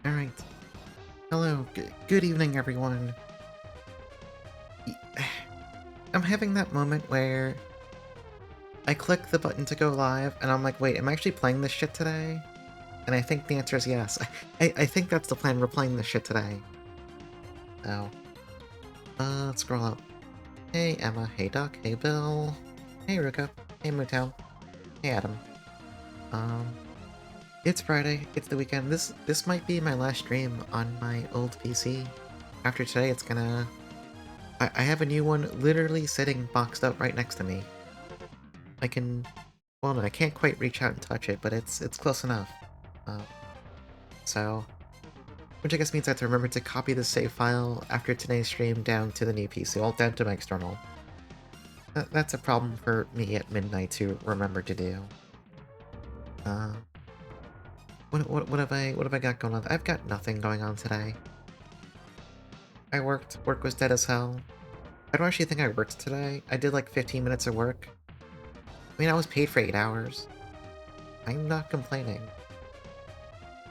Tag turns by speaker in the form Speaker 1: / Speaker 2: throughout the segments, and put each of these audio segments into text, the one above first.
Speaker 1: Alright. Hello, good evening, everyone. I'm having that moment where I click the button to go live, and I'm like, wait, am I actually playing this shit today? And I think the answer is yes. I think that's the plan. We're playing this shit today. So, let's scroll up. Hey Emma, hey Doc, hey Bill, hey Ruka, hey Mootown, hey Adam. Um, it's Friday, it's the weekend. This might be my last stream on my old PC. After today, it's gonna... I have a new one literally sitting boxed up right next to me. I can... Well, no, I can't quite reach out and touch it, but it's close enough. Uh, so... Which I guess means I have to remember to copy the save file after today's stream down to the new PC, all down to my external. That's a problem for me at midnight to remember to do. What have I got going on? I've got nothing going on today. I worked. Work was dead as hell. I don't actually think I worked today. I did like 15 minutes of work. I mean, I was paid for 8 hours. I'm not complaining.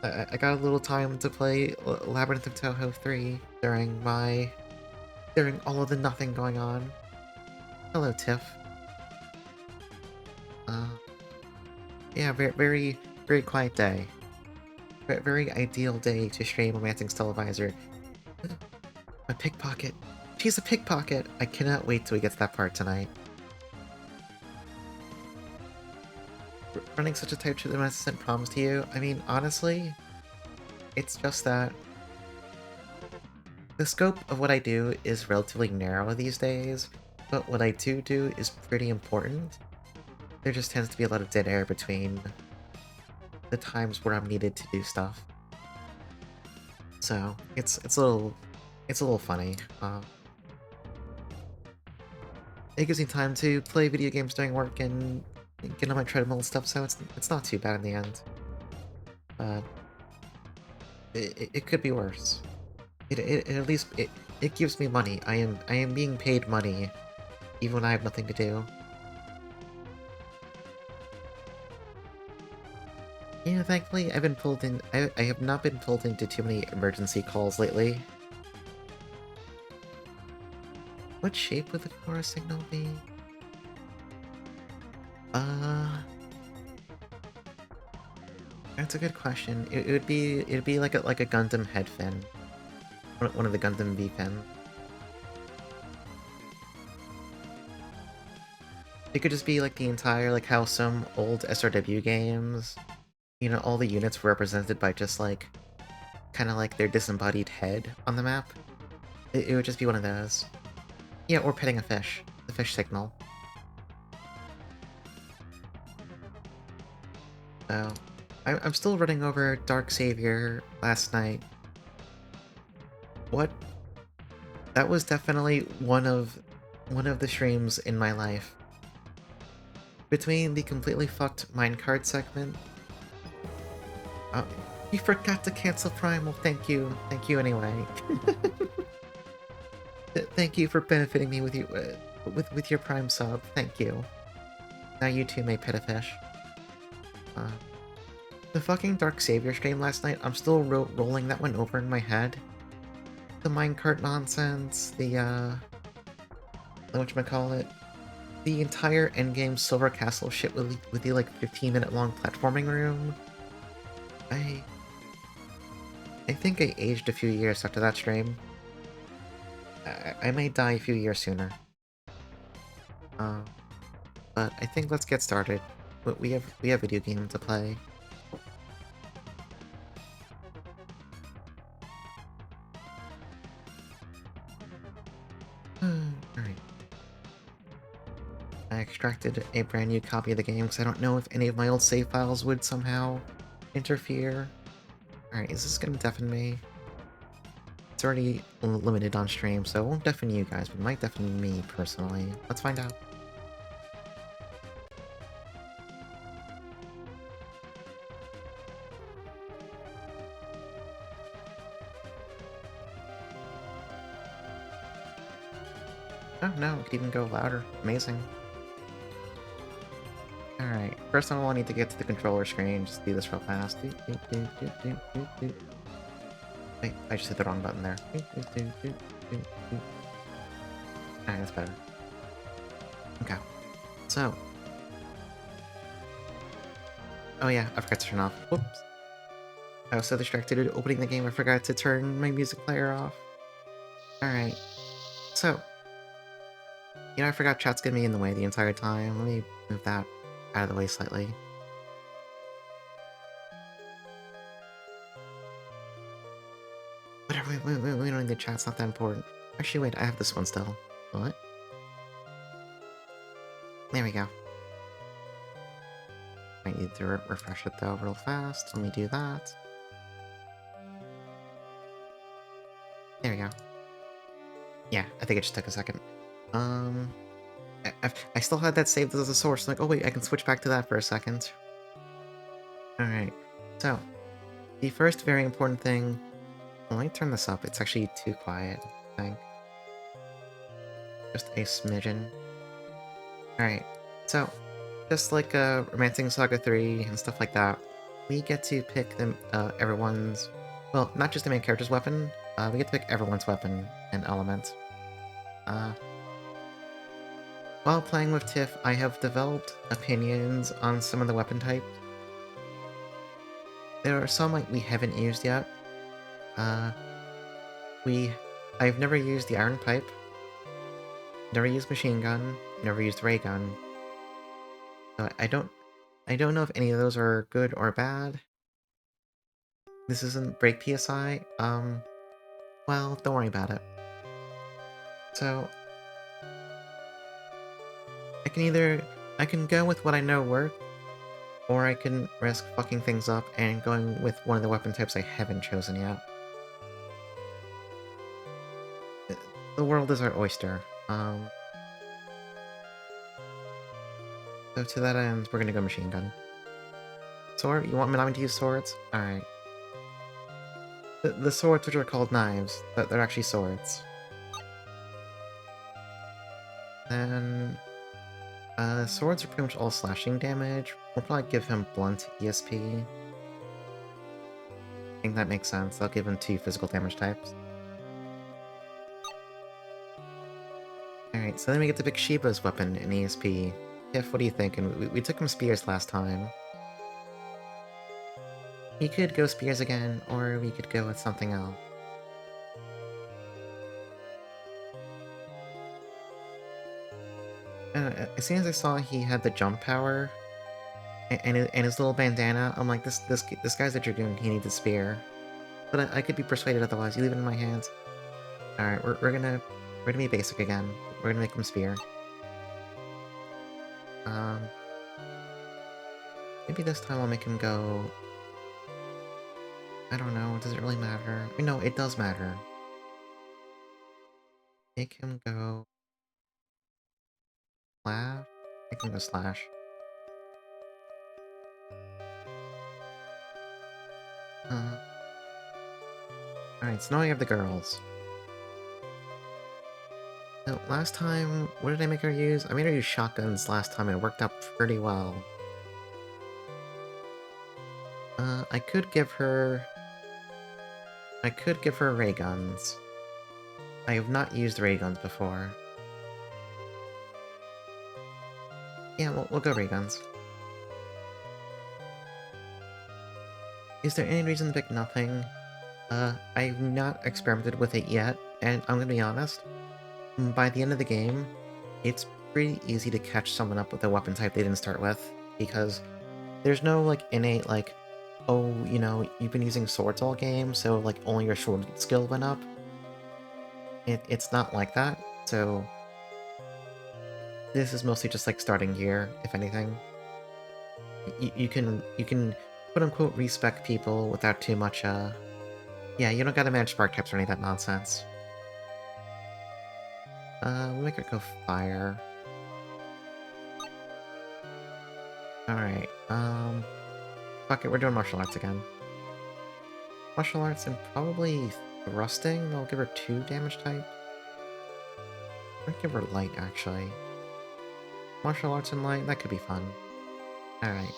Speaker 1: I got a little time to play Labyrinth of Toho 3 during all of the nothing going on. Hello, Tiff. Yeah, very, very quiet day. Very ideal day to stream Romancing Stella Visor. A pickpocket. She's a pickpocket! I cannot wait till we get to that part tonight. Running such a tight ship that I sent promise to you. I mean, honestly, it's just that the scope of what I do is relatively narrow these days, but what I do is pretty important. There just tends to be a lot of dead air between the times where I'm needed to do stuff. So it's a little funny. It gives me time to play video games during work and get on my treadmill and stuff, so it's not too bad in the end. But it could be worse. It at least it gives me money. I am being paid money, even when I have nothing to do. Yeah, thankfully I've been pulled in. I have not been pulled into too many emergency calls lately. What shape would the chorus signal be? That's a good question. It'd be like a Gundam head fin. One of the Gundam V fin. It could just be like the entire, like how some old SRW games, you know, all the units were represented by just like, kind of like their disembodied head on the map. It would just be one of those. Yeah, or petting a fish. The fish signal. So, I'm still running over Dark Savior last night. What? That was definitely one of the streams in my life. Between the completely fucked minecart segment... Oh, you forgot to cancel Primal, thank you. Thank you anyway. Thank you for benefiting me with your Prime sub, thank you. Now you too may pet a fish. The fucking Dark Savior stream last night, I'm still rolling that one over in my head. The minecart nonsense, the whatchamacallit, the entire endgame Silver Castle shit with the like 15-minute long platforming room. I think I aged a few years after that stream. I may die a few years sooner. But I think let's get started. We have video game to play. Alright. I extracted a brand new copy of the game because I don't know if any of my old save files would somehow interfere. Alright, is this gonna deafen me? It's already limited on stream, so it won't deafen you guys, but it might deafen me personally. Let's find out. Oh no, it could even go louder. Amazing. Alright, first of all I need to get to the controller screen, just do this real fast. Wait, I just hit the wrong button there. Alright, that's better. Okay. So. Oh yeah, I forgot to turn off. Whoops. I was so distracted opening the game I forgot to turn my music player off. Alright. So, I forgot chat's gonna be in the way the entire time. Let me move that out of the way slightly. Whatever, we don't need the chat, it's not that important. Actually, wait, I have this one still. What? There we go. I need to refresh it though real fast. Let me do that. There we go. Yeah, I think it just took a second. I still had that saved as a source. Like, oh wait, I can switch back to that for a second. Alright, so, the first very important thing... Well, let me turn this up. It's actually too quiet, I think. Just a smidgen. Alright, so, just like Romancing Saga 3 and stuff like that, we get to pick them, everyone's... Well, not just the main character's weapon, we get to pick everyone's weapon and element. While playing with Tiff, I have developed opinions on some of the weapon types. There are some we haven't used yet. I've never used the iron pipe, never used machine gun, never used ray gun. So I don't know if any of those are good or bad. This isn't Break PSI. Well, don't worry about it. So I can go with what I know works, or I can risk fucking things up and going with one of the weapon types I haven't chosen yet. The world is our oyster. So to that end, we're gonna go machine gun. Sword? You want me not to use swords? Alright. The swords which are called knives, but they're actually swords. Then... swords are pretty much all slashing damage. We'll probably give him blunt ESP. I think that makes sense. I'll give him 2 physical damage types. Alright, so then we get to pick Shiba's weapon in ESP. Tiff, what do you think? And we took him spears last time. We could go spears again, or we could go with something else. As soon as I saw he had the jump power and his little bandana, I'm like, this guy's a dragoon. He needs a spear. But I could be persuaded otherwise. You leave it in my hands. All right, we're gonna be basic again. We're gonna make him spear. Maybe this time I'll make him go... I don't know, does it really matter? No, it does matter. Make him go... Slash? Make him go slash. Alright, so now I have the girls. So last time, what did I make her use? I made her use shotguns last time and it worked out pretty well. I could give her ray guns. I have not used ray guns before. Yeah, we'll go ray guns. Is there any reason to pick nothing? I've not experimented with it yet, and I'm gonna be honest, by the end of the game, it's pretty easy to catch someone up with a weapon type they didn't start with, because there's no, innate, oh, you've been using swords all game, so, only your sword skill went up. It's not like that, so... This is mostly just, starting gear, if anything. You can quote-unquote respec people without too much, Yeah, you don't gotta manage spark types or any of that nonsense. We'll make her go fire. Alright, fuck it, we're doing martial arts again. Martial arts and probably thrusting? I'll give her 2 damage type. I'm gonna give her light, actually. Martial arts and light, that could be fun. Alright.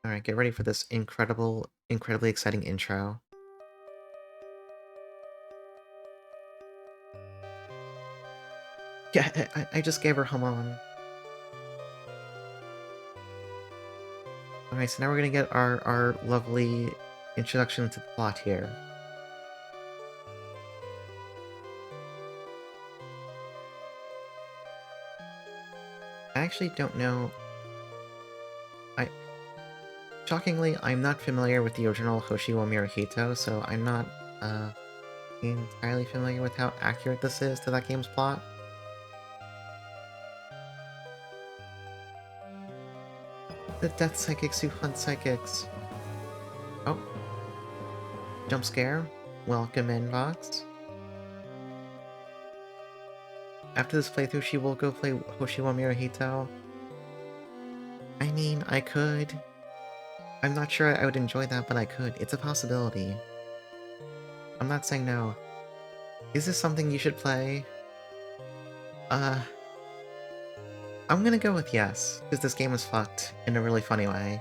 Speaker 1: Alright, get ready for this incredibly exciting intro. Yeah, I just gave her Hamon. Alright, so now we're gonna get our lovely introduction to the plot here. I actually don't know... Shockingly, I'm not familiar with the original Hoshi wa Miru Hito, so I'm not, entirely familiar with how accurate this is to that game's plot. The Death Psychics who hunt psychics. Oh. Jump scare. Welcome in, Vox. After this playthrough, she will go play Hoshi wa Miru Hito. I mean, I could. I'm not sure I would enjoy that, but I could. It's a possibility. I'm not saying no. Is this something you should play? I'm gonna go with yes, because this game is fucked in a really funny way.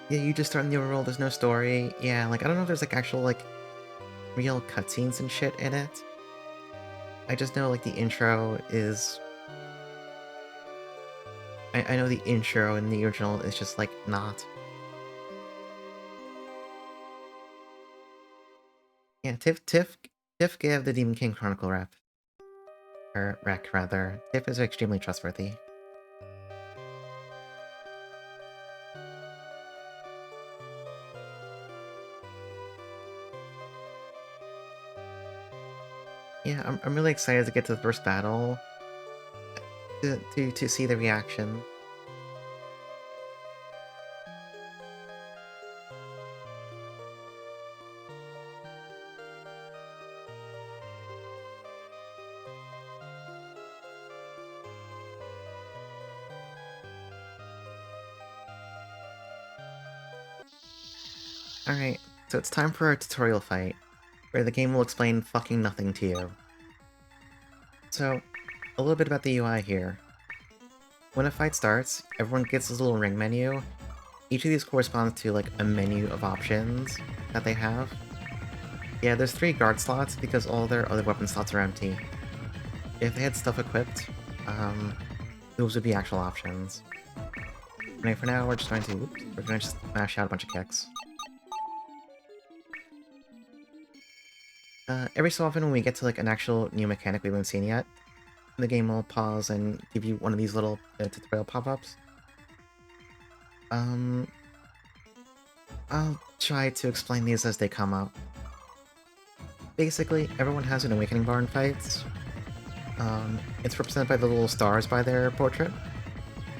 Speaker 1: Yeah, you just start in the overworld, there's no story. Yeah, like, I don't know if there's, like, actual, like, real cutscenes and shit in it. I just know, like, the intro is... I know the intro in the original is just, like, not. Yeah, Tiff gave the Demon King Chronicle rep. Or rec, rather. Tiff is extremely trustworthy. Yeah, I'm really excited to get to the first battle. To see the reaction. Alright, so it's time for our tutorial fight, where the game will explain fucking nothing to you. So, a little bit about the UI here. When a fight starts, everyone gets this little ring menu. Each of these corresponds to, like, a menu of options that they have. Yeah, there's 3 guard slots because all their other weapon slots are empty. If they had stuff equipped, those would be actual options. Anyway, for now, we're just going to just smash out a bunch of kicks. Every so often when we get to, like, an actual new mechanic we haven't seen yet, the game will pause and give you one of these little tutorial pop-ups. I'll try to explain these as they come up. Basically, everyone has an awakening bar in fights. It's represented by the little stars by their portrait.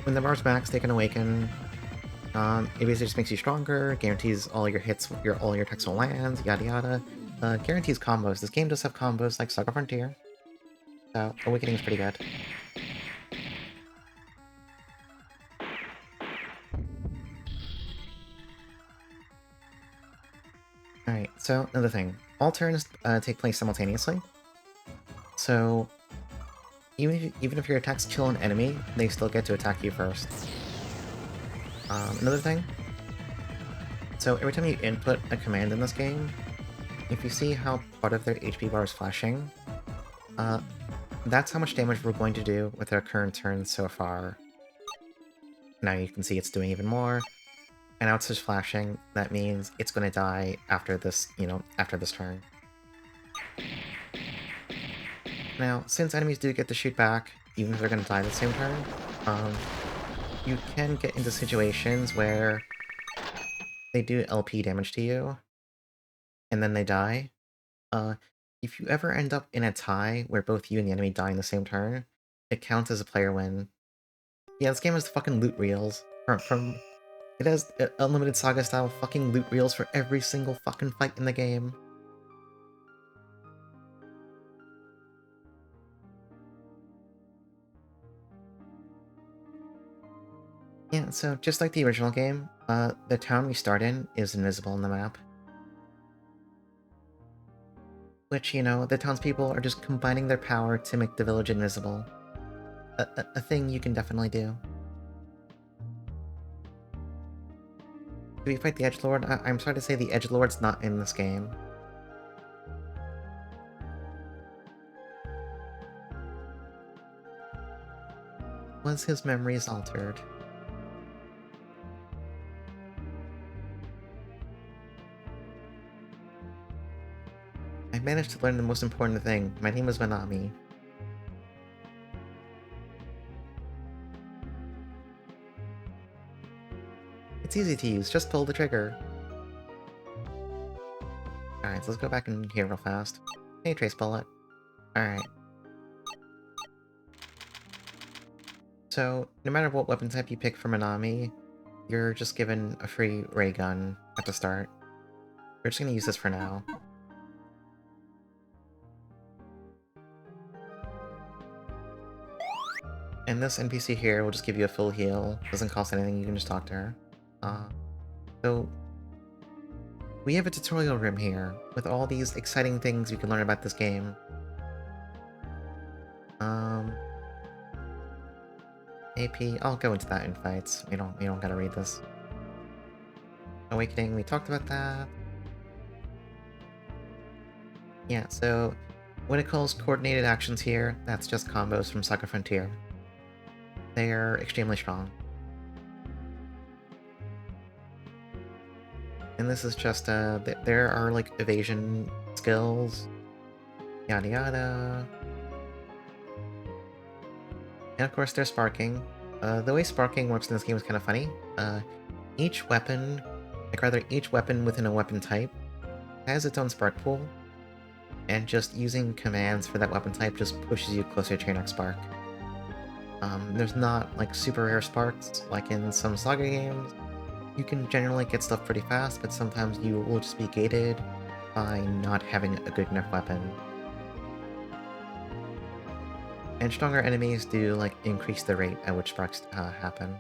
Speaker 1: When the bar's max, they can awaken. It basically just makes you stronger, guarantees all your hits, all your attacks will land, yada yada. Guarantees combos. This game does have combos like Saga Frontier. So, awakening is pretty good. Alright, so another thing. All turns take place simultaneously. So, even if your attacks kill an enemy, they still get to attack you first. Another thing. So every time you input a command in this game, if you see how part of their HP bar is flashing, that's how much damage we're going to do with our current turn so far. Now you can see it's doing even more. And now it's just flashing. That means it's going to die after this, after this turn. Now, since enemies do get to shoot back, even if they're going to die the same turn, you can get into situations where they do LP damage to you, and then they die. If you ever end up in a tie where both you and the enemy die in the same turn, it counts as a player win. Yeah, this game has fucking loot reels. It has unlimited saga-style fucking loot reels for every single fucking fight in the game. Yeah, so just like the original game, the town we start in is invisible on the map. Which, the townspeople are just combining their power to make the village invisible. A thing you can definitely do. Do we fight the Edgelord? I'm sorry to say the Edgelord's not in this game. Was his memories altered? I managed to learn the most important thing. My name is Manami. It's easy to use, just pull the trigger. Alright, so let's go back in here real fast. Hey, Trace Bullet. Alright. So, no matter what weapon type you pick for Manami, you're just given a free ray gun at the start. We're just gonna use this for now. And this NPC here will just give you a full heal. Doesn't cost anything, you can just talk to her. So, we have a tutorial room here, with all these exciting things you can learn about this game. AP, I'll go into that in fights. We don't gotta read this. Awakening, we talked about that. Yeah, so when it calls coordinated actions here, that's just combos from Saga Frontier. They are extremely strong. And this is just, there are, like, evasion skills, yada yada. And of course, there's sparking. The way sparking works in this game is kind of funny. Each weapon within a weapon type has its own spark pool, and just using commands for that weapon type just pushes you closer to your next spark. There's not, like, super rare sparks, like in some Saga games. You can generally get stuff pretty fast, but sometimes you will just be gated by not having a good enough weapon. And stronger enemies do, like, increase the rate at which sparks happen.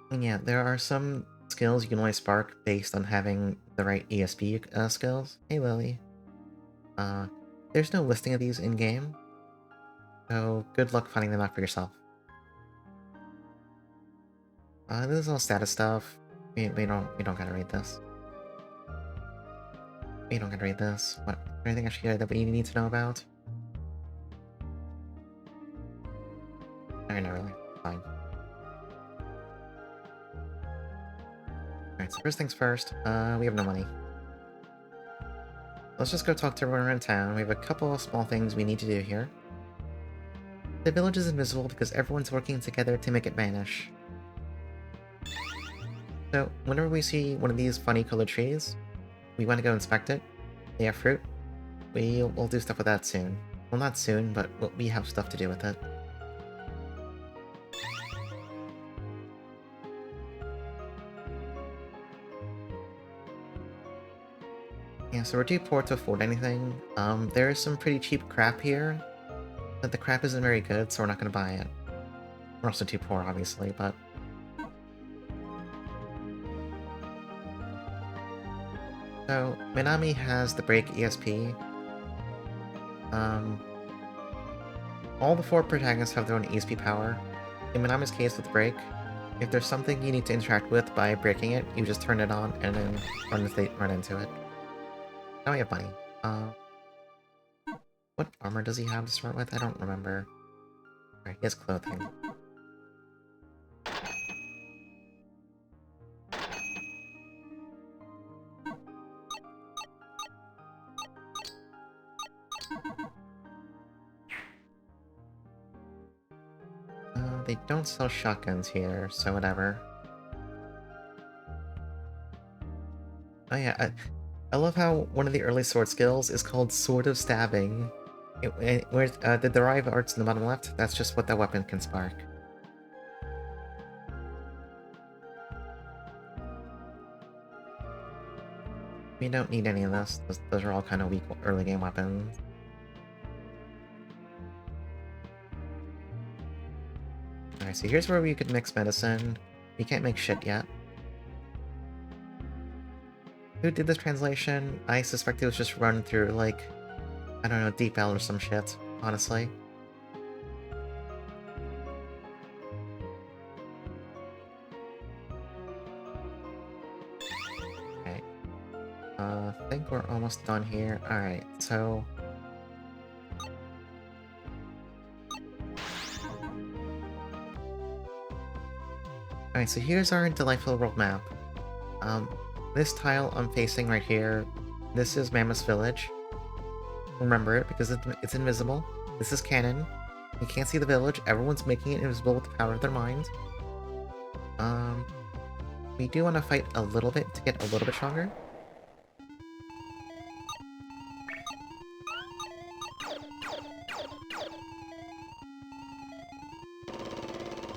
Speaker 1: And yeah, there are some skills you can only spark based on having the right ESP skills. Hey, Lily. There's no listing of these in-game, so good luck finding them out for yourself. This is all status stuff. We don't gotta read this. We don't gotta read this. What? Anything actually that we need to know about? Alright, not really. Fine. Alright, so first things first, we have no money. Let's just go talk to everyone around town. We have a couple of small things we need to do here. The village is invisible because everyone's working together to make it vanish. So, whenever we see one of these funny colored trees, we want to go inspect it. They have fruit. We'll do stuff with that soon. Well, not soon, but we have stuff to do with it. Yeah, so we're too poor to afford anything. There is some pretty cheap crap here, but the crap isn't very good, so we're not going to buy it. We're also too poor, obviously, but... So, Minami has the break ESP. All the 4 protagonists have their own ESP power. In Minami's case with break, if there's something you need to interact with by breaking it, you just turn it on and then run into it. Now we have money. What armor does he have to start with? I don't remember. Alright, he has clothing. They don't sell shotguns here, so whatever. Oh yeah, I love how one of the early sword skills is called Sword of Stabbing. Where the derived arts in the bottom left, that's just what that weapon can spark. We don't need any of this. Those are all kind of weak early game weapons. Alright, so here's where we could mix medicine. We can't make shit yet. Who did this translation? I suspect it was just run through, like, I don't know, DeepL or some shit, honestly. Okay. I think we're almost done here. Alright, so... Alright, so here's our delightful world map. This tile I'm facing right here, this is Mammoth Village. Remember it, because it's invisible. This is canon. You can't see the village, everyone's making it invisible with the power of their mind. We do want to fight a little bit to get a little bit stronger.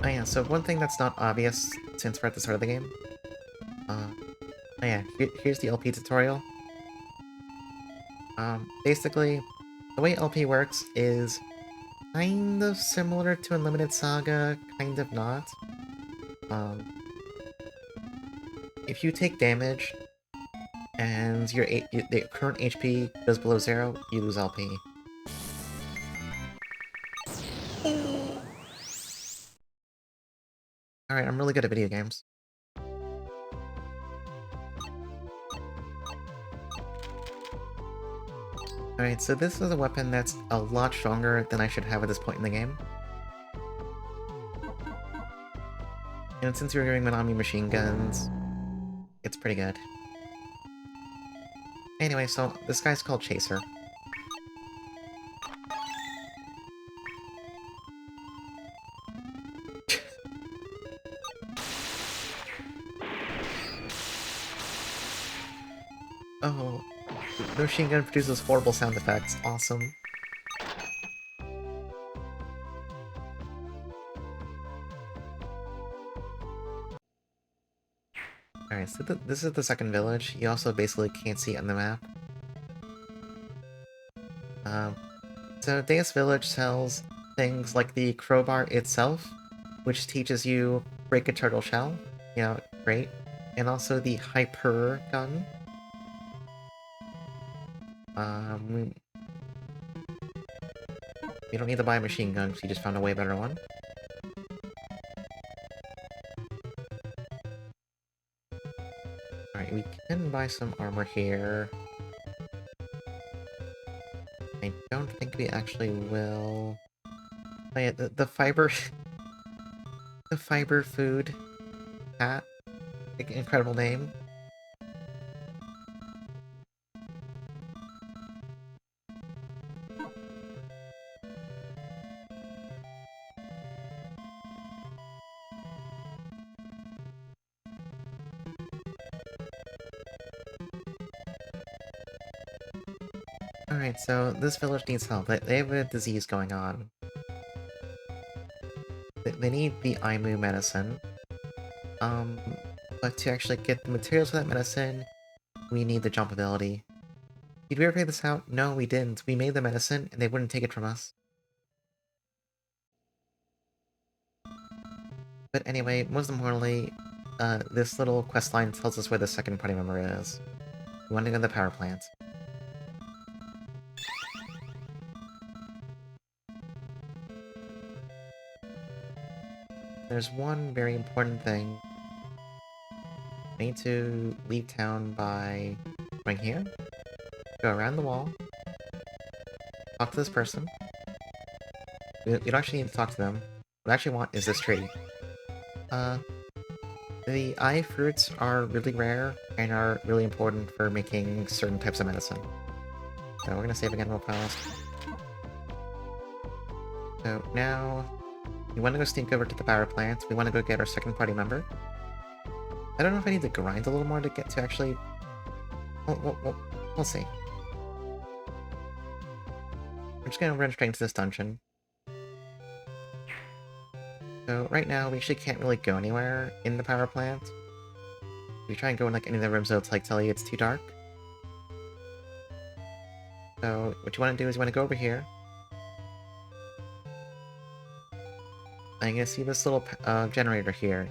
Speaker 1: Oh yeah, so one thing that's not obvious since we're at the start of the game. Oh yeah, here's the LP tutorial. Basically, the way LP works is kind of similar to Unlimited Saga, kind of not. If you take damage, and the current HP goes below 0, you lose LP. Alright, I'm really good at video games. Alright, so this is a weapon that's a lot stronger than I should have at this point in the game. And since you're doing Minami machine guns, it's pretty good. Anyway, so this guy's called Chaser. Oh, the machine gun produces horrible sound effects. Awesome. Alright, so this is the second village. You also basically can't see it on the map. So Deus Village sells things like the crowbar itself, which teaches you break a turtle shell. You know, great. And also the hyper gun. We don't need to buy a machine gun because you just found a way better one. Alright, we can buy some armor here. I don't think we actually will... Oh yeah, the fiber... the fiber food hat. Incredible name. Alright, so this village needs help. They have a disease going on. They need the Aimu medicine. But to actually get the materials for that medicine, we need the jump ability. Did we ever figure this out? No, we didn't. We made the medicine, and they wouldn't take it from us. But anyway, most importantly, this little questline tells us where the second party member is. We want to go to the power plant. There's one very important thing. We need to leave town by going here, go around the wall, talk to this person. We don't actually need to talk to them. What I actually want is this tree. The eye fruits are really rare and are really important for making certain types of medicine. So we're gonna save again real fast. So now, we want to go sneak over to the power plant. We want to go get our second party member. I don't know if I need to grind a little more to get to actually... We'll see. I'm just gonna run straight into this dungeon. So right now, we actually can't really go anywhere in the power plant. If you try and go in like any of the rooms, it'll like tell you it's too dark. So what you want to do is you want to go over here. And you're gonna see this little generator here.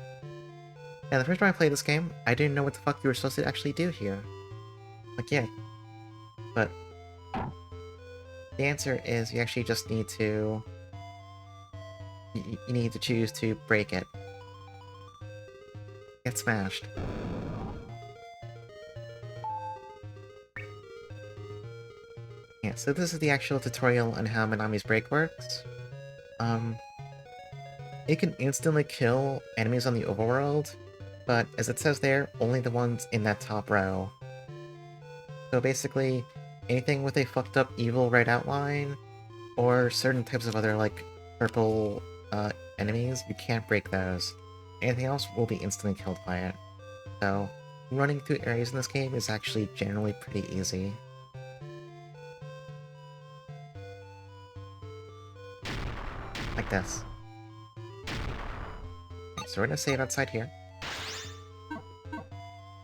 Speaker 1: Yeah, the first time I played this game, I didn't know what the fuck you were supposed to actually do here. Like, yeah. But the answer is you actually just need to... You need to choose to break it. Get smashed. Yeah, so this is the actual tutorial on how Minami's break works. It can instantly kill enemies on the overworld, but as it says there, only the ones in that top row. So basically, anything with a fucked up evil red outline, or certain types of other, like, purple enemies, you can't break those. Anything else will be instantly killed by it. So, running through areas in this game is actually generally pretty easy. Like this. Okay, so we're gonna save outside here.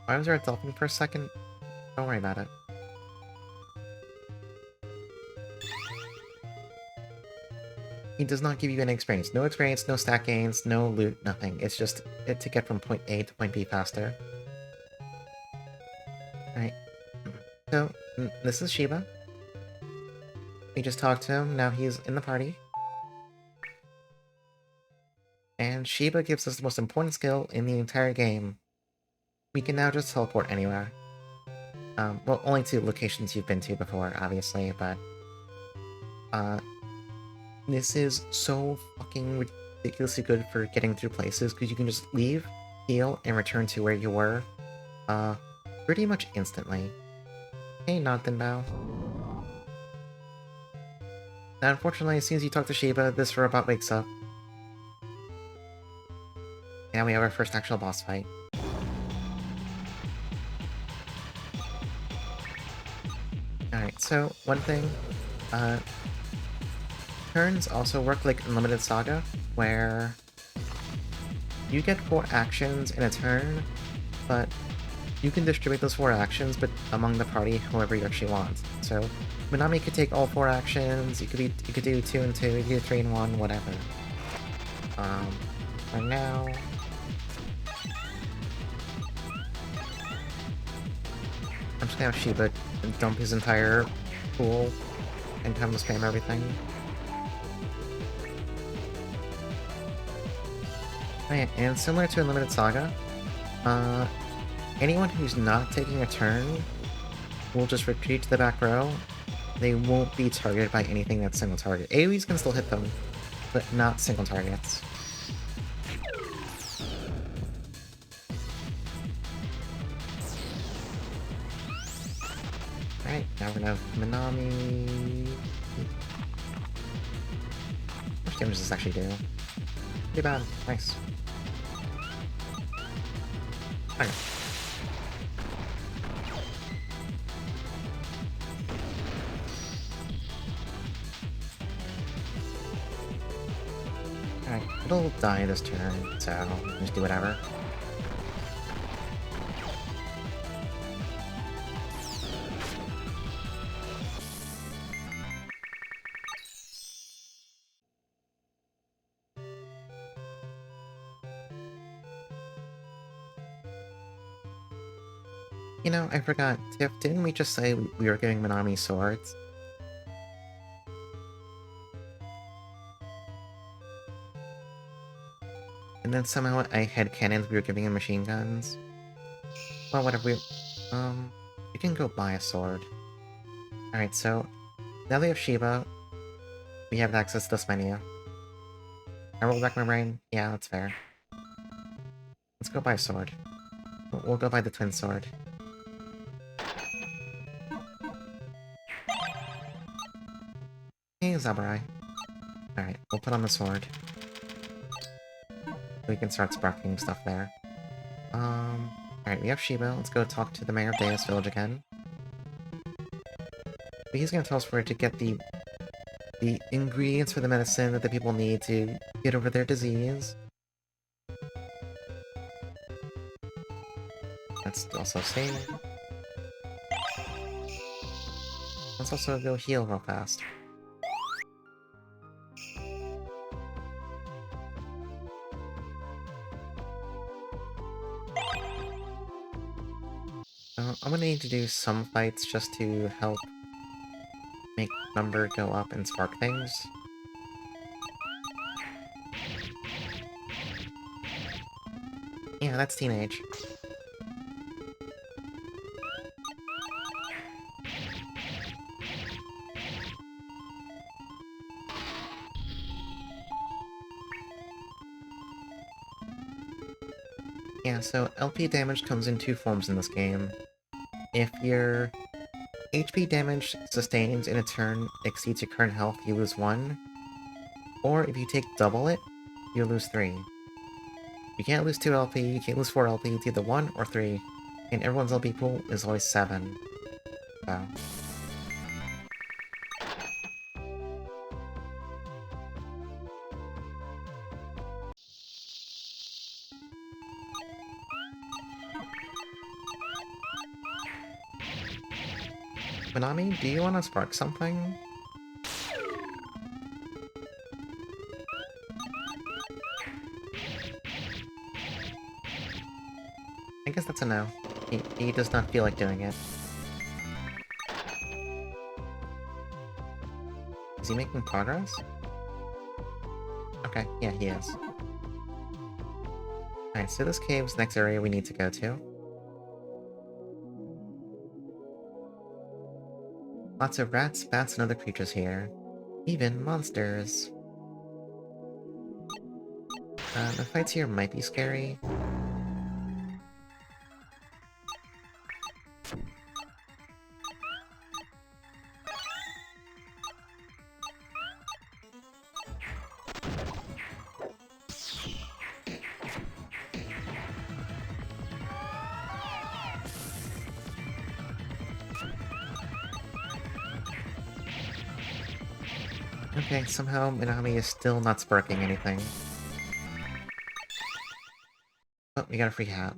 Speaker 1: Why was there a dolphin for a second? Don't worry about it. He does not give you any experience. No experience, no stat gains, no loot, nothing. It's just to get from point A to point B faster. Alright. So, this is Shiba. We just talked to him, now he's in the party. And Shiba gives us the most important skill in the entire game. We can now just teleport anywhere. Well, only to locations you've been to before, obviously, but... this is so fucking ridiculously good for getting through places, because you can just leave, heal, and return to where you were, pretty much instantly. Hey, Nogdenbao. Now, unfortunately, as soon as you talk to Shiba, this robot wakes up. Now we have our first actual boss fight. Alright, so, one thing, turns also work like Unlimited Saga, where you get 4 actions in a turn, but you can distribute those 4 actions but among the party however you actually want. So Minami could take all 4 actions, you could do 2 and 2, you could do 3 and 1, whatever. For now, I'm just gonna have Shiba dump his entire pool and have him spam everything. Right, and similar to Unlimited Saga, anyone who's not taking a turn will just retreat to the back row. They won't be targeted by anything that's single target. AoEs can still hit them, but not single targets. Alright, now we're gonna have Minami... How much damage does this actually do? Pretty bad. Nice. Okay. Alright, it'll die this turn, so just do whatever. You know, I forgot. Tiff, didn't we just say we were giving Minami swords? And then somehow I headcanoned we were giving him machine guns? Well, whatever, you can go buy a sword. Alright, so, now that we have Shiba, we have access to this menu. I rolled back my brain? Yeah, that's fair. Let's go buy a sword. We'll go buy the twin sword. Hey, Zaburai. Alright, we'll put on the sword. We can start sparking stuff there. Alright, we have Shiba. Let's go talk to the mayor of Deus Village again. But he's gonna tell us where to get the ingredients for the medicine that the people need to get over their disease. Let's also save. Let's also go heal real fast. I'm gonna need to do some fights just to help make number go up and spark things. Yeah, that's teenage. Yeah, so LP damage comes in two forms in this game. If your HP damage sustained in a turn exceeds your current health, you lose 1. Or if you take double it, you lose 3. You can't lose 2 LP, you can't lose 4 LP, it's either 1 or 3. And everyone's LP pool is always 7. So... Manami, do you want to spark something? I guess that's a no. He does not feel like doing it. Is he making progress? Okay, yeah, he is. Alright, so this cave's the next area we need to go to. Lots of rats, bats, and other creatures here. Even monsters. The fights here might be scary. Okay, somehow Minami is still not sparking anything. Oh, we got a free hat.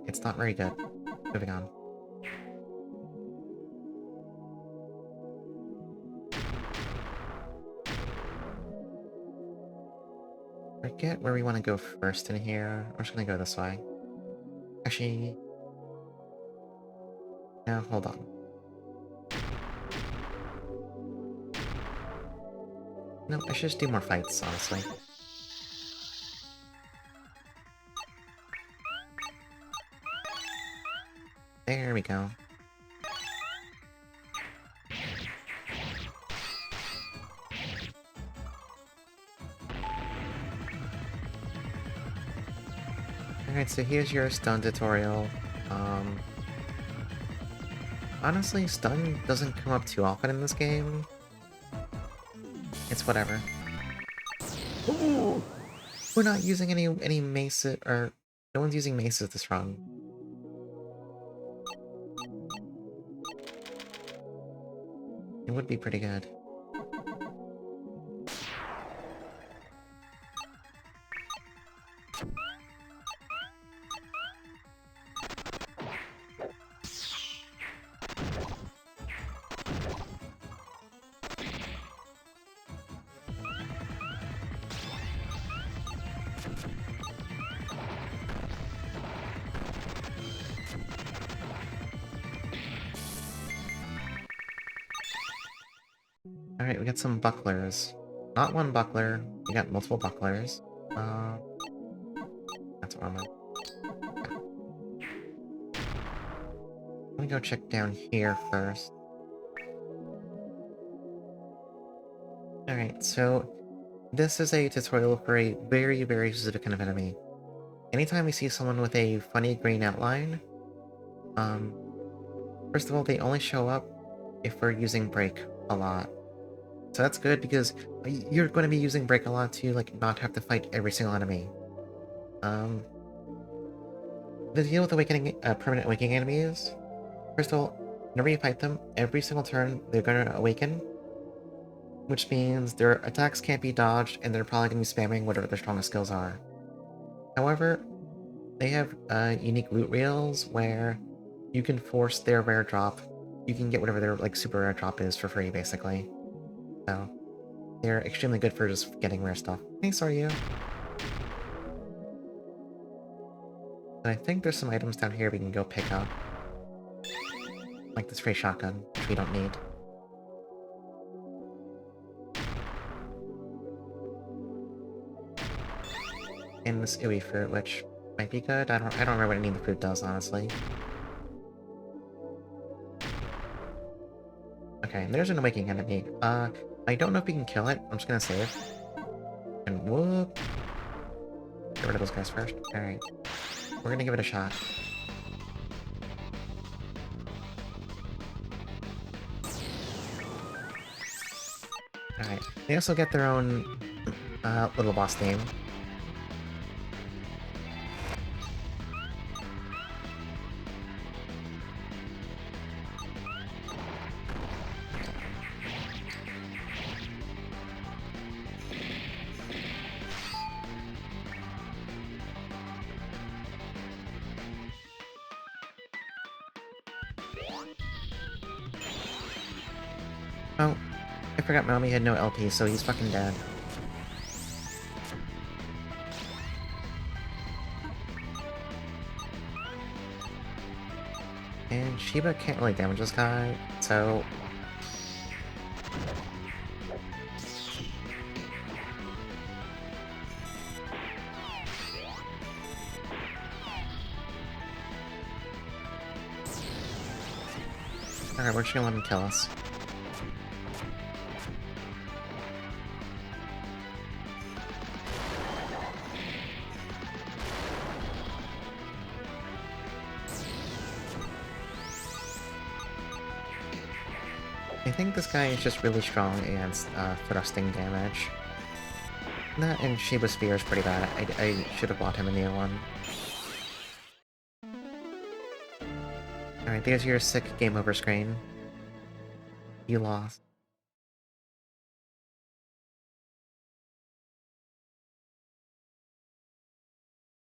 Speaker 1: It's not very good. Moving on. Forget where we want to go first in here. We're just gonna go this way. Actually... No, hold on. No, I should just do more fights, honestly. There we go. Alright, so here's your stun tutorial. Honestly, stun doesn't come up too often in this game. It's whatever. Ooh! We're not using any maces, or no one's using maces this run. It would be pretty good. Alright, we got some bucklers. Not one buckler, we got multiple bucklers. That's armor. Yeah. Let me go check down here first. Alright, so this is a tutorial for a very, very specific kind of enemy. Anytime we see someone with a funny green outline, first of all, they only show up if we're using break a lot. So that's good because you're going to be using break a lot to like not have to fight every single enemy. The deal with awakening permanent awakening enemies, first of all, whenever you fight them, every single turn they're going to awaken, which means their attacks can't be dodged and they're probably going to be spamming whatever their strongest skills are. However, they have unique loot reels where you can force their rare drop. You can get whatever their like super rare drop is for free, basically. So they're extremely good for just getting rare stuff. Hey, sorry you. And I think there's some items down here we can go pick up. Like this free shotgun, which we don't need. And this ooey fruit, which might be good. I don't remember what any of the fruit does, honestly. Okay, and there's an awakening enemy. I don't know if we can kill it. I'm just gonna save. And whoop. Get rid of those guys first. Alright. We're gonna give it a shot. Alright. They also get their own little boss theme. Oh, I forgot Mommy had no LP, so he's fucking dead. And Shiba can't really damage this guy, so... Alright, we're just gonna let him kill us. I think this guy is just really strong against thrusting damage. That and Shiba's Spear is pretty bad. I should have bought him a new one. Alright, there's your sick game over screen. You lost.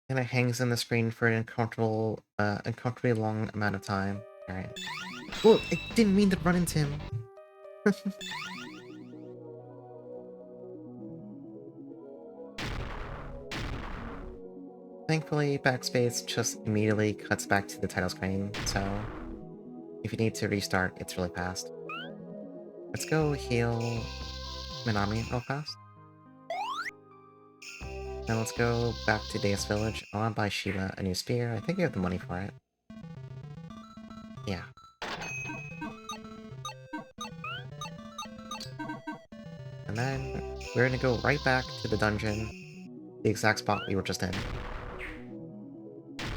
Speaker 1: And it hangs in the screen for an uncomfortably long amount of time. Alright. Whoa, I didn't mean to run into him! Thankfully, backspace just immediately cuts back to the title screen, so if you need to restart, it's really fast. Let's go heal Minami real fast. Now let's go back to Deus Village. I want to buy Shiba a new spear. I think we have the money for it. Yeah. And then we're gonna go right back to the dungeon, the exact spot we were just in.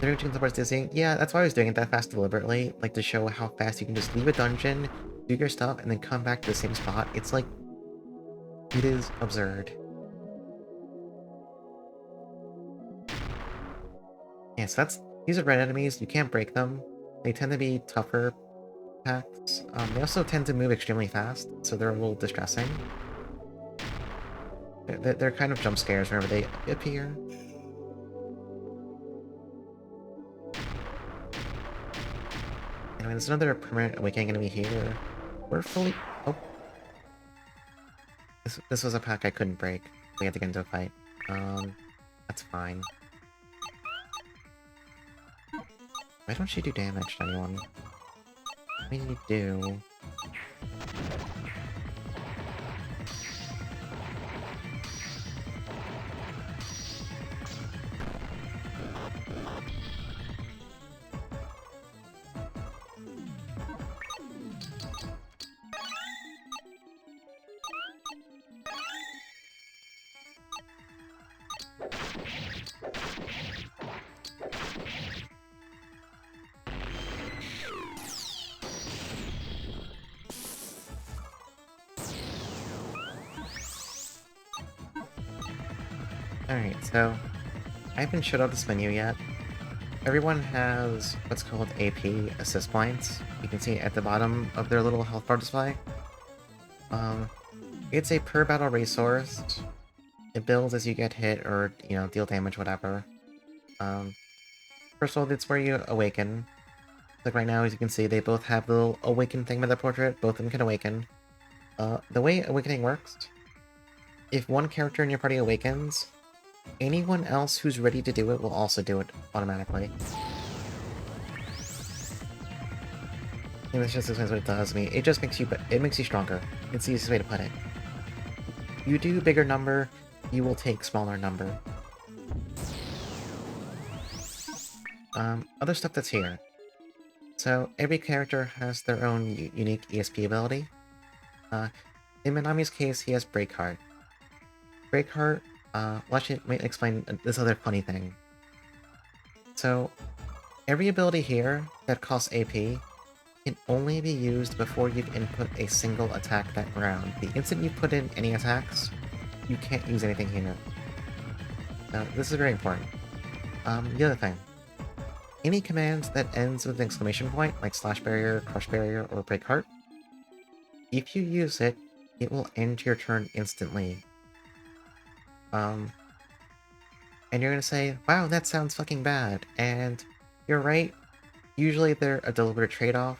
Speaker 1: The routine supports dizzying. Yeah, that's why I was doing it that fast deliberately, like to show how fast you can just leave a dungeon, do your stuff, and then come back to the same spot. It's like... it is absurd. Yeah, so that's... these are red enemies, you can't break them. They tend to be tougher attacks. They also tend to move extremely fast, so they're a little distressing. They're kind of jump scares whenever they appear. Anyway, there's another permanent awakening enemy here. We're fully... oh. This was a pack I couldn't break. We had to get into a fight. That's fine. Why don't you do damage to anyone? I mean, you do. Alright, so I haven't showed out this menu yet. Everyone has what's called AP assist points. You can see at the bottom of their little health bar display. It's a per battle resource. It builds as you get hit or, you know, deal damage, whatever. First of all, it's where you awaken. Like right now, as you can see, they both have the little awaken thing by the portrait. Both of them can awaken. The way awakening works, if one character in your party awakens, anyone else who's ready to do it will also do it automatically. And this just explains what it does to me. It just makes you stronger. It's the easiest way to put it. You do bigger number, you will take smaller number. Other stuff that's here. So every character has their own unique ESP ability. In Minami's case, he has Breakheart. Breakheart Well, actually, let me explain this other funny thing. So, every ability here that costs AP can only be used before you've input a single attack that round. The instant you put in any attacks, you can't use anything here. Now, this is very important. The other thing. Any command that ends with an exclamation point, like slash barrier, crush barrier, or break heart, if you use it, it will end your turn instantly. And you're gonna say, wow, that sounds fucking bad. And you're right, usually they're a deliberate trade-off.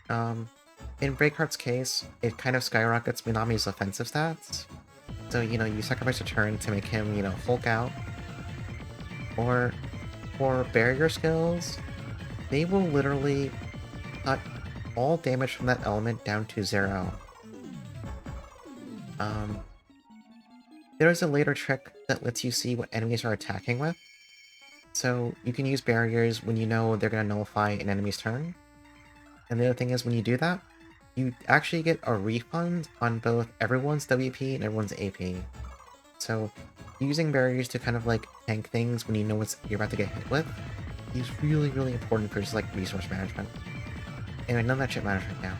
Speaker 1: In Breakheart's case, it kind of skyrockets Minami's offensive stats. So, you sacrifice a turn to make him, Hulk out. Or, for barrier skills, they will literally cut all damage from that element down to 0. There is a later trick that lets you see what enemies are attacking with. So you can use barriers when you know they're going to nullify an enemy's turn. And the other thing is, when you do that, you actually get a refund on both everyone's WP and everyone's AP. So using barriers to kind of like tank things when you know what you're about to get hit with is really, really important for just like resource management. Anyway, none of that shit matters right now.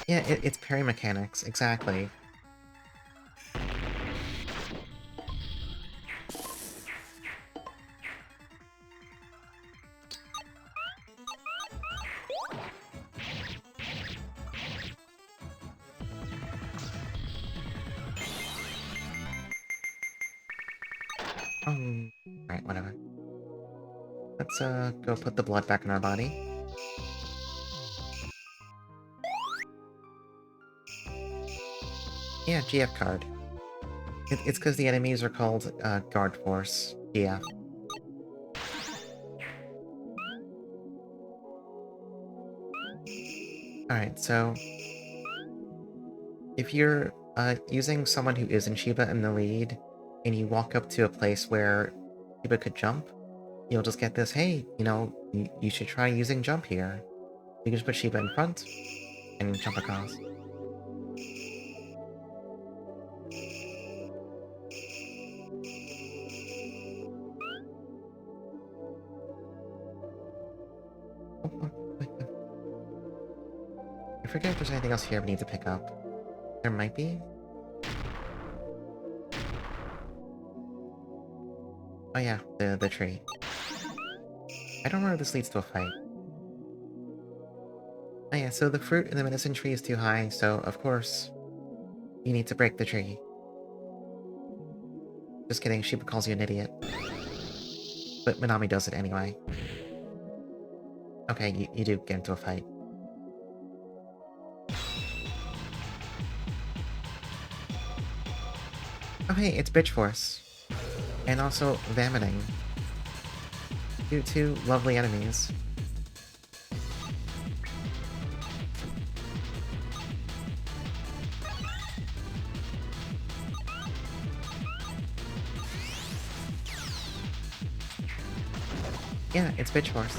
Speaker 1: Yeah, it's parry mechanics, exactly. Alright, whatever. Let's go put the blood back in our body. Yeah, GF card. It's because the enemies are called Guard Force. GF. Alright, so if you're using someone who isn't Shiba in the lead, and you walk up to a place where Shiba could jump, you'll just get this, hey, you should try using jump here. You can just put Shiba in front, and jump across. I forget if there's anything else here we need to pick up. There might be? Oh yeah, the tree. I don't remember if this leads to a fight. Oh yeah, so the fruit in the medicine tree is too high, so of course, you need to break the tree. Just kidding, Shiba calls you an idiot. But Minami does it anyway. Okay, you do get into a fight. Oh hey, it's Bitch Force. And also Vomiting. Two lovely enemies. Yeah, it's Bitch Force.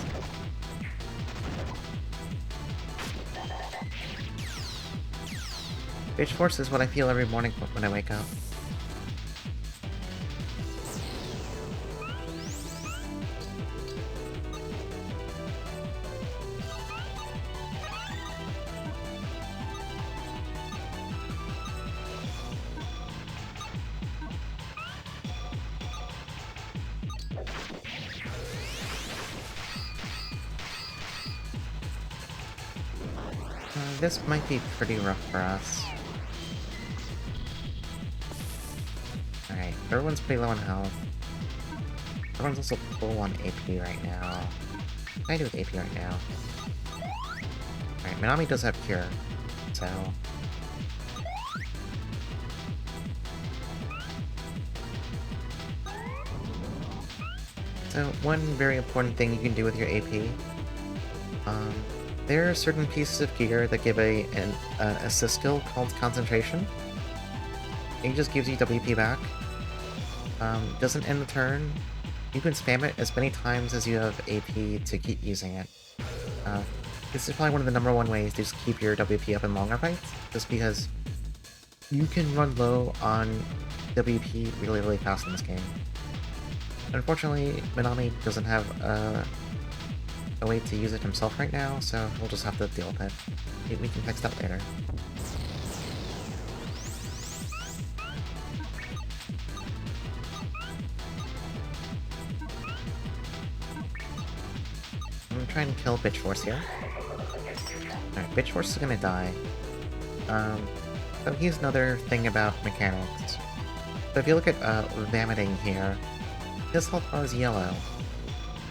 Speaker 1: Bitch Force is what I feel every morning when I wake up. This might be pretty rough for us. Alright, everyone's pretty low on health. Everyone's also full on AP right now. What can I do with AP right now? Alright, Minami does have Cure, so... So, one very important thing you can do with your AP, there are certain pieces of gear that give an assist skill called Concentration. It just gives you WP back. Doesn't end the turn, You can spam it as many times as you have AP to keep using it. This is probably one of the #1 ways to just keep your WP up in longer fights, just because you can run low on WP really, really fast in this game. Unfortunately, Minami doesn't have a way to use it himself right now, so we'll just have to deal with it. We can fix that later. I'm gonna try and kill Bitch Force here. Alright, Bitch Force is gonna die. So here's another thing about mechanics. So if you look at vomiting here, his health bar is yellow.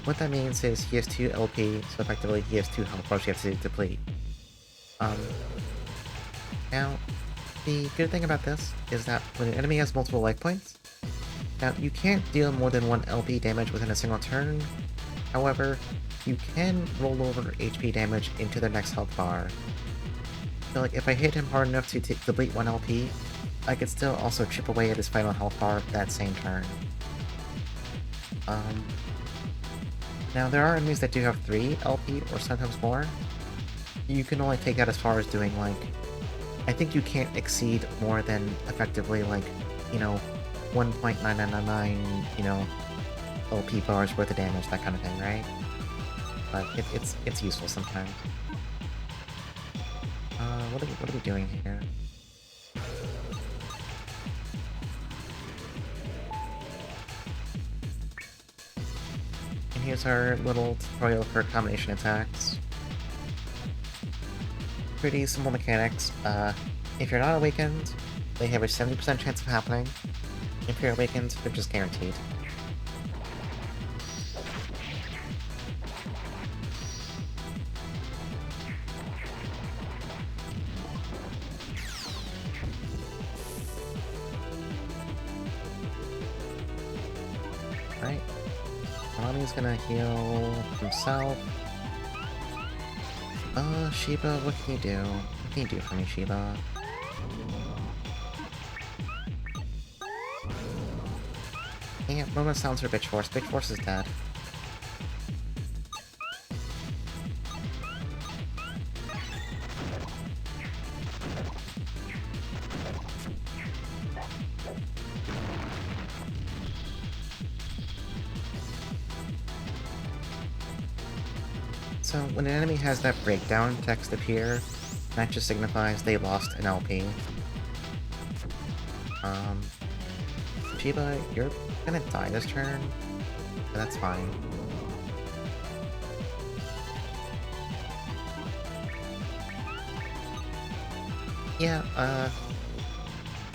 Speaker 1: What that means is he has 2 LP, so effectively he has 2 health bars he has to deplete. Now, the good thing about this is that when an enemy has multiple life points, now you can't deal more than 1 LP damage within a single turn. However, you can roll over HP damage into their next health bar. So like, if I hit him hard enough to deplete 1 LP, I could still also chip away at his final health bar that same turn. Now there are enemies that do have 3 LP or sometimes more. You can only take that as far as doing like, I think you can't exceed more than effectively like, 1.9999, LP bars worth of damage, that kind of thing, right? But it's useful sometimes. What are we doing here? And here's our little tutorial for combination attacks. Pretty simple mechanics. If you're not awakened, they have a 70% chance of happening. If you're awakened, they're just guaranteed. Right. Konami's gonna heal himself. Shiba, what can you do? What can you do for me, Shiba? Yeah, moment sounds for Bitch Force. Bitch Force is dead. So, when an enemy has that breakdown text appear, that just signifies they lost an LP. Shiba, you're gonna die this turn, but that's fine. Yeah,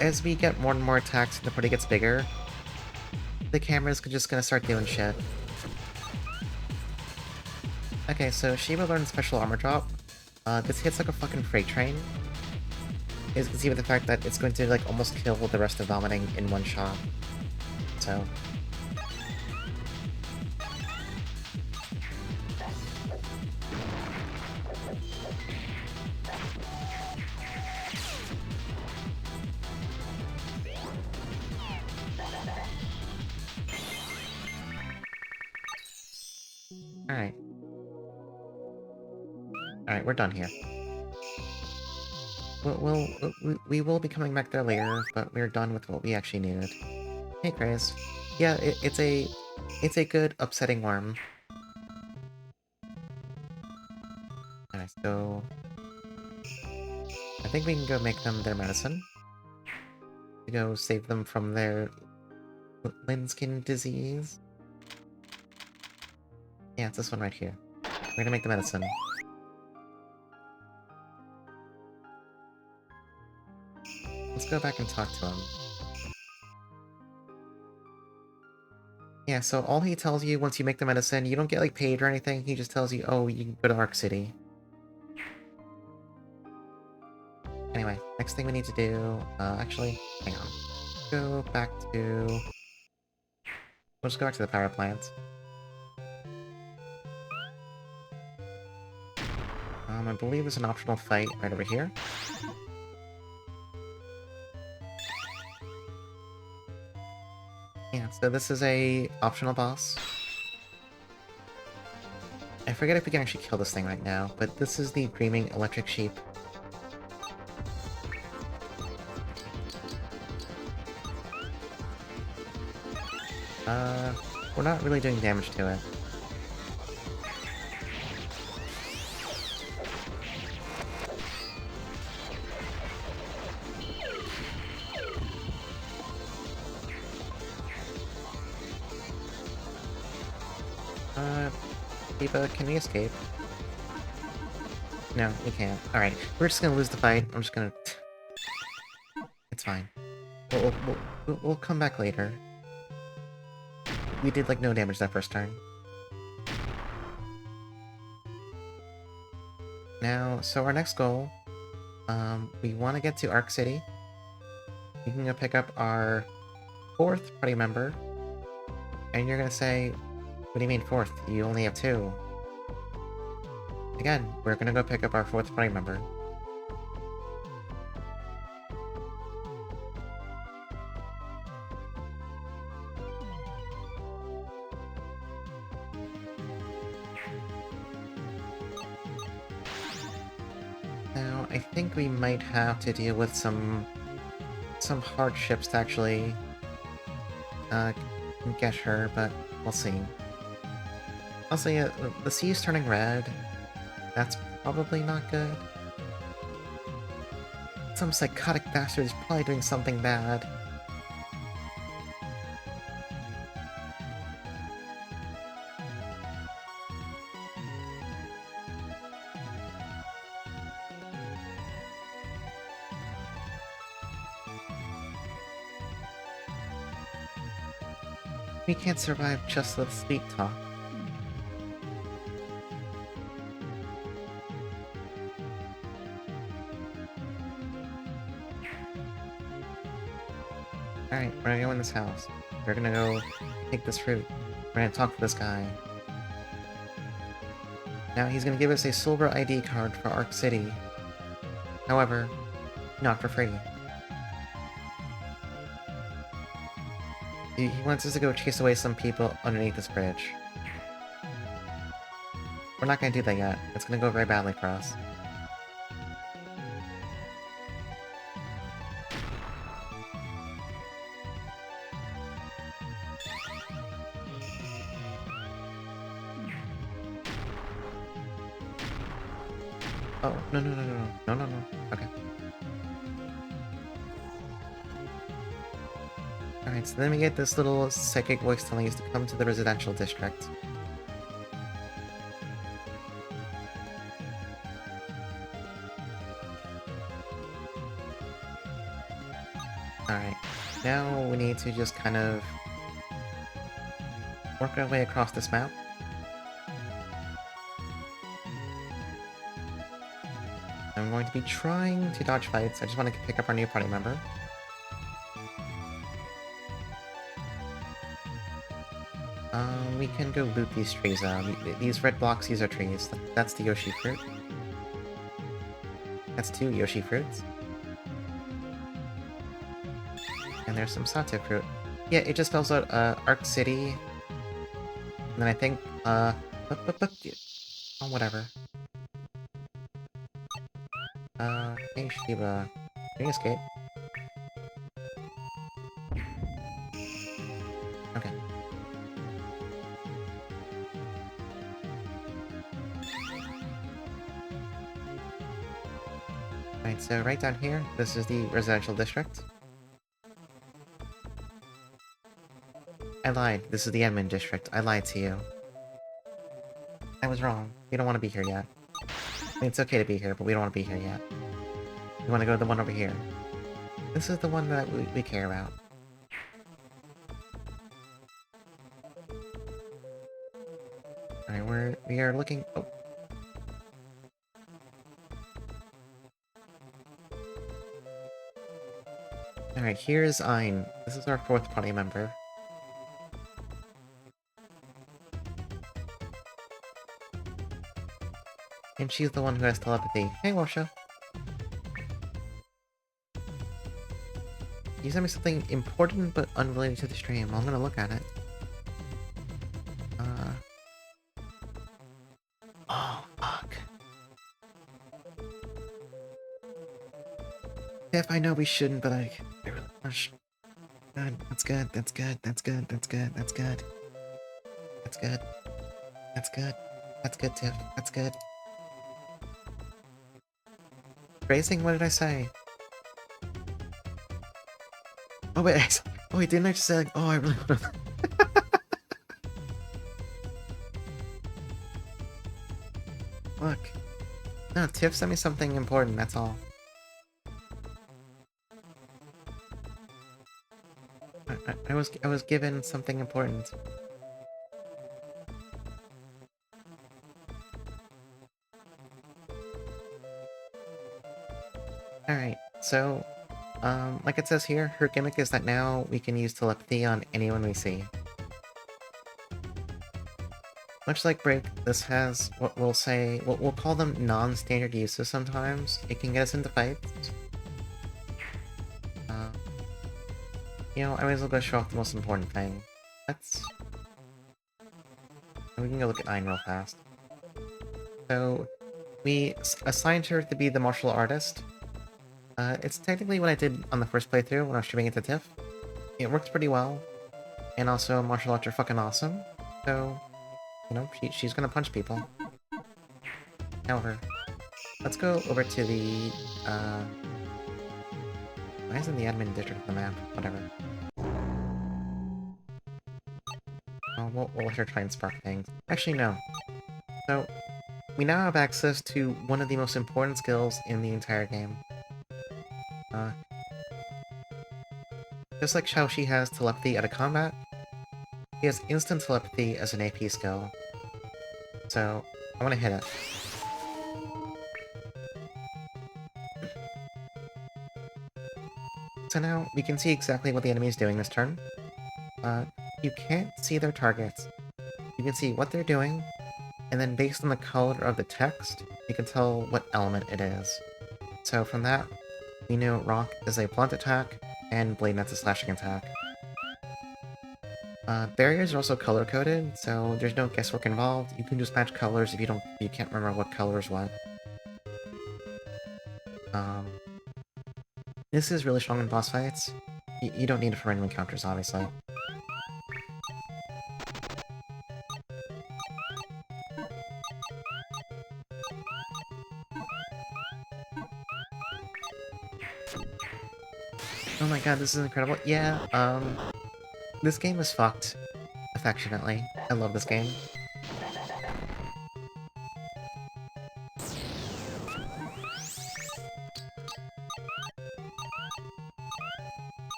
Speaker 1: as we get more and more attacks and the party gets bigger, the camera's just gonna start doing shit. Okay, so Shiba learned Special Armor Drop. This hits like a fucking freight train. As you can see with the fact that it's going to like almost kill the rest of vomiting in one shot. So... Alright. Alright, we're done here. We will be coming back there later, but we're done with what we actually needed. Hey, Craze. Yeah, it's a good upsetting worm. Alright, so... I think we can go make them their medicine. To go save them from their Linskin disease. Yeah, it's this one right here. We're gonna make the medicine. Let's go back and talk to him. Yeah, so all he tells you once you make the medicine, you don't get like paid or anything, he just tells you, oh, you can go to Arc City. Anyway, next thing we need to do, actually, hang on. Go back to... We'll just go back to the power plant. I believe there's an optional fight right over here. Yeah, so this is a optional boss. I forget if we can actually kill this thing right now, but this is the Dreaming Electric Sheep. We're not really doing damage to it. Eva, can we escape? No, we can't. Alright, we're just gonna lose the fight. I'm just gonna... It's fine. We'll come back later. We did, like, no damage that first turn. Now, so our next goal... we want to get to Arc City. We can go pick up our 4th party member. And you're gonna say, what do you mean 4th? You only have 2. Again, we're gonna go pick up our 4th party member. Now, I think we might have to deal with some hardships to actually get her, but we'll see. Also, yeah, the sea is turning red. That's probably not good. Some psychotic bastard is probably doing something bad. We can't survive just with sweet talk. Alright, we're gonna go in this house. We're gonna go take this fruit. We're gonna talk to this guy. Now he's gonna give us a silver ID card for Arc City. However, not for free. He wants us to go chase away some people underneath this bridge. We're not gonna do that yet. It's gonna go very badly for us. Oh, no. Okay. Alright, so then we get this little psychic voice telling us to come to the residential district. Alright, now we need to just kind of work our way across this map. I'm going to be trying to dodge fights. I just want to pick up our new party member. We can go loot these trees. These red blocks, these are trees. That's the Yoshi fruit. That's 2 Yoshi fruits. And there's some Sato fruit. Yeah, it just spells out, Arc City. And then I think, oh, whatever. Hey Shiba. Can you escape? Okay. Alright, so right down here, this is the residential district. I lied. This is the admin district. I lied to you. I was wrong. We don't want to be here yet. I mean, it's okay to be here, but we don't want to be here yet. We want to go to the one over here. This is the one that we care about. Alright, we are looking... Oh. Alright, here's Ein. This is our 4th party member. And she's the one who has telepathy. Hey, Washa. You sent me something important but unrelated to the stream. I'm gonna look at it. Oh, fuck. If I know we shouldn't, but I really push. Good. That's good. That's good. That's good. That's good. That's good. That's good. That's good. That's good, Tiff. That's good. Racing, what did I say? Oh, wait. Oh, wait, didn't I just say, like, oh, I really want to... Look. No, Tiff sent me something important, that's all. I was given something important. Alright, so, like it says here, her gimmick is that now we can use telepathy on anyone we see. Much like Break, this has what we'll say, what we'll call them non-standard uses sometimes. It can get us into fights. You know, I might as well go show off the most important thing. Let's... We can go look at Ayn real fast. So, we assigned her to be the martial artist. It's technically what I did on the first playthrough when I was streaming it to Tiff. It works pretty well. And also, martial arts are fucking awesome. So, you know, she's gonna punch people. However, let's go over to the, why isn't the admin district on the map? Whatever. Oh, we'll let her try and spark things. Actually, no. So, we now have access to one of the most important skills in the entire game. Just like Xiaoxi has telepathy out of combat, he has instant telepathy as an AP skill. So, I want to hit it. So now, we can see exactly what the enemy is doing this turn. You can't see their targets. You can see what they're doing, and then based on the color of the text, you can tell what element it is. So from that, we know Rock is a blunt attack, and Blade Net's a slashing attack. Barriers are also color-coded, so there's no guesswork involved. You can just match colors if you can't remember what color is what. This is really strong in boss fights. You don't need it for random encounters, obviously. Oh my god, this is incredible. Yeah, this game is fucked. Affectionately. I love this game.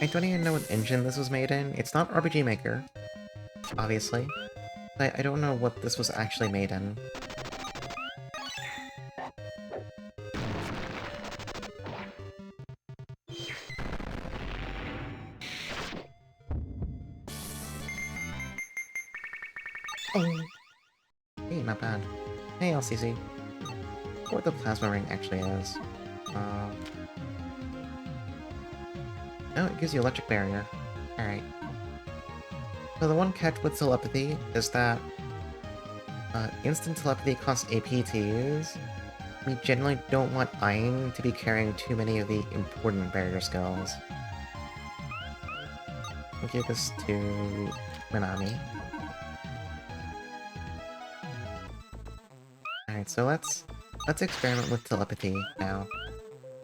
Speaker 1: I don't even know what engine this was made in. It's not RPG Maker, obviously. But I don't know what this was actually made in. Oh! Hey, not bad. Hey, LCC. What the plasma ring actually is. Oh, it gives you electric barrier. Alright. So the one catch with telepathy is that instant telepathy costs AP to use. We generally don't want Ayn to be carrying too many of the important barrier skills. I'll give this to Minami. Alright, so let's experiment with telepathy now.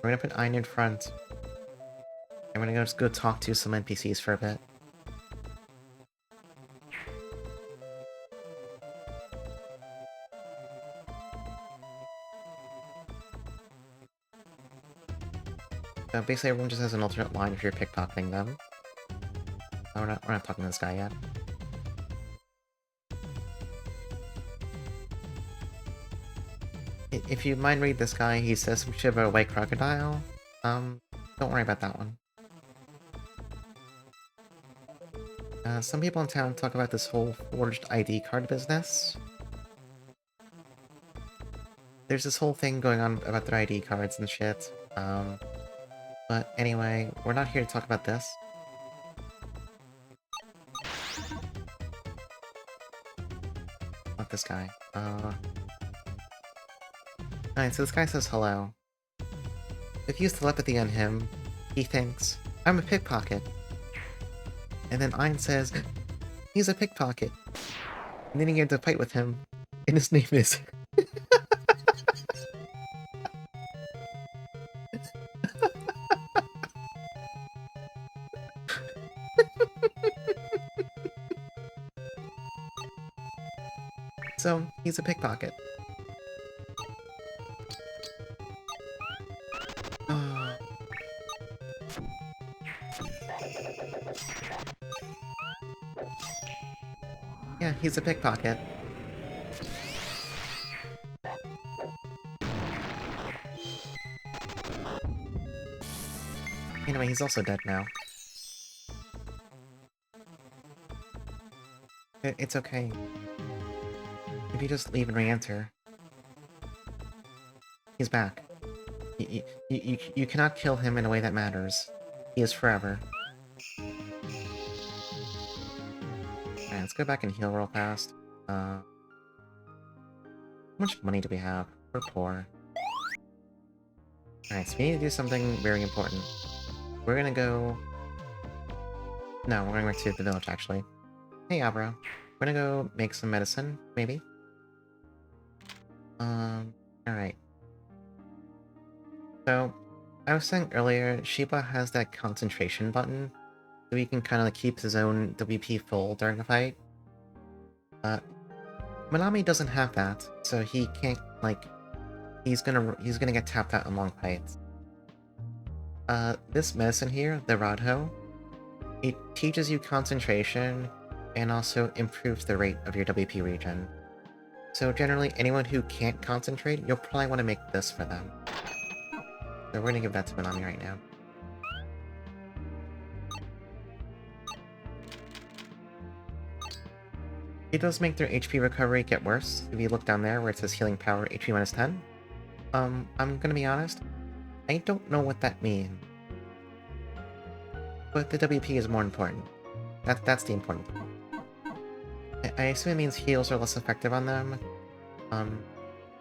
Speaker 1: We're gonna put Ayn in front. I'm gonna just go talk to some NPCs for a bit. So basically everyone just has an alternate line if you're pickpocketing them. Oh, we're not talking to this guy yet. If you mind read this guy, he says some shit about a white crocodile. Don't worry about that one. Some people in town talk about this whole forged ID card business. there's this whole thing going on about their ID cards and shit. But anyway, we're not here to talk about this. Not this guy. Alright, so this guy says hello. If you use telepathy on him, he thinks, I'm a pickpocket. And then Ein says, he's a pickpocket. And then you get to fight with him, and his name is... So, he's a pickpocket. Yeah, he's a pickpocket. Anyway, he's also dead now. It's okay. If you just leave and re-enter. He's back. You cannot kill him in a way that matters. He is forever. Alright, let's go back and heal real fast. How much money do we have? We're poor. Alright, so we need to do something very important. We're gonna go... No, we're going back to the village, actually. Hey, Abra. We're gonna go make some medicine, maybe? Alright. So, I was saying earlier, Shiba has that concentration button, so he can kind of like keep his own WP full during a fight. Manami doesn't have that, so he can't, like, he's gonna get tapped out in long fights. This medicine here, the Radho, it teaches you concentration, and also improves the rate of your WP regen. So generally, anyone who can't concentrate, you'll probably want to make this for them. So we're gonna give that to Manami right now. It does make their HP recovery get worse. If you look down there where it says healing power HP minus 10. I'm gonna be honest, I don't know what that means. But the WP is more important. That's the important thing. I assume it means heals are less effective on them.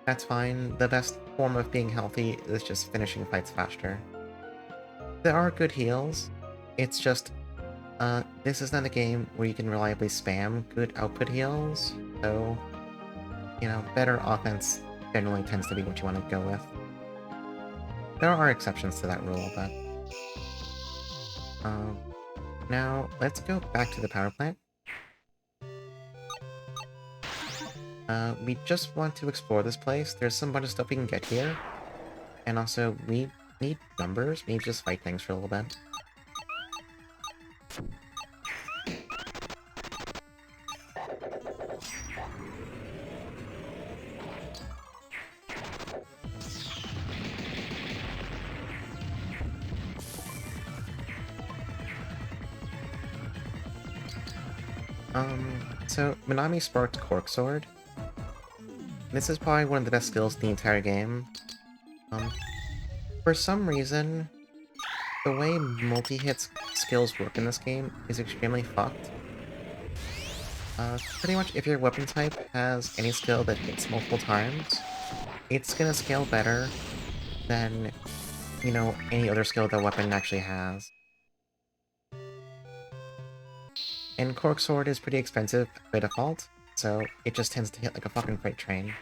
Speaker 1: That's fine. The best form of being healthy is just finishing fights faster. There are good heals. It's just, this is not a game where you can reliably spam good output heals, so, you know, better offense generally tends to be what you want to go with. There are exceptions to that rule, but... now, let's go back to the power plant. We just want to explore this place. There's some bunch of stuff we can get here. And also, we need numbers. We need to just fight things for a little bit. So, Minami sparked Cork Sword. This is probably one of the best skills in the entire game. For some reason, the way multi-hit skills work in this game is extremely fucked. Pretty much if your weapon type has any skill that hits multiple times, it's gonna scale better than, you know, any other skill the weapon actually has. And Cork Sword is pretty expensive by default, so it just tends to hit like a fucking freight train.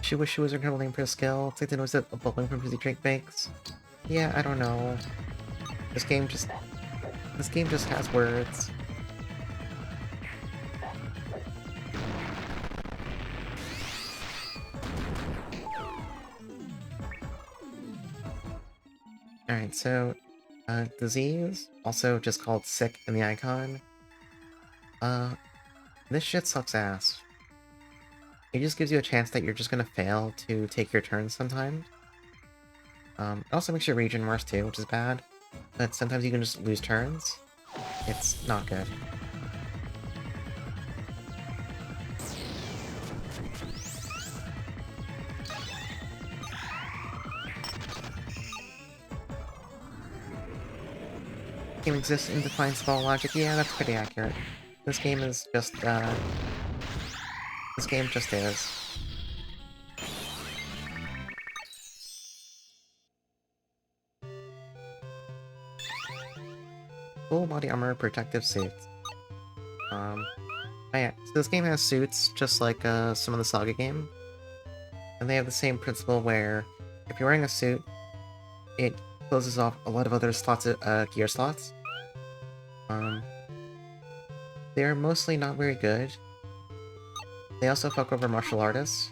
Speaker 1: She wish she was incredible name for a skill. It's like the noise of a bubbling from fizzy drink makes. Yeah, I don't know. This game just has words. Alright, so, disease, also just called sick in the icon. This shit sucks ass. It just gives you a chance that you're just gonna fail to take your turns sometimes. It also makes your regen worse too, which is bad. But sometimes you can just lose turns. It's not good. game exists in defiance of all logic. Yeah, that's pretty accurate. This game is just, this game just is. Full body armor, protective suits. Oh yeah, so this game has suits, just like, some of the Saga game. And they have the same principle where, if you're wearing a suit, it closes off a lot of other slots, gear slots. They're mostly not very good. They also fuck over martial artists.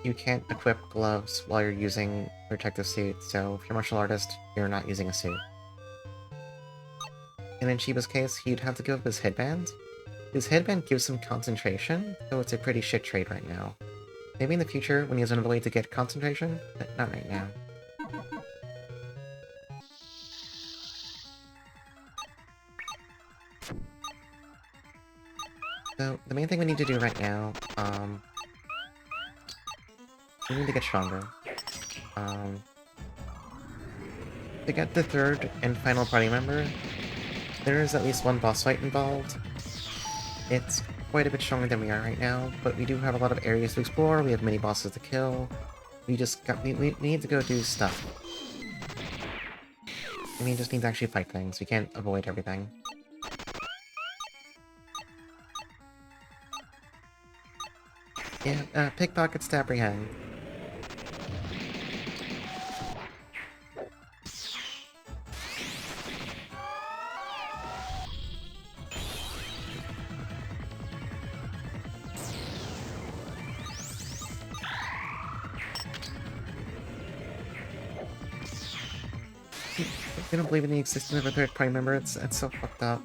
Speaker 1: You can't equip gloves while you're using protective suit, so if you're a martial artist, you're not using a suit. And in Shiba's case, he'd have to give up his headband. His headband gives him concentration, so it's a pretty shit trade right now. Maybe in the future, when he has another way to get concentration, but not right now. So, the main thing we need to do right now, we need to get stronger. To get the third and final party member, there is at least one boss fight involved. It's quite a bit stronger than we are right now, but we do have a lot of areas to explore, we have many bosses to kill. We need to go do stuff. And we just need to actually fight things, we can't avoid everything. Yeah, pickpockets to apprehend. I don't believe in the existence of a third party member, it's so fucked up.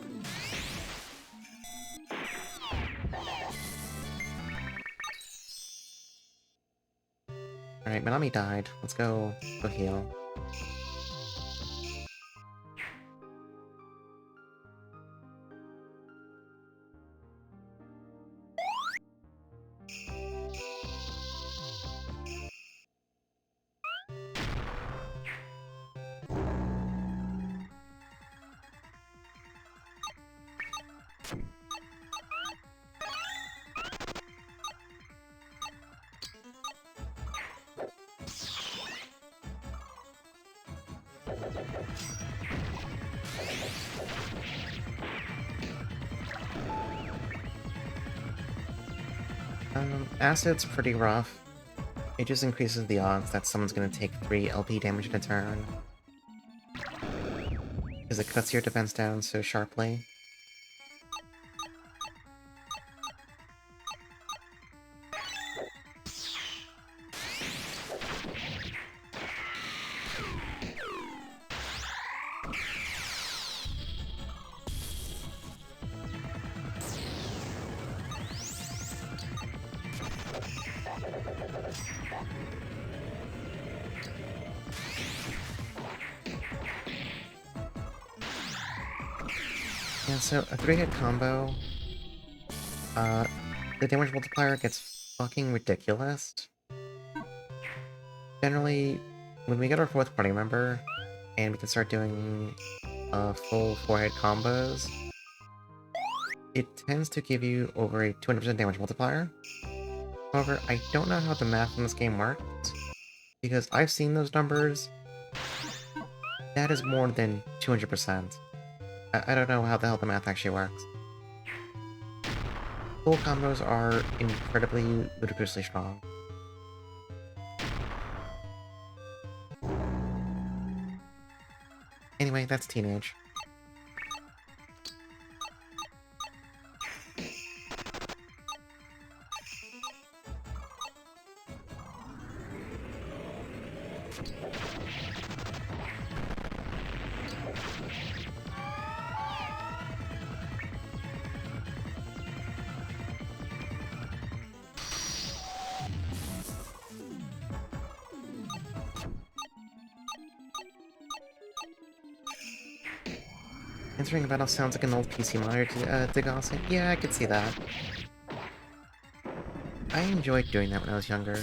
Speaker 1: Alright, Manami died. Let's go heal. Acid's pretty rough. It just increases the odds that someone's gonna take 3 LP damage in a turn. Because it cuts your defense down so sharply. Yeah, so a 3-hit combo, the damage multiplier gets fucking ridiculous. Generally, when we get our 4th party member, and we can start doing full 4-hit combos, it tends to give you over a 200% damage multiplier. However, I don't know how the math in this game works, because I've seen those numbers. That is more than 200%. I don't know how the hell the math actually works. Full combos are incredibly, ludicrously strong. Anyway, that's Teenage. Entering a battle sounds like an old PC monitor to Gossip. Yeah, I could see that. I enjoyed doing that when I was younger.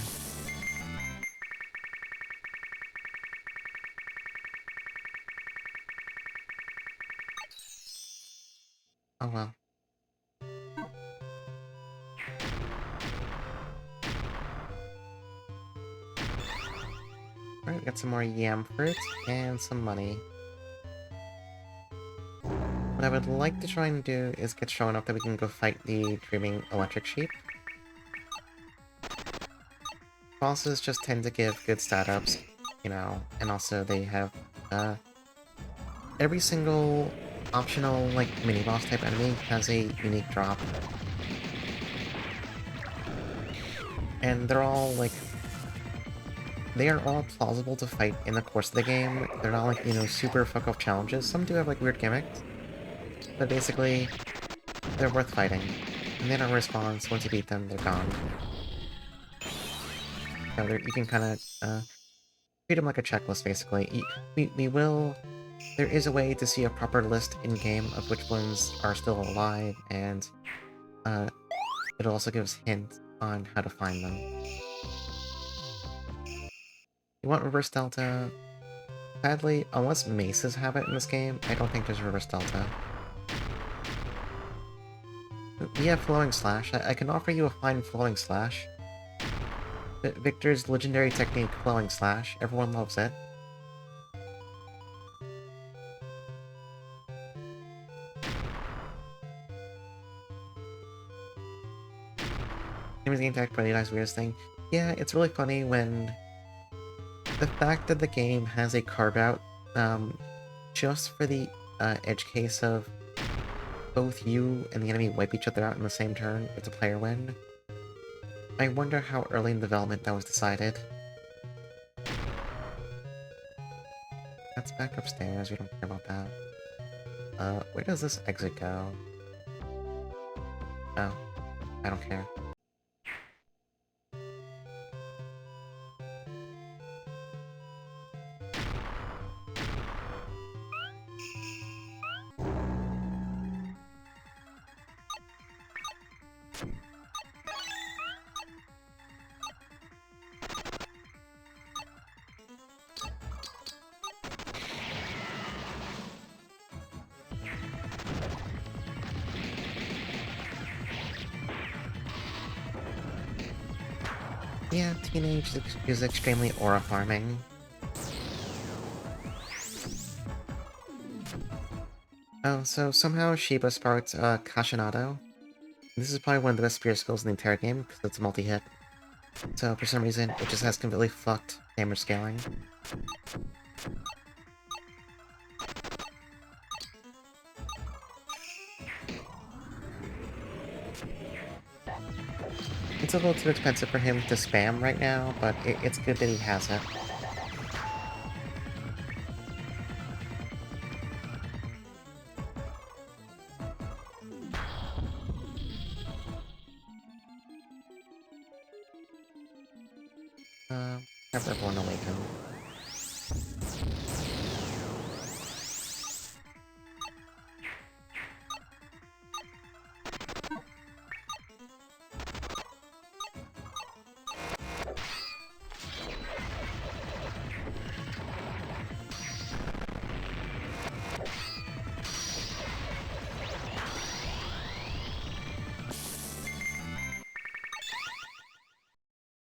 Speaker 1: Alright, we got some more yam fruit and some money. What I would like to try and do is get strong enough that we can go fight the Dreaming Electric Sheep. Bosses just tend to give good stat ups, you know, and also they have, every single optional, like, mini-boss type enemy has a unique drop. And they're all, like... They are all plausible to fight in the course of the game. They're not, like, you know, super fuck-off challenges. Some do have, like, weird gimmicks. But basically, they're worth fighting. And they don't respawn, so once you beat them, they're gone. So you can kind of, treat them like a checklist, basically. We will... There is a way to see a proper list in-game of which ones are still alive, and it'll also give us hints on how to find them. You want Reverse Delta? Sadly, unless maces have it in this game, I don't think there's Reverse Delta. We have Flowing Slash. I can offer you a fine Flowing Slash. Victor's legendary technique, Flowing Slash. Everyone loves it. Gamer's game tech probably dies weirdest thing. Yeah, it's really funny when the fact that the game has a carve out, just for the edge case of both you and the enemy wipe each other out in the same turn, it's a player win. I wonder how early in development that was decided. That's back upstairs, we don't care about that. Where does this exit go? Oh, I don't care. Yeah, Teenage is extremely aura farming. Oh, so somehow Shiba sparked Kashinado. This is probably one of the best spear skills in the entire game, because it's multi-hit. So for some reason, it just has completely fucked damage scaling. It's a little too expensive for him to spam right now, but it's good that he has it. Have everyone awaken.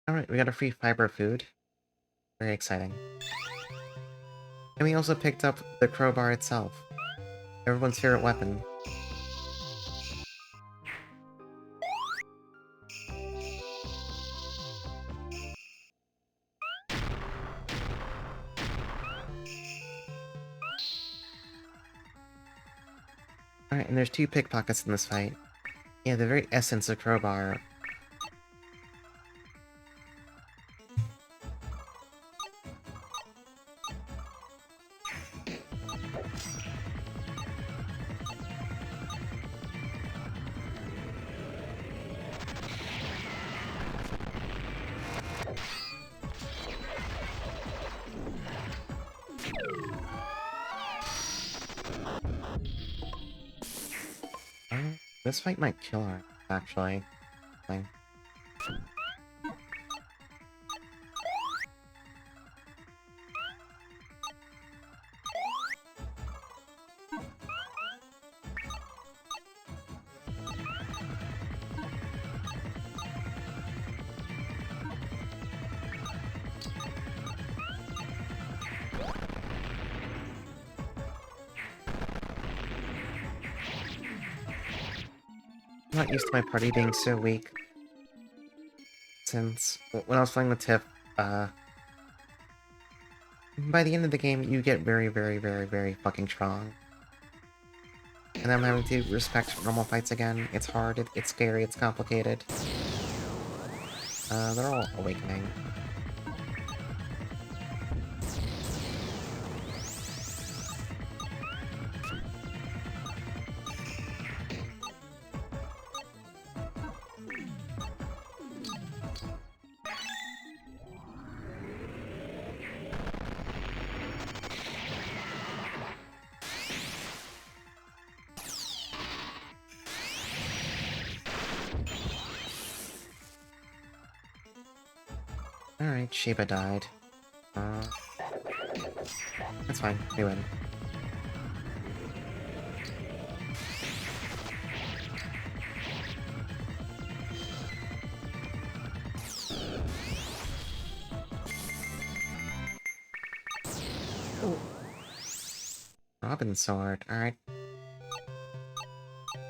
Speaker 1: Alright, we got a free fiber food. Very exciting. And we also picked up the crowbar itself. Everyone's favorite weapon. Alright, and there's two pickpockets in this fight. Yeah, the very essence of crowbar. This fight might kill her, actually. Like... not used to my party being so weak. Since when I was playing with Tiff, by the end of the game, you get very, very, very, very fucking strong. And I'm having to respect normal fights again. It's hard, it's scary, it's complicated. They're all awakening. Alright, Shiba died. That's fine, we win. Ooh. Robin Sword, alright.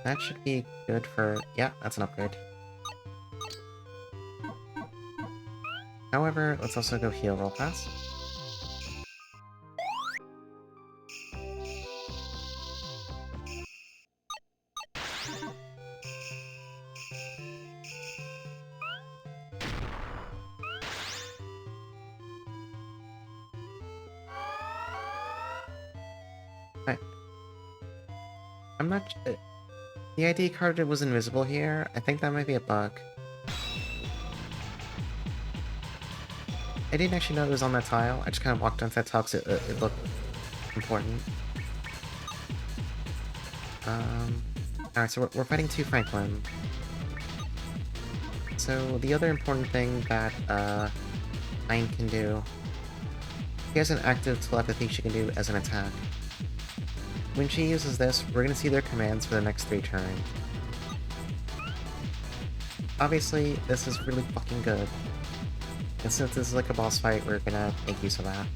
Speaker 1: That should be good for... yeah, that's an upgrade. However, let's also go heal real fast. I'm not... the ID card was invisible here. I think that might be a bug. I didn't actually know it was on that tile. I just kind of walked onto that tile because it looked important. Alright, so we're fighting 2 Franklin. So the other important thing that Nine can do... she has an active telepathy she can do as an attack. When she uses this, we're gonna see their commands for the next 3 turns. Obviously, this is really fucking good. And since this is like a boss fight, we're gonna make use of that.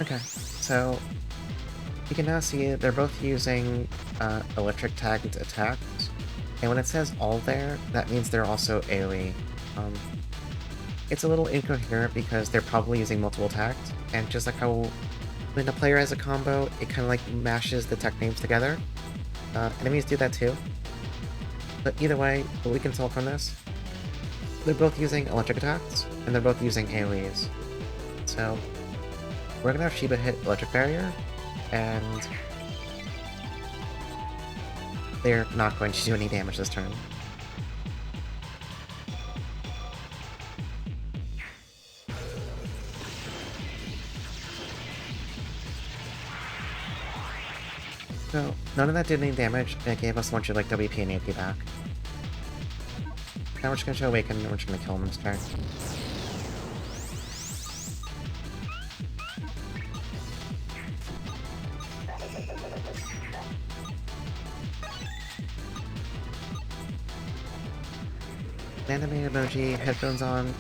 Speaker 1: Okay, so you can now see they're both using electric tagged attacks, and when it says all there, that means they're also AoE. It's a little incoherent because they're probably using multiple tags, and just like how when a player has a combo, it kind of like mashes the tech names together. Enemies do that too. But either way, what we can tell from this, they're both using electric attacks, and they're both using AoEs. So we're gonna have Shiba hit Electric Barrier, and they're not going to do any damage this turn. So, none of that did any damage, and it gave us a bunch of like WP and AP back. Now we're just gonna show Awaken, and we're just gonna kill him this turn. Anime emoji, headphones on.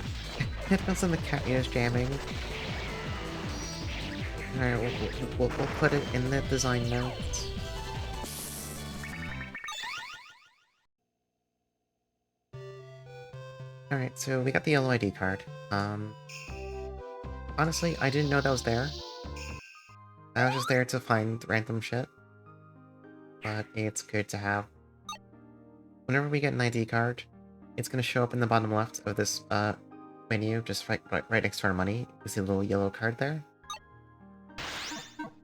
Speaker 1: Headphones on, the cat ears jamming. Alright, we'll put it in the design notes. Alright, so we got the yellow ID card. Honestly, I didn't know that was there. I was just there to find random shit. But it's good to have. Whenever we get an ID card, it's gonna show up in the bottom left of this menu, just right next to our money. You see a little yellow card there?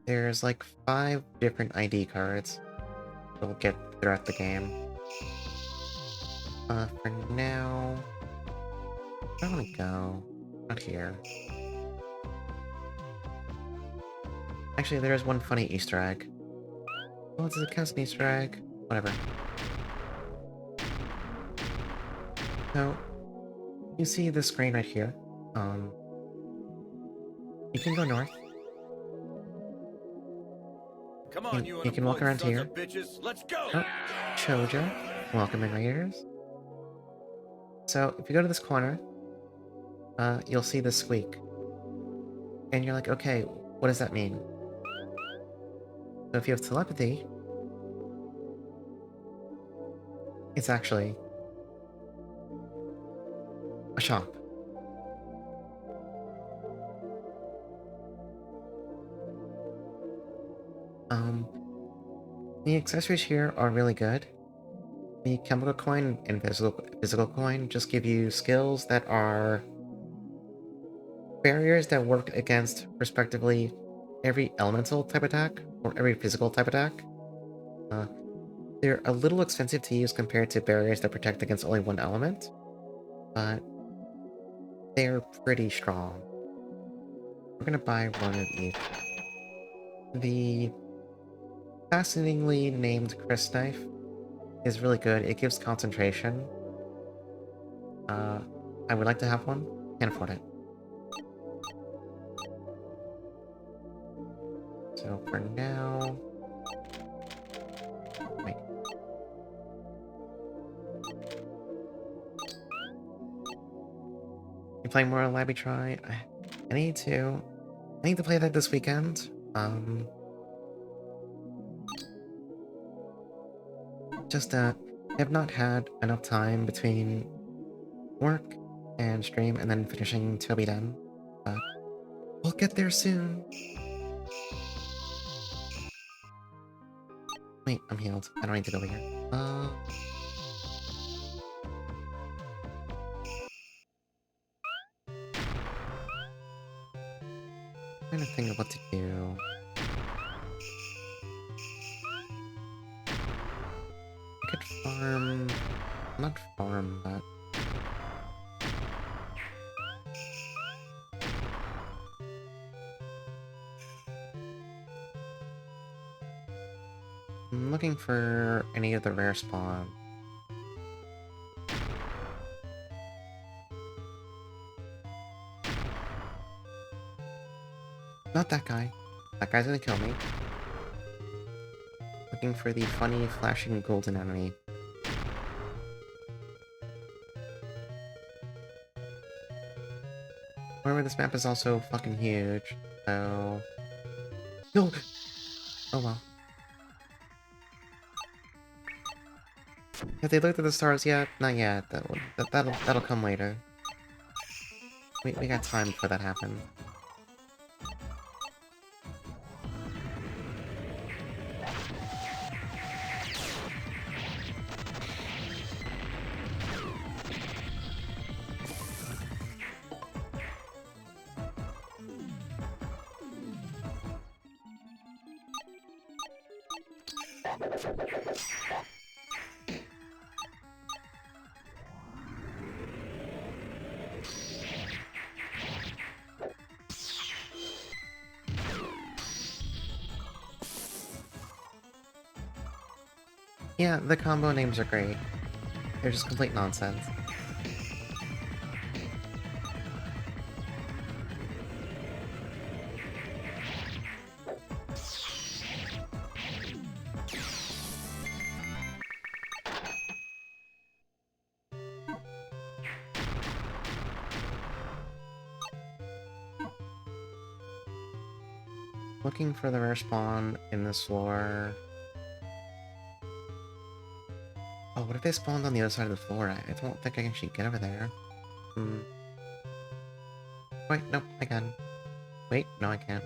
Speaker 1: There's like 5 different ID cards we'll get throughout the game. For now... where do I wanna go? Not here. Actually, there is one funny Easter egg. Oh, it's a custom Easter egg. Whatever. So, you see the screen right here. You can go north.
Speaker 2: Come on,
Speaker 1: You can walk around here.
Speaker 2: Bitches. Let's go!
Speaker 1: Oh, Choja. Welcome in, Raiders. So, if you go to this corner, you'll see this squeak. And you're like, okay, what does that mean? So if you have telepathy, it's actually a shop. The accessories here are really good. The chemical coin and physical coin just give you skills that are barriers that work against, respectively, every elemental type attack or every physical type attack. They're a little expensive to use compared to barriers that protect against only one element, but they're pretty strong. We're gonna buy one of each. The fascinatingly named Chris knife is really good. It gives concentration. I would like to have one. Can't afford it. So for now... Wait. You playing more Labby Try? I need to... I need to play that this weekend. Just, I have not had enough time between work and stream and then finishing Toby Den, but we'll get there soon. Wait, I'm healed. I don't need to go over here. Trying to think of what to do. I could farm... Not farm, but... I'm looking for any of the rare spawn. Not that guy. That guy's gonna kill me. Looking for the funny, flashing golden enemy. However, this map is also fucking huge, so... No! Oh well. Have they looked at the stars yet? Not yet. That'll come later. We got time before that happens. Yeah, the combo names are great. They're just complete nonsense. Looking for the rare spawn in this floor. Oh, what if they spawned on the other side of the floor? I don't think I can actually get over there. Wait, no, I can. Wait, no, I can't.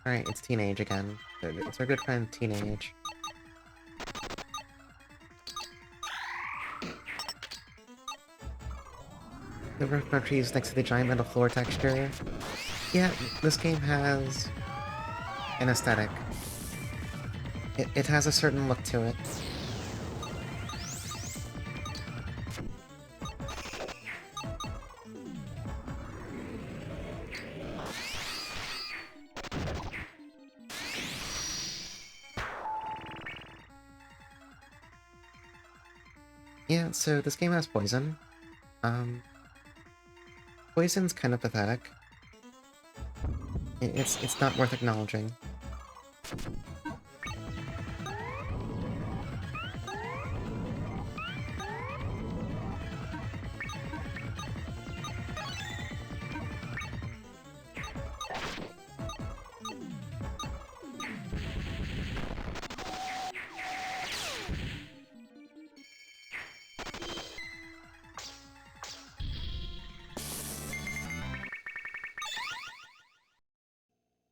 Speaker 1: Alright, it's Teenage again. It's our good friend, Teenage. The rift trees next to the giant metal floor texture. Yeah, this game has an aesthetic. It has a certain look to it. Yeah, so this game has poison. Poison's kind of pathetic. It's not worth acknowledging.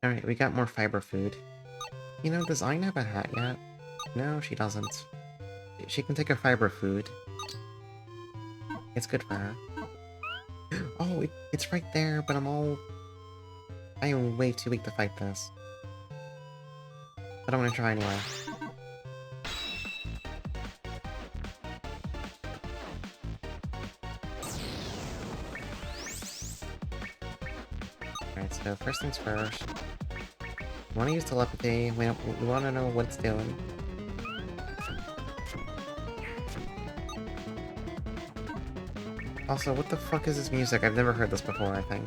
Speaker 1: Alright, we got more fiber food. You know, does Ayn have a hat yet? No, she doesn't. She can take a fiber food. It's good for her. Oh, it's right there, but I am way too weak to fight this. But I'm gonna try anyway. Alright, so first things first. We want to use telepathy. We want to know what it's doing. Also, what the fuck is this music? I've never heard this before, I think.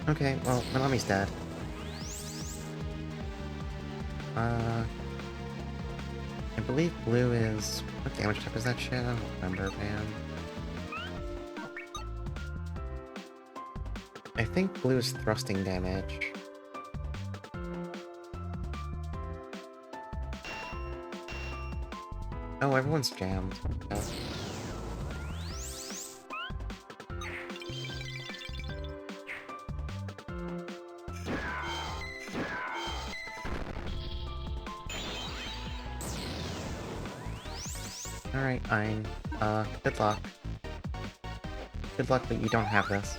Speaker 1: Okay, well, Manami's dead. I believe blue is... What damage type is that shit? I don't remember, man. I think blue is thrusting damage. Oh, everyone's jammed. Oh. Alright, Ein. Good luck. Good luck that you don't have this.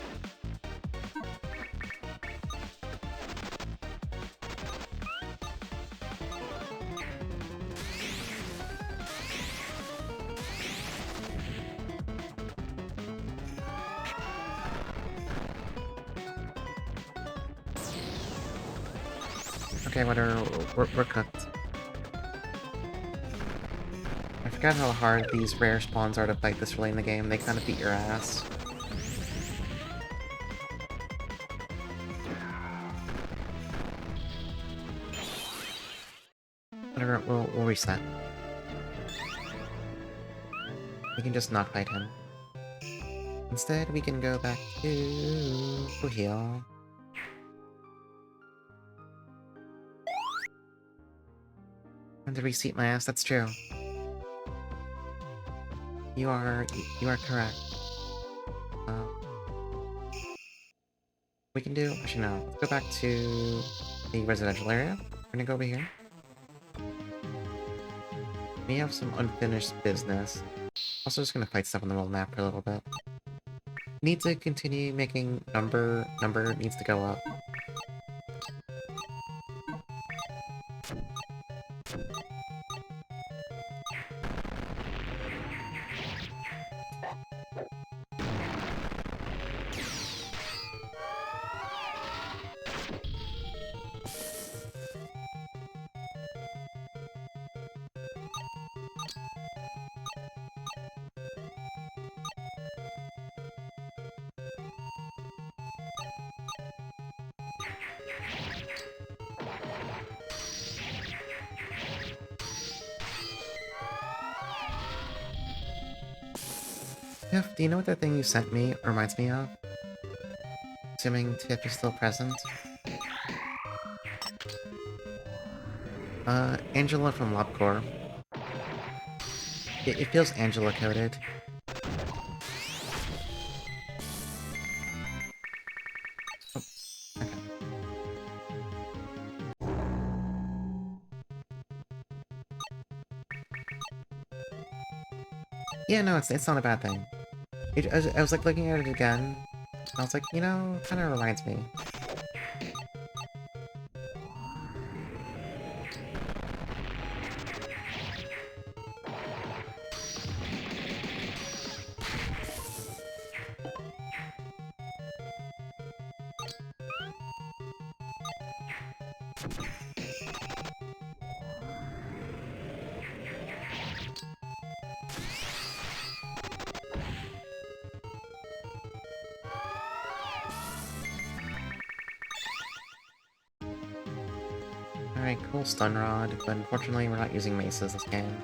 Speaker 1: Okay, whatever, we're cooked. I forgot how hard these rare spawns are to fight this early in the game. They kind of beat your ass. Whatever, we'll reset. We can just not fight him. Instead, we can go back to heal. And to reseat my ass, that's true. You are correct. We can do... Actually, no. Let's go back to the residential area. We're gonna go over here. We have some unfinished business. Also just gonna fight stuff on the world map for a little bit. Need to continue making number needs to go up. Tiff, do you know what that thing you sent me reminds me of? Assuming Tiff is still present. Angela from LobCorp. It feels Angela-coded. Oh, okay. Yeah, no, it's not a bad thing. I was like looking at it again. I was like, you know, kind of reminds me. Alright, cool stun rod, but unfortunately we're not using maces this game.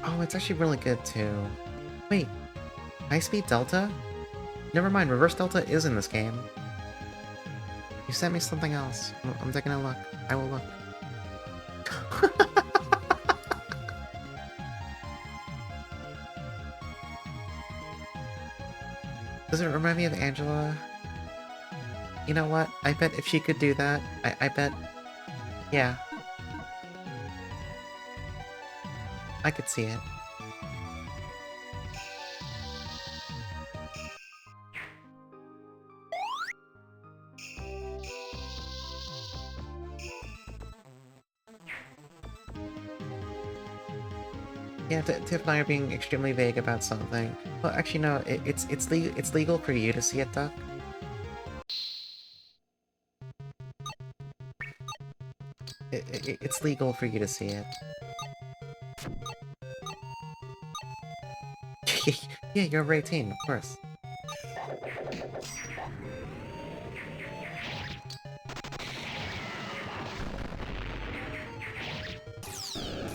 Speaker 1: Oh, it's actually really good too. Wait, high speed delta? Never mind, reverse delta is in this game. You sent me something else. I'm taking a look. I will look. Does it remind me of Angela? You know what? I bet if she could do that, I bet... Yeah. I could see it. Yeah, Tiff and I are being extremely vague about something. Well, actually, no. It's legal for you to see it, Duck. It's legal for you to see it. Yeah, you're over 18, of course.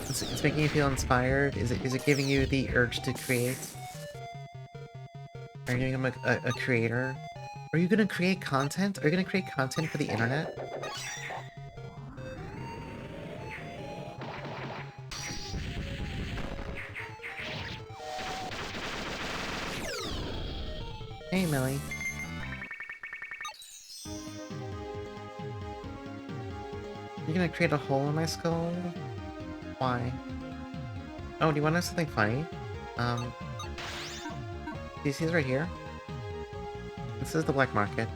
Speaker 1: It's making you feel inspired? Is it giving you the urge to create? Are you gonna become a creator? Are you gonna create content? Are you gonna create content for the internet? Hey, Millie. You're gonna create a hole in my skull? Why? Oh, do you want to know something funny? Do you see this right here? This is the black market.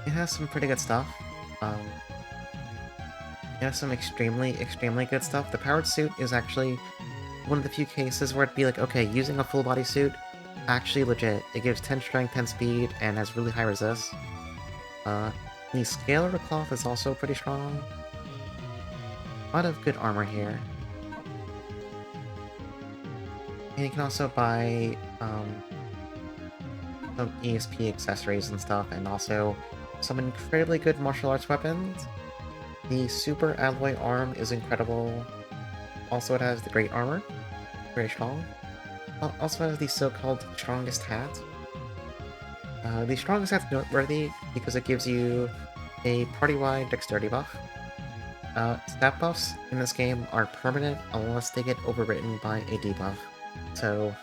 Speaker 1: It has some pretty good stuff. It has some extremely good stuff. The powered suit is actually one of the few cases where it'd be like, okay, using a full body suit, actually legit. It gives 10 strength, 10 speed, and has really high resist. The scalar cloth is also pretty strong. A lot of good armor here. And you can also buy some ESP accessories and stuff, and also some incredibly good martial arts weapons. The Super Alloy Arm is incredible. Also, it has the Great Armor, very strong. Also has the so-called Strongest Hat. The Strongest Hat's noteworthy because it gives you a party-wide dexterity buff. Stat buffs in this game are permanent unless they get overwritten by a debuff. So,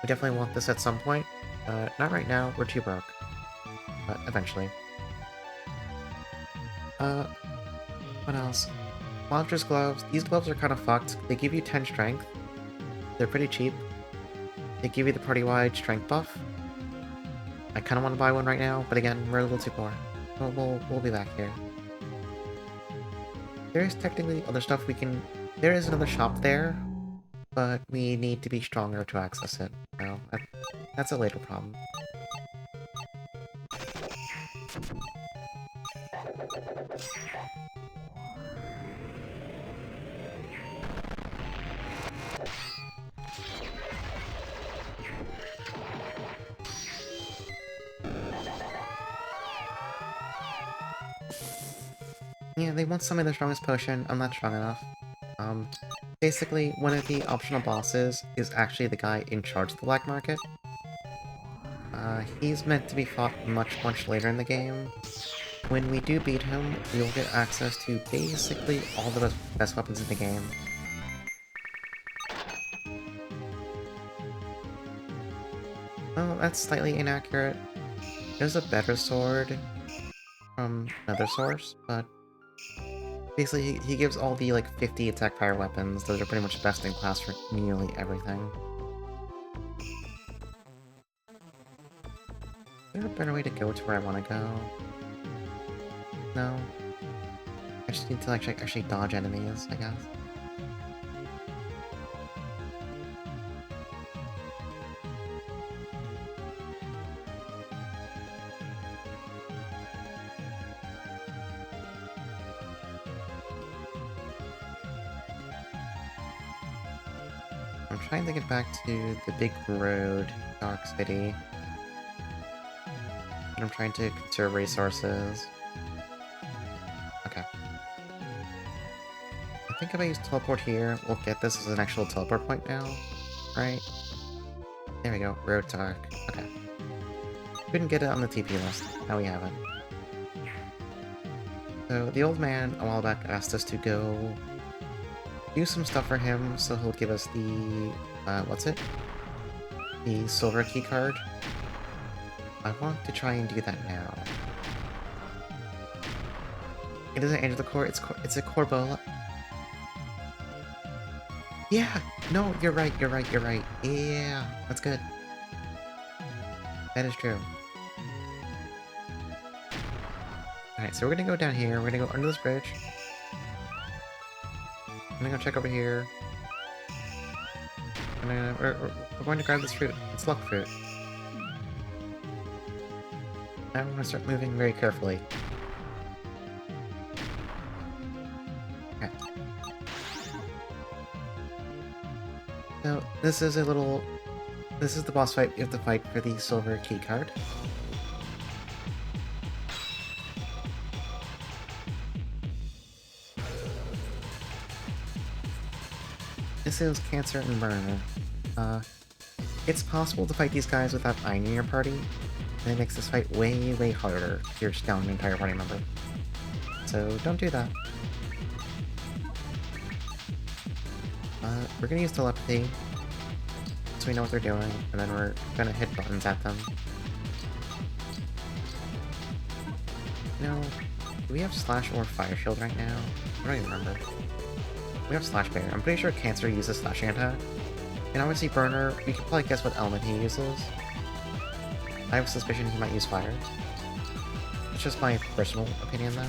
Speaker 1: we definitely want this at some point. Not right now, we're too broke. But eventually. What else? Launcher's gloves. These gloves are kind of fucked. They give you 10 strength. They're pretty cheap. They give you the party-wide strength buff. I kind of want to buy one right now, but again, we're a little too poor. We'll be back here. There is technically other stuff we can... There is another shop there, but we need to be stronger to access it. So, that's a later problem. Yeah, they want some of the strongest potion. I'm not strong enough. Basically, one of the optional bosses is actually the guy in charge of the black market. He's meant to be fought much later in the game. When we do beat him, we'll get access to basically all the best weapons in the game. Oh, that's slightly inaccurate. There's a better sword from another source, but basically he gives all the, like, 50 attack fire weapons. Those are pretty much best in class for nearly everything. Is there a better way to go to where I want to go? No? just need to actually dodge enemies, I guess. I'm trying to get back to the big road, Dark City. And I'm trying to conserve resources. Okay. I think if I use teleport here, we'll get this as an actual teleport point now, right? There we go, road to Ark. Okay. Couldn't get it on the TP list. Now we have it. So, the old man a while back asked us to go do some stuff for him, so he'll give us the, what's it? The silver key card. I want to try and do that now. It doesn't enter the core, it's a Corbola. Yeah! No, you're right. Yeah, that's good. That is true. Alright, so we're gonna go down here, we're gonna go under this bridge. I'm gonna go check over here. We're going to grab this fruit. It's luck fruit. Now we're gonna start moving very carefully. Okay. So, this is the boss fight. You have to fight for the silver key card. This is Cancer and Burner. It's possible to fight these guys without eyeing your party, and it makes this fight way harder if you're just down an entire party member. So don't do that. We're gonna use telepathy, so we know what they're doing, and then we're gonna hit buttons at them. No, do we have Slash or Fire Shield right now? I don't even remember. We have Slash Bear. I'm pretty sure Cancer uses Slashing Attack. And obviously Burner, we can probably guess what element he uses. I have a suspicion he might use Fire. It's just my personal opinion, though.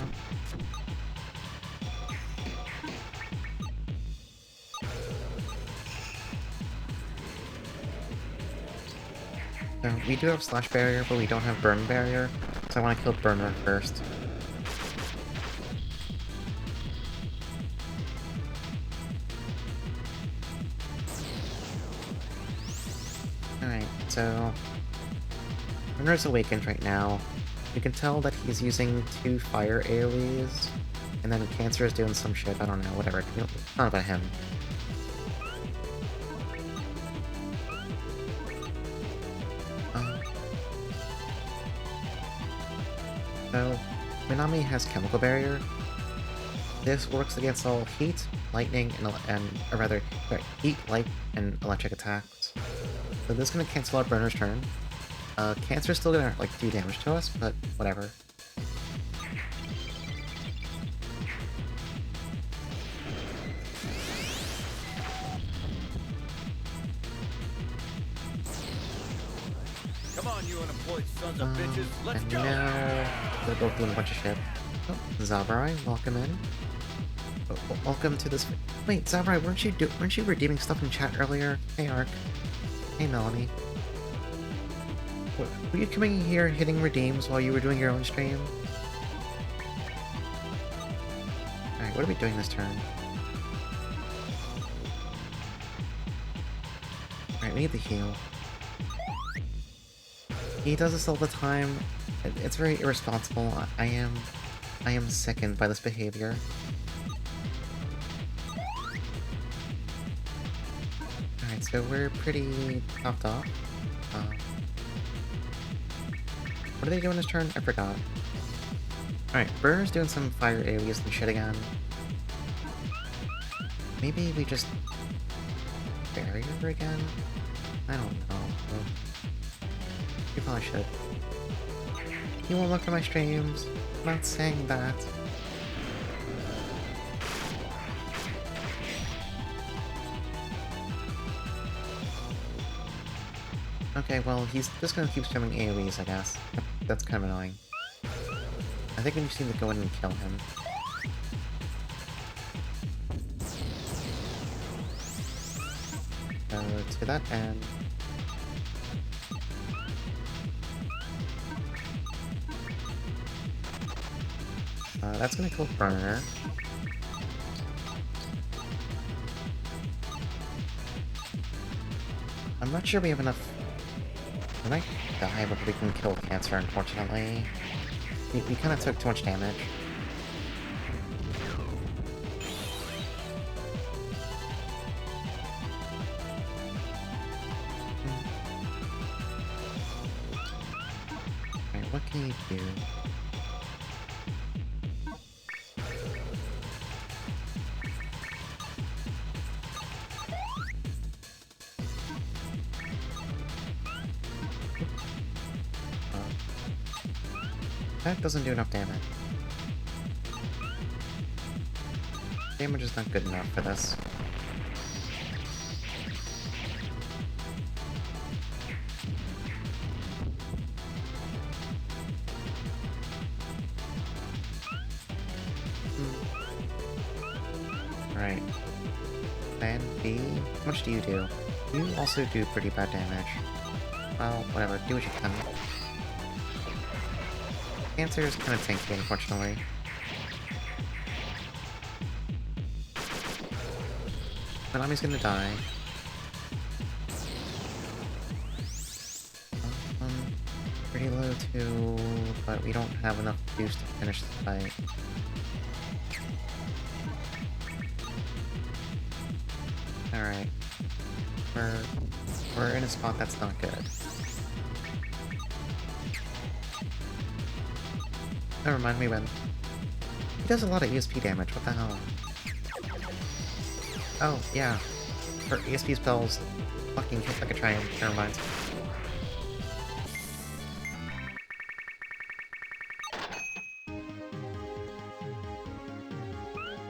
Speaker 1: So, we do have Slash Barrier, but we don't have Burn Barrier, so I want to kill Burner first. Alright, so Burner's awakened right now. You can tell that he's using 2 fire AoEs, and then Cancer is doing some shit, I don't know, whatever. It's not about him. So, Minami has Chemical Barrier. This works against all heat, lightning, heat, light, and electric attacks. So this is gonna cancel out Burner's turn. Cancer's still gonna, do damage to us, but whatever.
Speaker 2: Come on, you unemployed sons of bitches. Let's
Speaker 1: and
Speaker 2: go.
Speaker 1: now they're both doing a bunch of shit. Oh, Zabrai, welcome in. Welcome to this. Wait, Zabrai, weren't you redeeming stuff in chat earlier? Hey, Ark. Hey, Melanie. Were you coming here hitting redeems while you were doing your own stream? Alright, what are we doing this turn? Alright, we need the heal. He does this all the time. It's very irresponsible. I am sickened by this behavior. Alright, so we're pretty topped off. What are they doing this turn? I forgot. Alright, Burner's doing some fire AoEs and shit again. Maybe we just barrier again? I don't know. You probably should. You won't look at my streams. I'm not saying that. Okay, well, he's just gonna keep spamming AoEs, I guess. That's kind of annoying. I think we just need to go in and kill him. to that end. That's gonna kill Burner. I'm not sure we have enough. We might die before we can kill Cancer, unfortunately. We kind of took too much damage. Alright, what can you do? That doesn't do enough damage. Damage is not good enough for this. Alright. Plan B. How much do you do? You also do pretty bad damage. Well, whatever. Do what you can. Cancer is kind of tanky, unfortunately. Konami's gonna die. Pretty low too, but we don't have enough juice to finish the fight. Alright. We're in a spot that's not good. Never mind, we win. He does a lot of ESP damage, what the hell? Oh, yeah. Her ESP spells fucking hit like a triumph, never mind.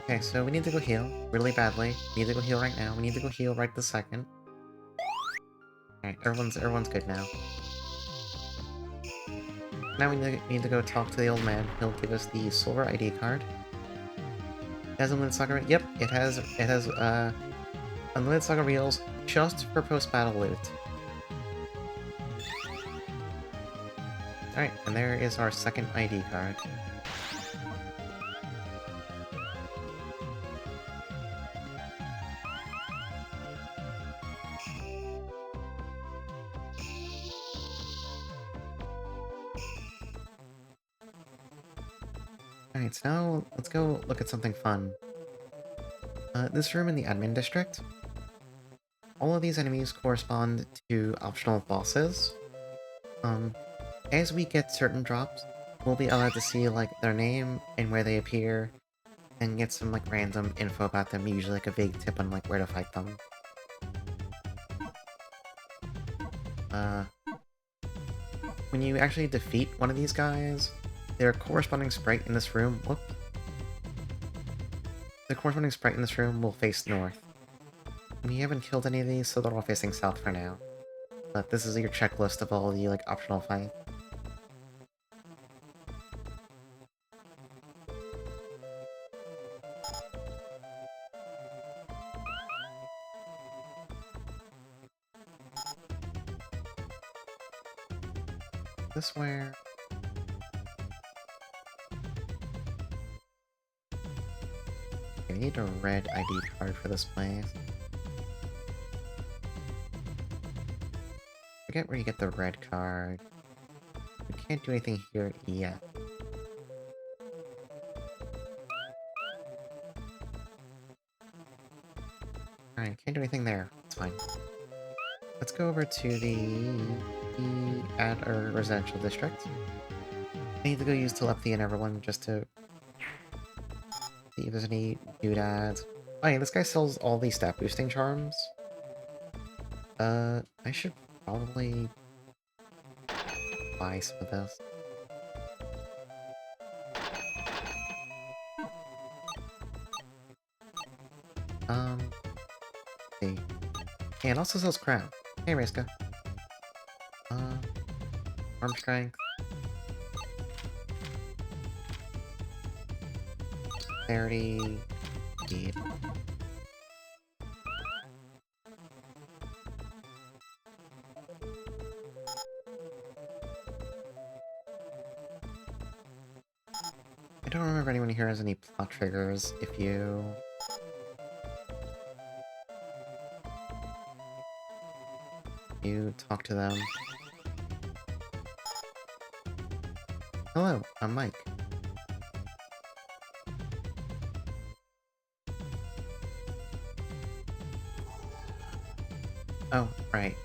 Speaker 1: Okay, so we need to go heal, really badly. We need to go heal right now, we need to go heal right this second. Alright, everyone's good now. Now we need to go talk to the old man. He'll give us the silver ID card. It has unlimited saga. Yep, it has unlimited saga reels just for post-battle loot. Alright, and there is our second ID card. Alright, so now let's go look at something fun. This room in the admin district. All of these enemies correspond to optional bosses. As we get certain drops, we'll be allowed to see, like, their name and where they appear, and get some, like, random info about them, usually, like, a vague tip on, like, where to fight them. When you actually defeat one of these guys, their corresponding sprite in this room... Whoop. The corresponding sprite in this room will face north. We haven't killed any of these, so they're all facing south for now. But this is your checklist of all the, like, optional fights. This where... I need a red ID card for this place. Forget where you get the red card. We can't do anything here yet. Alright, can't do anything there. It's fine. Let's go over to the residential district. I need to go use telepathy and everyone just to see if there's any doodads. Oh yeah, this guy sells all these stat boosting charms. I should probably buy some of this. Let's see. Yeah, it also sells crown. Hey, Riska. Arm strength. Clarity. Speed. I don't remember anyone here has any plot triggers if you... You talk to them. Hello, I'm Mike. Oh, right.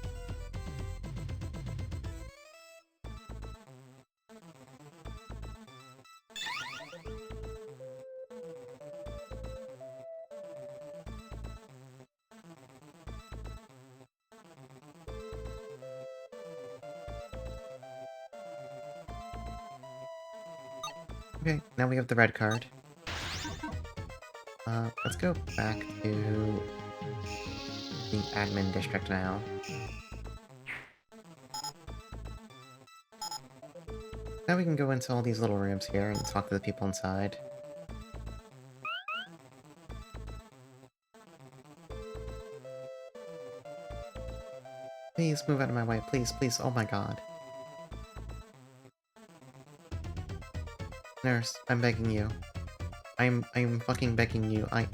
Speaker 1: Okay, now we have the red card. Let's go back to the admin district now. Now we can go into all these little rooms here and talk to the people inside. Please move out of my way, please, please, oh my god. Nurse, I'm begging you. I'm fucking begging you, thank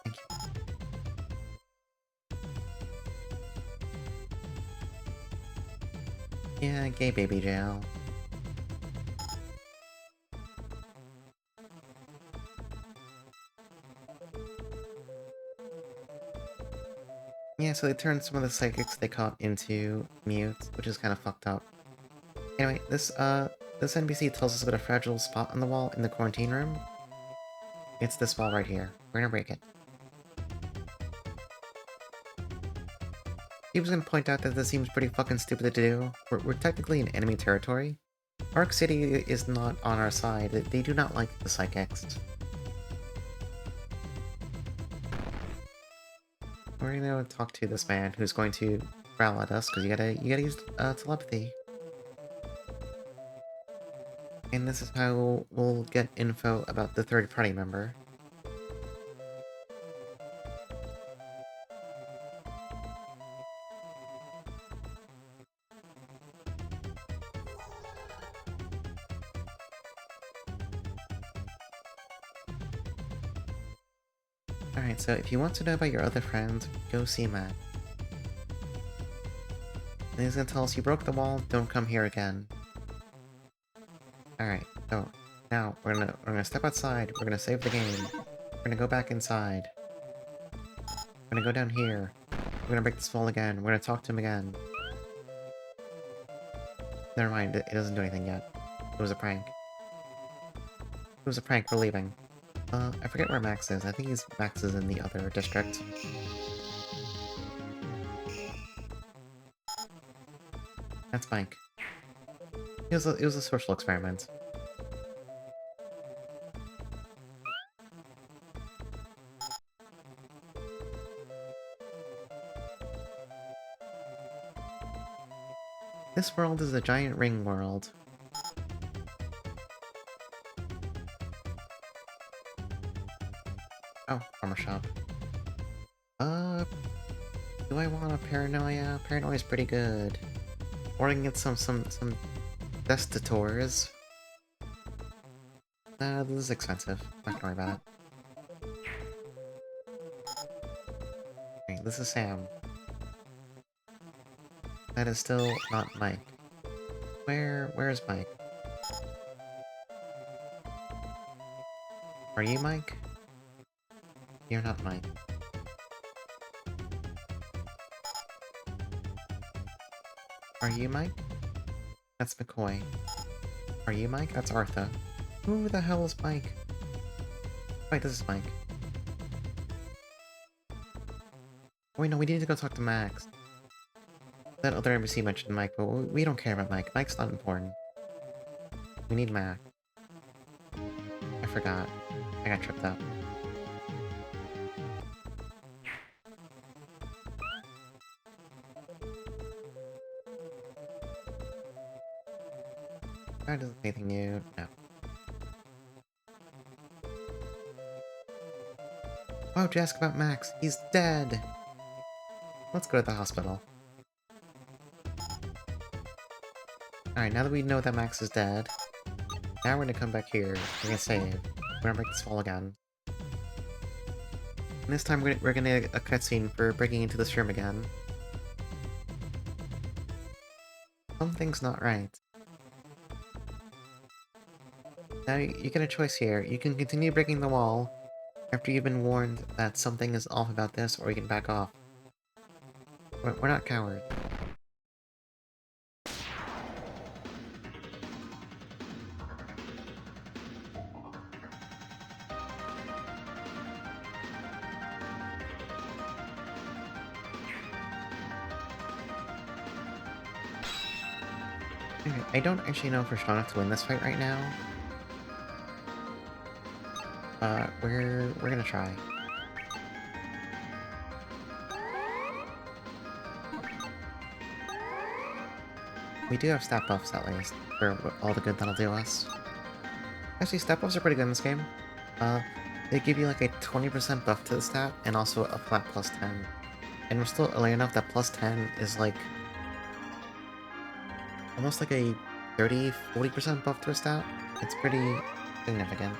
Speaker 1: you. Yeah, gay baby jail. Yeah, so they turned some of the psychics they caught into mutes, which is kind of fucked up. Anyway, this NPC tells us about a fragile spot on the wall in the quarantine room. It's this wall right here. We're gonna break it. He was gonna point out that this seems pretty fucking stupid to do. We're technically in enemy territory. Arc City is not on our side. They do not like the psychics. We're gonna talk to this man who's going to growl at us because you gotta use telepathy. And this is how we'll get info about the third party member. Alright, so if you want to know about your other friends, go see Matt. And he's gonna tell us you broke the wall, don't come here again. Alright, so now we're gonna step outside, we're gonna save the game. We're gonna go back inside. We're gonna go down here. We're gonna break this wall again. We're gonna talk to him again. Never mind, it doesn't do anything yet. It was a prank. It was a prank, we're leaving. I forget where Max is. I think Max is in the other district. That's Mike. It was a social experiment. This world is a giant ring world. Oh, armor shop. Do I want a paranoia? Paranoia's pretty good. Or I can get some destators. This is expensive. Not gonna worry about it. Okay, this is Sam. That is still not Mike. Where's Mike? Are you Mike? You're not Mike. Are you Mike? That's McCoy. Are you Mike? That's Artha. Who the hell is Mike? Wait, this is Mike. Wait, no, we need to go talk to Max. That other NPC mentioned Mike, but we don't care about Mike. Mike's not important. We need Mac. I forgot. I got tripped up. Doesn't anything new? No. Oh, did you ask about Max? He's dead! Let's go to the hospital. Alright, now that we know that Max is dead, Now we're gonna come back here. We're gonna save. We're gonna break this wall again. And this time we're gonna get a cutscene for breaking into this room again. Something's not right. Now you get a choice here. You can continue breaking the wall after you've been warned that something is off about this, or you can back off. We're not cowards. Okay, I don't actually know if we're strong enough to win this fight right now. We're gonna try. We do have stat buffs at least, for all the good that'll do us. Actually, stat buffs are pretty good in this game. They give you like a 20% buff to the stat, and also a flat plus 10. And we're still early enough that plus 10 is like almost like a 30-40% buff to a stat. It's pretty significant.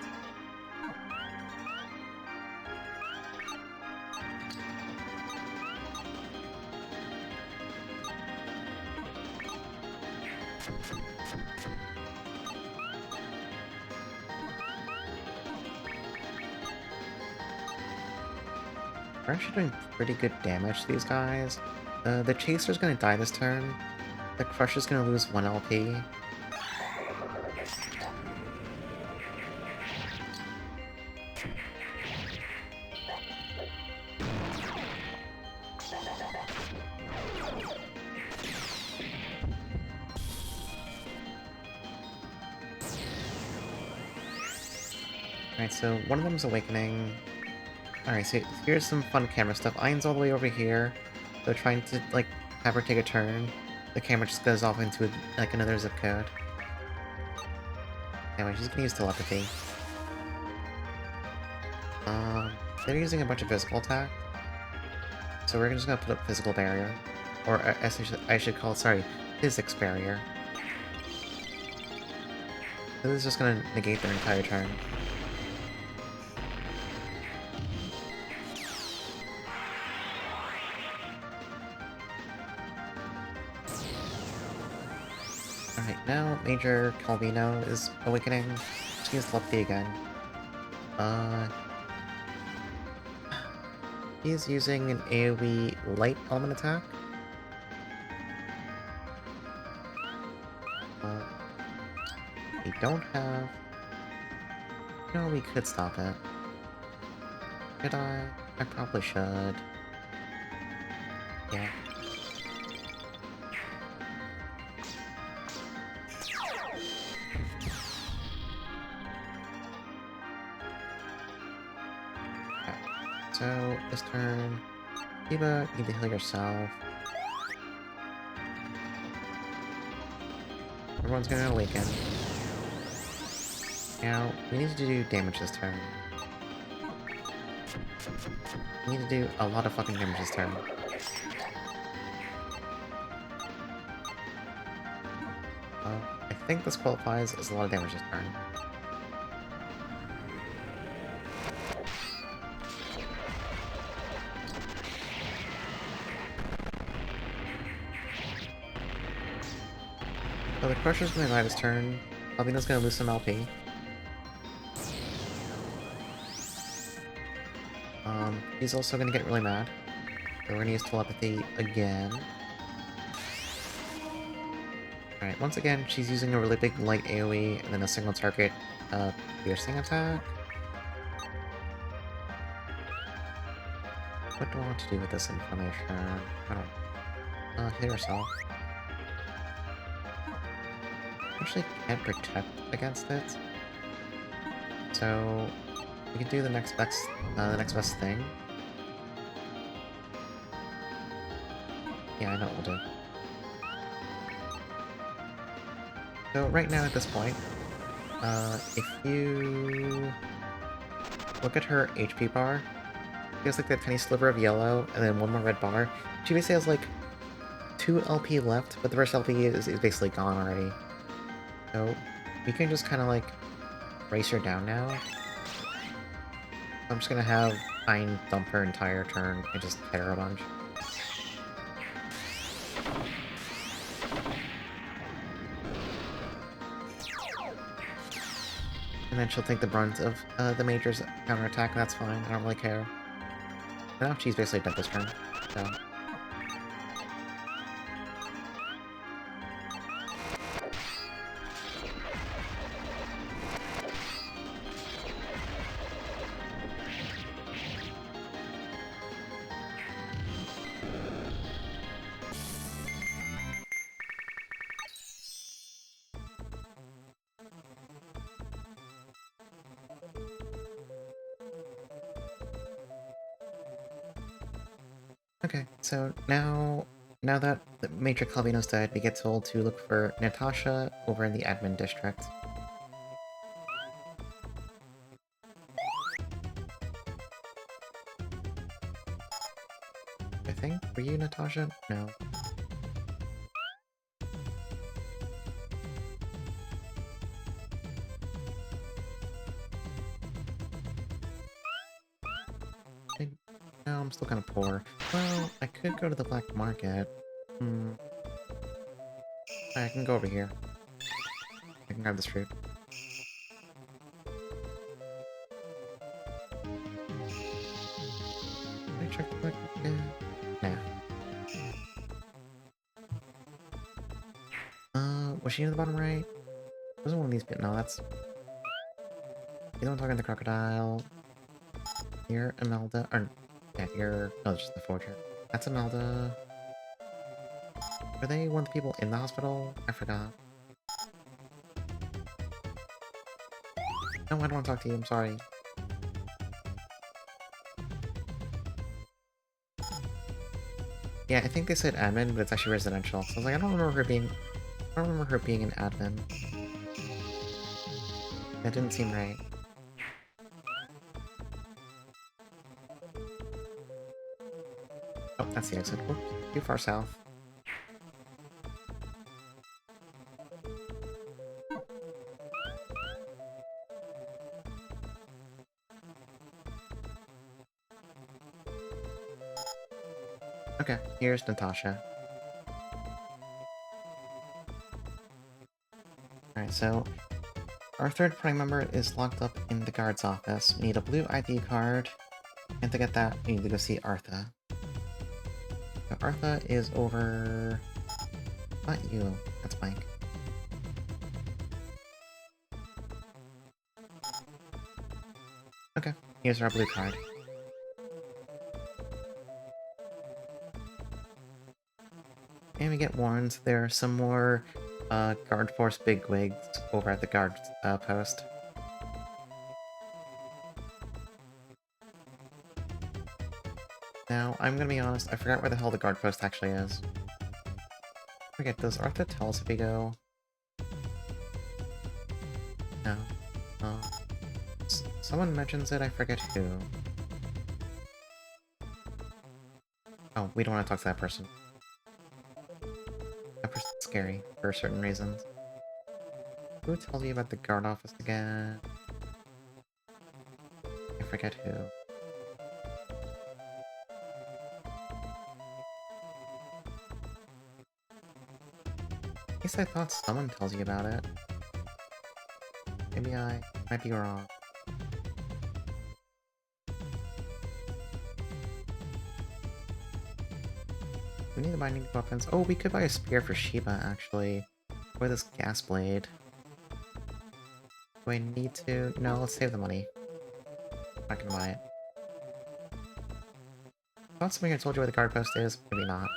Speaker 1: We're actually doing pretty good damage to these guys. The Chaser's gonna die this turn. The Crusher's gonna lose 1 LP. Alright, so one of them's Awakening. Alright, so here's some fun camera stuff. Iron's all the way over here. So trying to, like, have her take a turn. The camera just goes off into, like, another zip code. Anyway, she's gonna use telepathy. They're using a bunch of physical attack. So we're just gonna put up physical barrier. Or, I should call it, sorry, physics barrier. So this is just gonna negate their entire turn. Alright, now Major Calvino is awakening. She needs telepathy again. He's using an AoE light element attack. We don't have... No, we could stop it. Should I? I probably should. Yeah. So, this turn, Eva, you need to heal yourself. Everyone's gonna awaken. Now, we need to do damage this turn. We need to do a lot of fucking damage this turn. I think this qualifies as a lot of damage this turn. So the Crusher's gonna die this turn. Albino's gonna lose some LP. He's also gonna get really mad. So we're gonna use telepathy again. Alright, once again, she's using a really big light AoE and then a single target piercing attack. What do I want to do with this information? I don't... heal yourself. Actually can't protect against it. So we can do the next best thing. Yeah, I know what we'll do. So right now at this point, if you look at her HP bar, she has like that tiny sliver of yellow and then one more red bar. She basically has like 2 LP left, but the rest LP is basically gone already. So we can just kind of like race her down now. I'm just gonna have Pine dump her entire turn and just hit her a bunch. And then she'll take the brunt of the Major's counterattack, and that's fine. I don't really care. Now she's basically dead this turn, so... Okay, so now that the Major Calvino's dead, we get told to look for Natasha over in the admin district. I think? Were you Natasha? No. No, I'm still kind of poor. Well, I could go to the black market. I can go over here. I can grab this fruit. Can I check the black market? Nah. Was she in the bottom right? Wasn't one of these bit? No, that's... You know I'm talking to the crocodile. Here, Imelda. Or, yeah, here... Oh, it's just the forger. That's Imelda. Are they one of the people in the hospital? I forgot. No, I don't want to talk to you, I'm sorry. Yeah, I think they said admin, but it's actually residential. So I was like, I don't remember her being... I don't remember her being an admin. That didn't seem right. Oh, that's the exit. Whoops. Too far south. Okay, here's Natasha. Alright, so our third Prime member is locked up in the guard's office. We need a blue ID card, and to get that, we need to go see Artha. So Artha is over... Not you, that's Mike. Okay, here's our blue card. And we get warned there are some more guard force bigwigs over at the guard post. Now, I'm gonna be honest, I forgot where the hell the guard post actually is. Forget, does Artha tell us if we go? No. Oh. Someone mentions it, I forget who. Oh, we don't want to talk to that person. That person's scary, for certain reasons. Who tells you about the guard office again? I forget who. At least I thought someone tells you about it. Maybe I might be wrong. We need to buy new weapons. Oh, we could buy a spear for Sheba, actually. Or this gas blade. Do I need to? No, let's save the money. I'm not gonna buy it. I thought somebody had told you where the guard post is. Maybe not.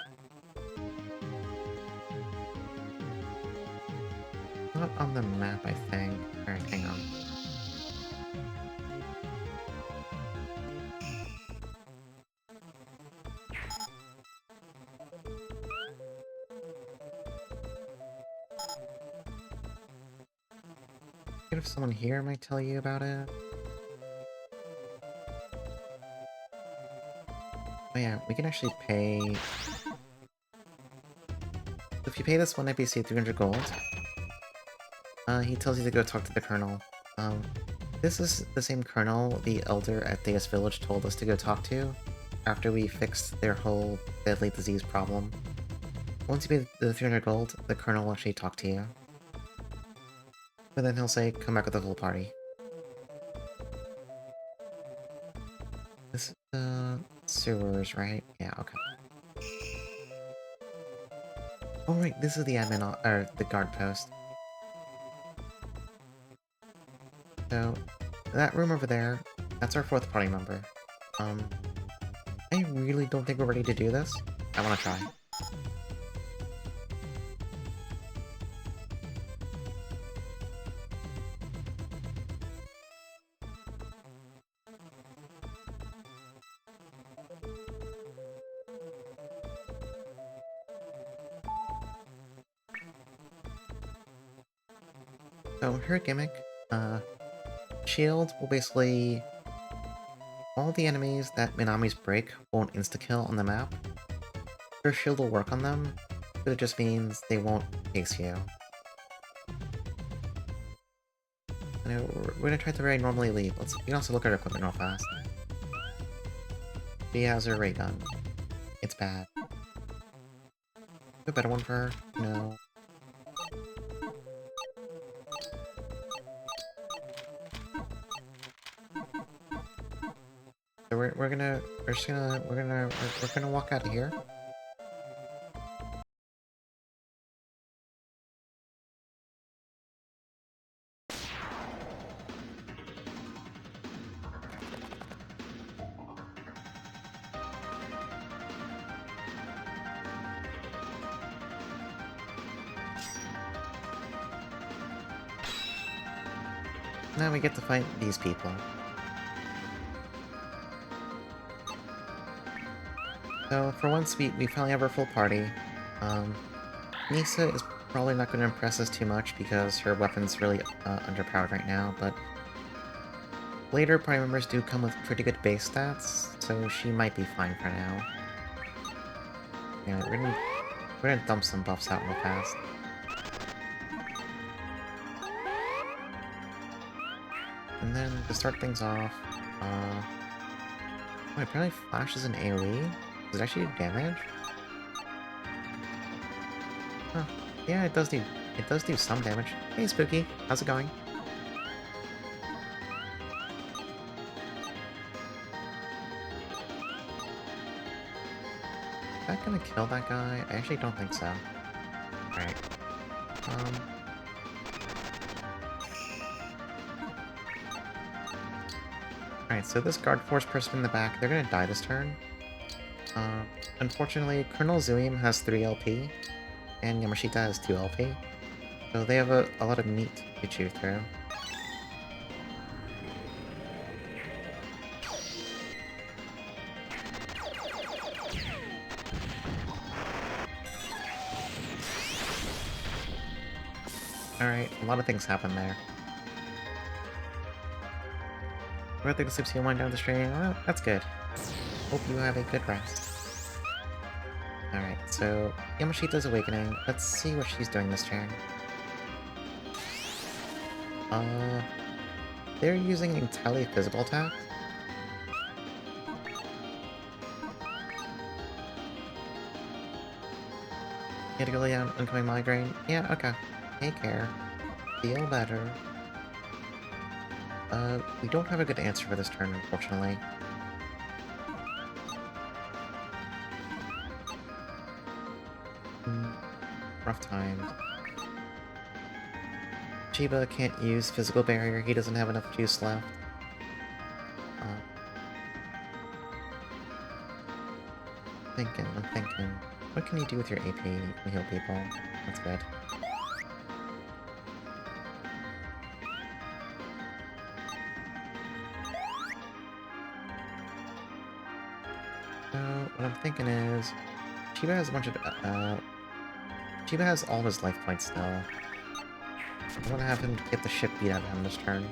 Speaker 1: Not on the map, I think. Alright, hang on. What if someone here might tell you about it? Oh yeah, we can actually pay... If you pay this one NPC 300 gold, He tells you to go talk to the Colonel. This is the same Colonel the Elder at Deus Village told us to go talk to after we fixed their whole deadly disease problem. Once you pay the 300 gold, the Colonel will actually talk to you. But then he'll say, come back with the whole party. This is the sewers, right? Yeah, okay. Oh right, this is the admin, or the guard post. So, that room over there, that's our 4th party member. I really don't think we're ready to do this. I wanna try. So, her gimmick, shield will basically... all the enemies that Minami's break won't insta-kill on the map. Her shield will work on them, but it just means they won't chase you. I know, we're gonna try to very normally leave. We can also look at her equipment real fast. She has her ray gun. It's bad. A better one for her? No. So we're gonna walk out of here. Now we get to fight these people. So for once, we finally have our full party. Nisa is probably not going to impress us too much because her weapon's really underpowered right now, but later party members do come with pretty good base stats, so she might be fine for now. Yeah, we're gonna dump some buffs out real fast. And then to start things off, oh, apparently Flash is an AoE? Does it actually do damage? Huh. Yeah, it does do some damage. Hey Spooky, how's it going? Is that gonna kill that guy? I actually don't think so. Alright. Alright, so this guard force person in the back, they're gonna die this turn. Unfortunately, Colonel Zuim has 3 LP, and Yamashita has 2 LP, so they have a lot of meat to chew through. Alright, a lot of things happen there. Birthday to sleeps you wind down the stream. Well, that's good. Hope you have a good rest. Alright, so Yamashita's awakening. Let's see what she's doing this turn. They're using entirely physical attack. You had to go lay down incoming migraine? Yeah, okay. Take care. Feel better. We don't have a good answer for this turn, unfortunately. Rough times. Chiba can't use physical barrier, he doesn't have enough juice left. I'm thinking. What can you do with your AP to heal people? That's good. So, what I'm thinking is... Chiba has a bunch of... Chiba has all his life points still. I want to have him get the shit beat out of him this turn.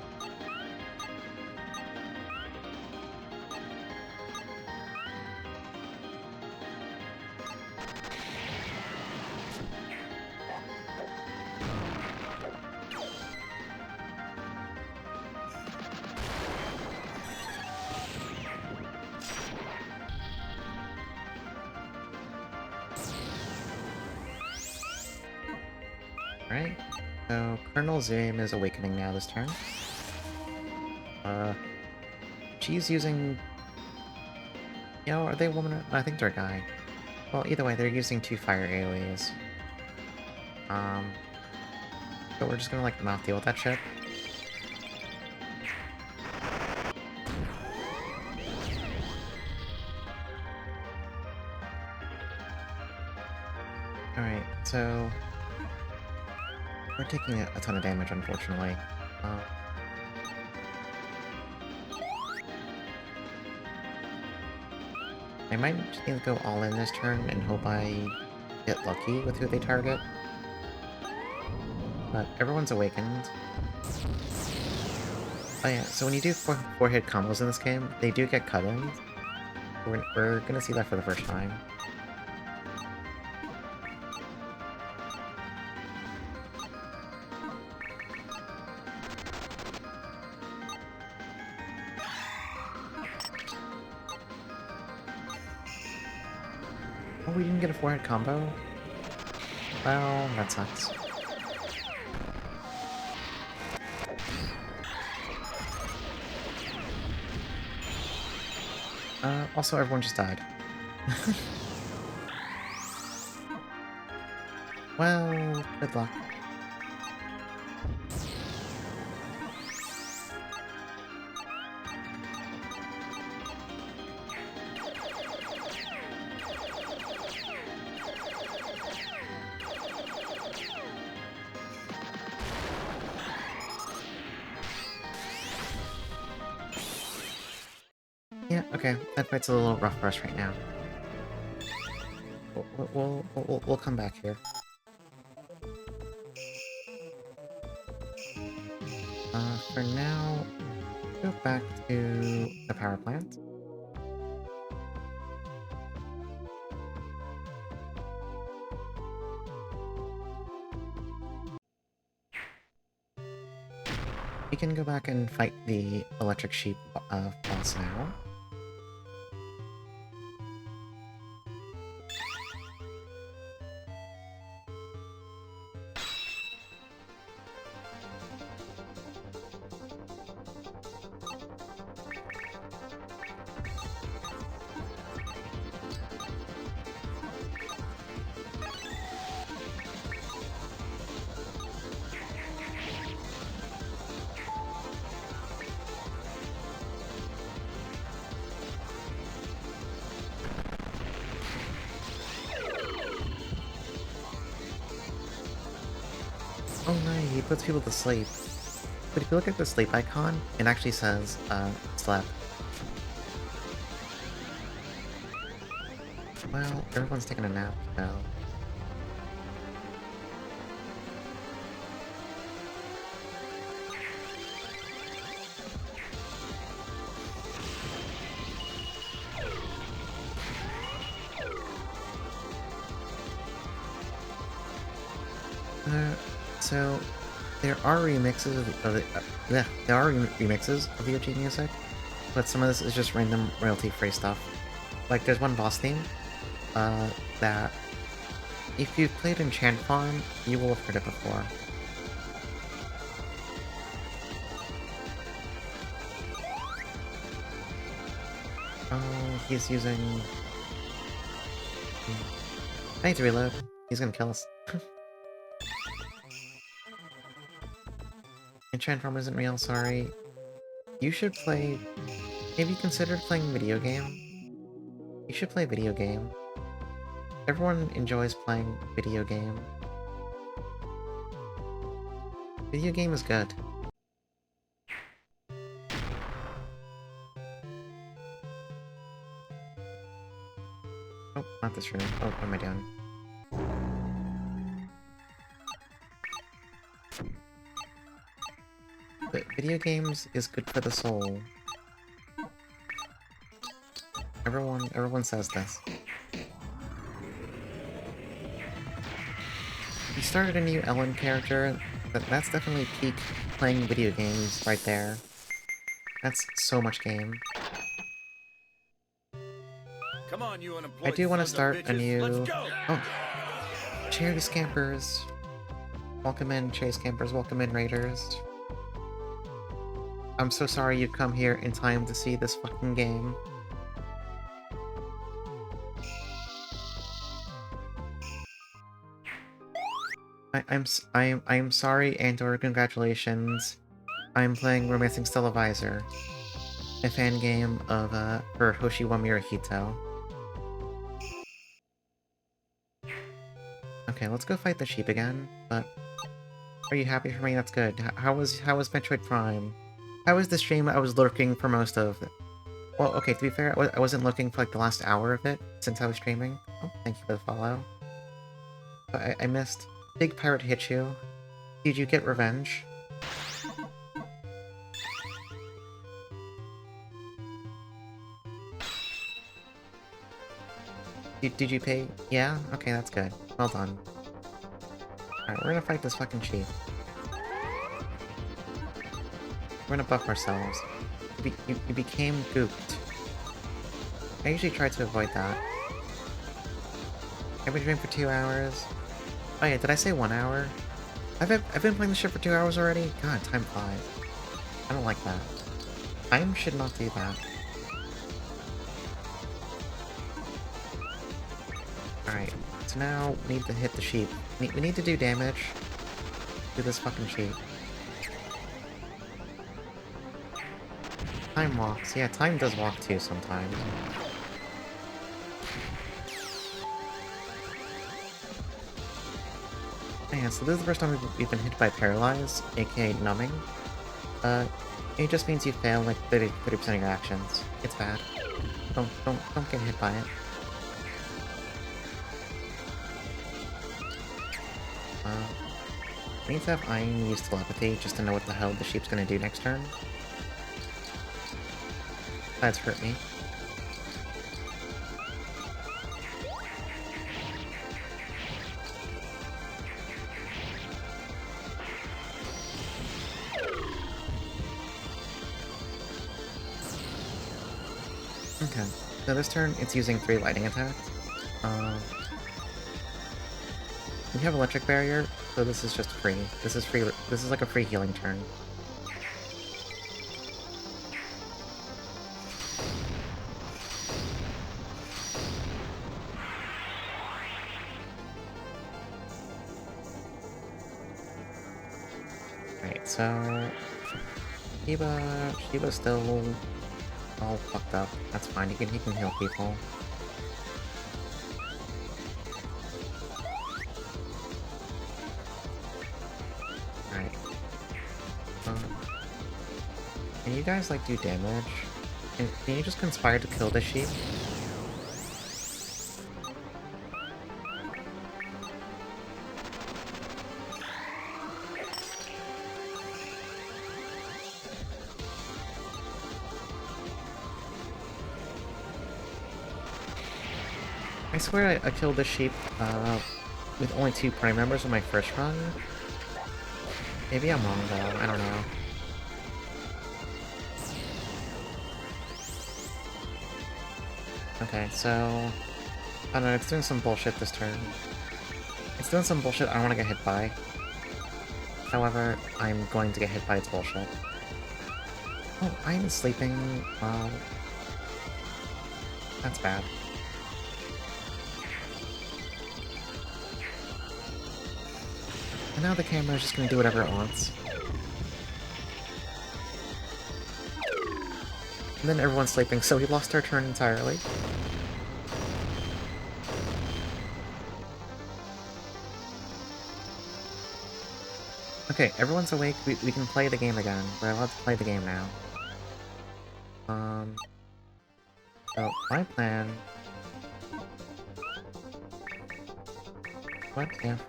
Speaker 1: Right? So, Colonel Zoom is awakening now this turn. She's using... You know, are they a woman or... I think they're a guy. Well, either way, they're using 2 fire AoEs. So we're just gonna, like, not deal with that shit. Alright, so... We're taking a ton of damage, unfortunately. I might just need to go all in this turn and hope I get lucky with who they target. But everyone's awakened. Oh yeah, so when you do four-hit combos in this game, they do get cut-ins. We're gonna see that for the first time. Oh, we didn't get a 4-hit combo? Well, that sucks. Also everyone just died. Well, good luck. Yeah, okay. That fight's a little rough for us right now. We'll come back here. For now, go back to the power plant. We can go back and fight the electric sheep boss now. Oh no, he puts people to sleep. But if you look at the sleep icon, it actually says, slept. Well, everyone's taking a nap now. So there are remixes of the OG music, but some of this is just random royalty-free stuff. Like there's one boss theme that if you've played Enchant Farm, you will have heard it before. Oh, he's using... I need to reload. He's gonna kill us. Enchant Farm isn't real, sorry. You should play... Have you considered playing video game? You should play video game. Everyone enjoys playing video game. Video game is good. Oh, not this room. Oh, what am I doing? But video games is good for the soul. Everyone says this. You started a new Ellen character, that's definitely peak playing video games right there. That's so much game.
Speaker 2: Come on, you unemployed
Speaker 1: I do want to
Speaker 2: sons of
Speaker 1: start a
Speaker 2: bitches. Let's
Speaker 1: new...
Speaker 2: go!
Speaker 1: Oh! Charity Scampers! Welcome in, Chase Campers. Welcome in, Raiders. I'm so sorry you've come here in time to see this fucking game. I'm sorry and/or congratulations. I'm playing Romancing Stella Visor, a fan game of for Hoshi wa miru Hito. Okay, let's go fight the sheep again. But are you happy for me? That's good. How was Metroid Prime? How was the stream I was lurking for most of? Well, okay, to be fair, I wasn't looking for like the last hour of it since I was streaming. Oh, thank you for the follow. But I missed. Big Pirate hit you. Did you get revenge? Did you pay? Yeah? Okay, that's good. Well done. Alright, we're gonna fight this fucking sheep. We're gonna buff ourselves. You became gooped. I usually try to avoid that. I've been streaming for 2 hours. Oh yeah, did I say 1 hour? I've been playing this shit for 2 hours already? God, time flies. I don't like that. Time should not do that. Alright, so now we need to hit the sheep. We need to do damage to this fucking sheep. Time walks. Yeah, time does walk too sometimes. Man, so this is the first time we've been hit by Paralyze, aka Numbing. It just means you fail like 30% of your actions. It's bad. Don't get hit by it. I need to have Iron use telepathy just to know what the hell the sheep's gonna do next turn. That's hurt me. Okay, so this turn it's using 3 lightning attacks. We have electric barrier, so this is just free. This is like a free healing turn. Right, so Shiba's still all fucked up. That's fine, he can heal people. Alright. Can you guys like do damage? Can you just conspire to kill the sheep? I swear I killed the sheep with only 2 prime members on my first run. Maybe I'm wrong though, I don't know. Okay, so... I don't know, it's doing some bullshit this turn. It's doing some bullshit I don't want to get hit by. However, I'm going to get hit by its bullshit. Oh, I'm sleeping. That's bad. And now the camera is just gonna do whatever it wants. And then everyone's sleeping, so we lost our turn entirely. Okay, everyone's awake. We can play the game again. We're allowed to play the game now. So, my plan... What if...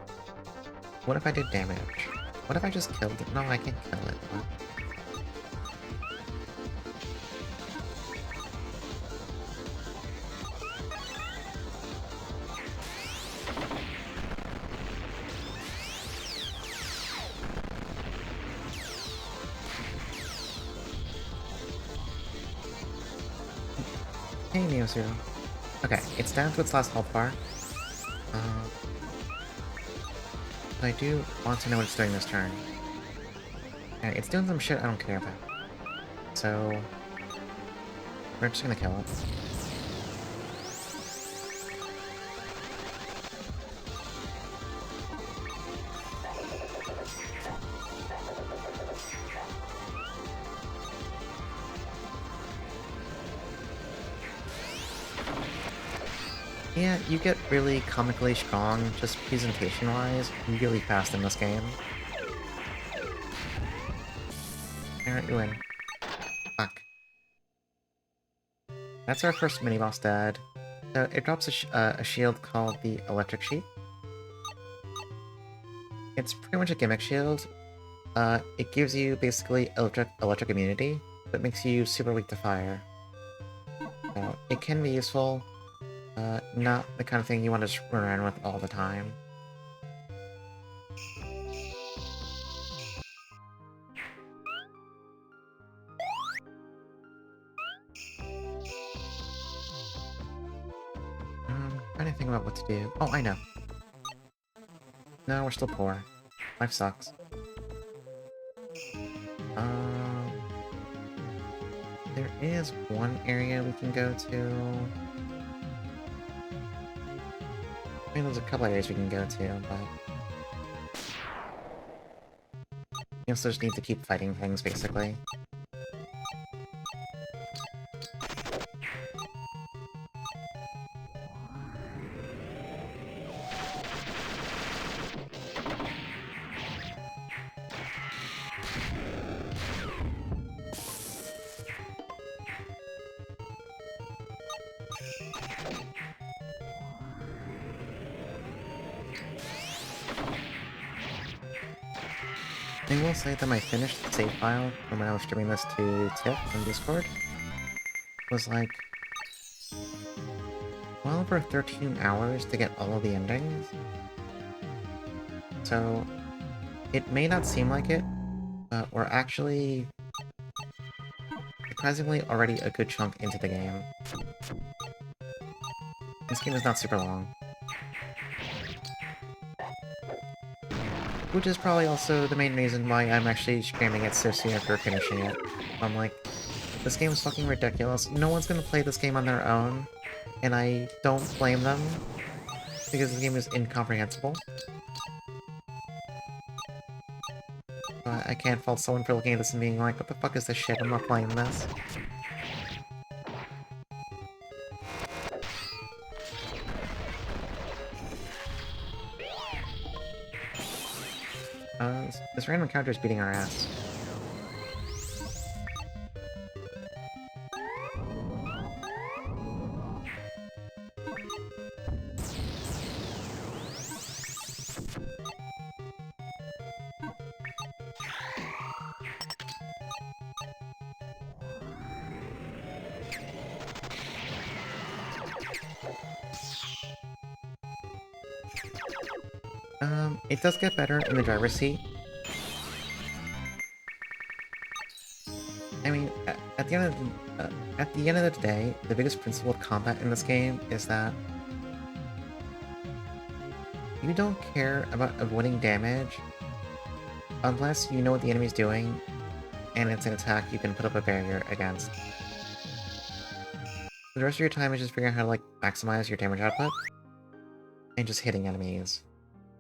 Speaker 1: What if I did damage? What if I just killed it? No, I can't kill it. What? Hey, Neo Zero. Okay, it's down to its last health bar. I do want to know what it's doing this turn. Alright, it's doing some shit I don't care about. So... we're just gonna kill it. Yeah, you get really comically strong, just presentation-wise, really fast in this game. Alright, you win. Fuck. That's our first mini-boss dead. So it drops a shield called the Electric Sheet. It's pretty much a gimmick shield. It gives you basically electric immunity, but makes you super weak to fire. So it can be useful, not the kind of thing you want to just run around with all the time. Trying to think about what to do. Oh, I know. No, we're still poor. Life sucks. There is one area we can go to. I mean, there's a couple areas we can go to, but... you also just need to keep fighting things, basically. I will say that my finished save file from when I was streaming this to Tiff on Discord was like well over 13 hours to get all of the endings. So it may not seem like it, but we're actually surprisingly already a good chunk into the game. This game is not super long. Which is probably also the main reason why I'm actually streaming it so soon after finishing it. I'm like, this game is fucking ridiculous. No one's gonna play this game on their own, and I don't blame them, because this game is incomprehensible. But I can't fault someone for looking at this and being like, what the fuck is this shit? I'm not playing this. This random character is beating our ass. It does get better in the driver's seat. I mean, at the end of the day, the biggest principle of combat in this game is that you don't care about avoiding damage unless you know what the enemy's doing, and it's an attack you can put up a barrier against. The rest of your time is just figuring out how to, like, maximize your damage output, and just hitting enemies.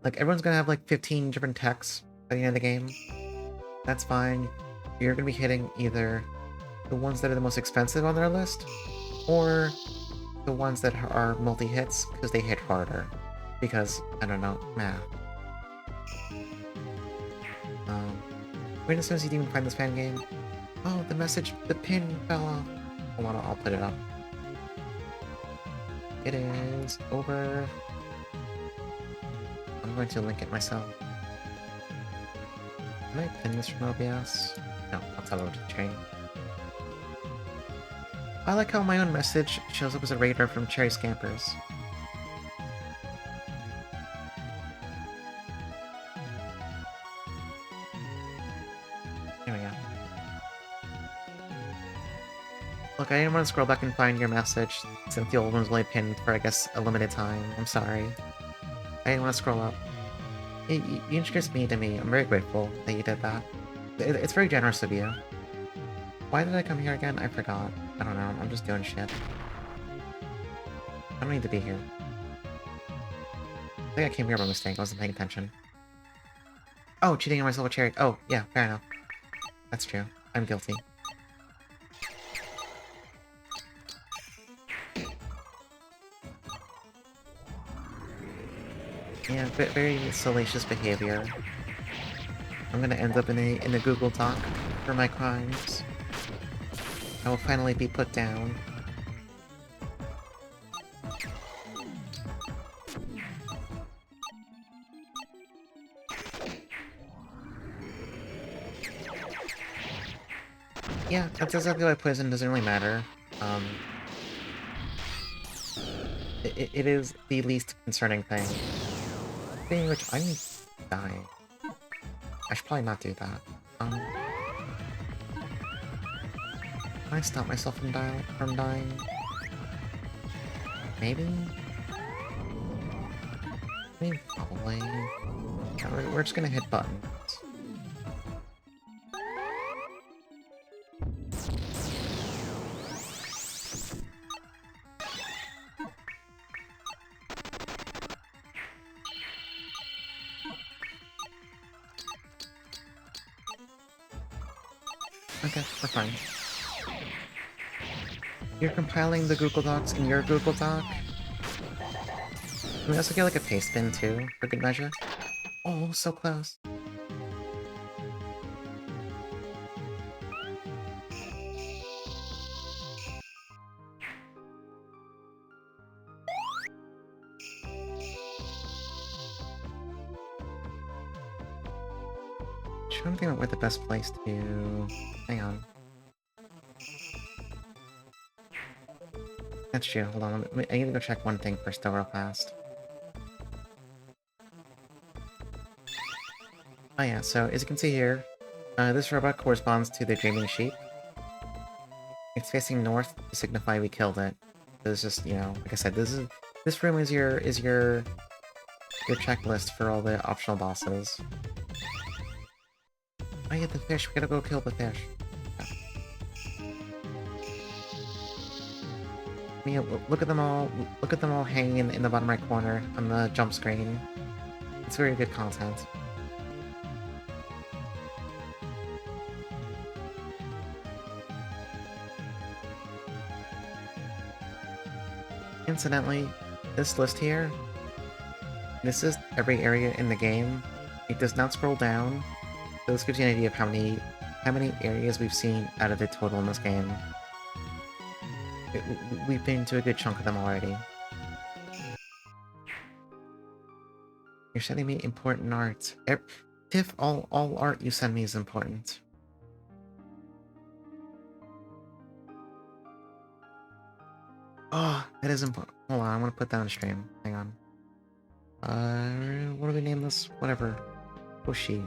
Speaker 1: Like, everyone's gonna have, like, 15 different techs by the end of the game. That's fine. You're gonna be hitting either the ones that are the most expensive on their list, or the ones that are multi-hits, because they hit harder. Because, I don't know, math. Wait as soon as you even find this fan game. Oh, the message, the pin fell off. Hold on, I'll put it up. It is over... I'm going to link it myself. Can I pin this from OBS? No, I'll tell it to chain. I like how my own message shows up as a radar from Cherry Scampers. There we go. Look, I didn't want to scroll back and find your message, since the old one was only pinned for, I guess, a limited time. I'm sorry. I didn't want to scroll up. You introduced me to me. I'm very grateful that you did that. It's very generous of you. Why did I come here again? I forgot. I don't know. I'm just doing shit. I don't need to be here. I think I came here by mistake. I wasn't paying attention. Oh, cheating on myself with cherry. Oh, yeah, fair enough. That's true. I'm guilty. Yeah, very salacious behavior. I'm gonna end up in a Google Doc for my crimes. I will finally be put down. Yeah, that's exactly why poison doesn't really matter. It is the least concerning thing. Being which, I'm dying. I should probably not do that. Can I stop myself from dying? Maybe? I mean, probably. Yeah, we're just gonna hit buttons. Okay, we're fine. You're compiling the Google Docs in your Google Doc? Can we also get like a paste bin too, for good measure? Oh, so close. Trying to think about where the best place to... Hang on. That's true, hold on, I need to go check one thing first though real fast. Oh yeah, so as you can see here, this robot corresponds to the Dreaming Sheep. It's facing north to signify we killed it. It's just, you know, like I said, this room is your checklist for all the optional bosses. Oh yeah, the fish, we gotta go kill the fish. Yeah, look at them all hanging in the bottom right corner on the jump screen. It's very good content. Incidentally, this list here, this is every area in the game. It does not scroll down, so this gives you an idea of how many areas we've seen out of the total in this game. We've been to a good chunk of them already. You're sending me important art. Tiff, all art you send me is important. Oh, that is important. Hold on, I want to put that on stream. Hang on. What do we name this? Whatever. Hoshi.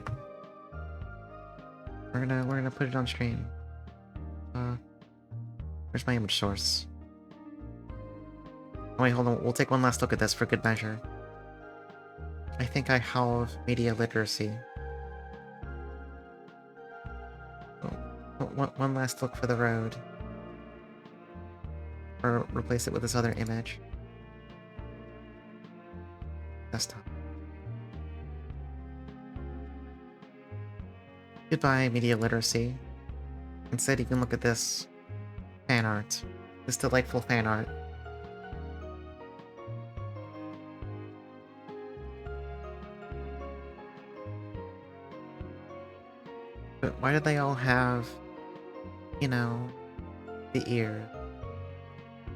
Speaker 1: We're gonna put it on stream. Where's my image source? Oh wait, hold on. We'll take one last look at this for good measure. I think I have media literacy. Oh, one last look for the road. Or replace it with this other image. Desktop. Goodbye, media literacy. Instead, you can look at this fan art. This delightful fan art. But why do they all have, you know, the ear?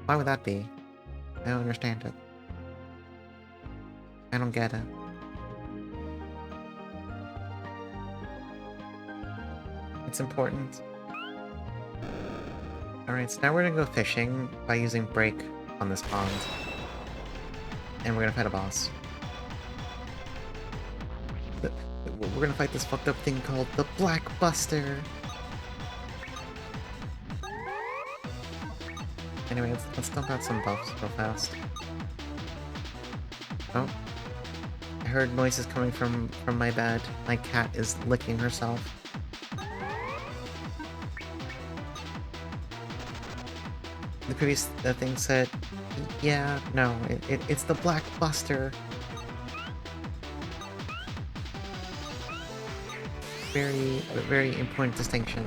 Speaker 1: Why would that be? I don't understand it. I don't get it. It's important. Alright, so now we're gonna go fishing by using break on this pond. And we're gonna fight a boss. We're gonna fight this fucked up thing called the Black Buster. Anyway, let's dump out some buffs real fast. Oh. heard noises coming from my bed. My cat is licking herself. The previous thing said, yeah, no, it's the Black Buster. Very important distinction.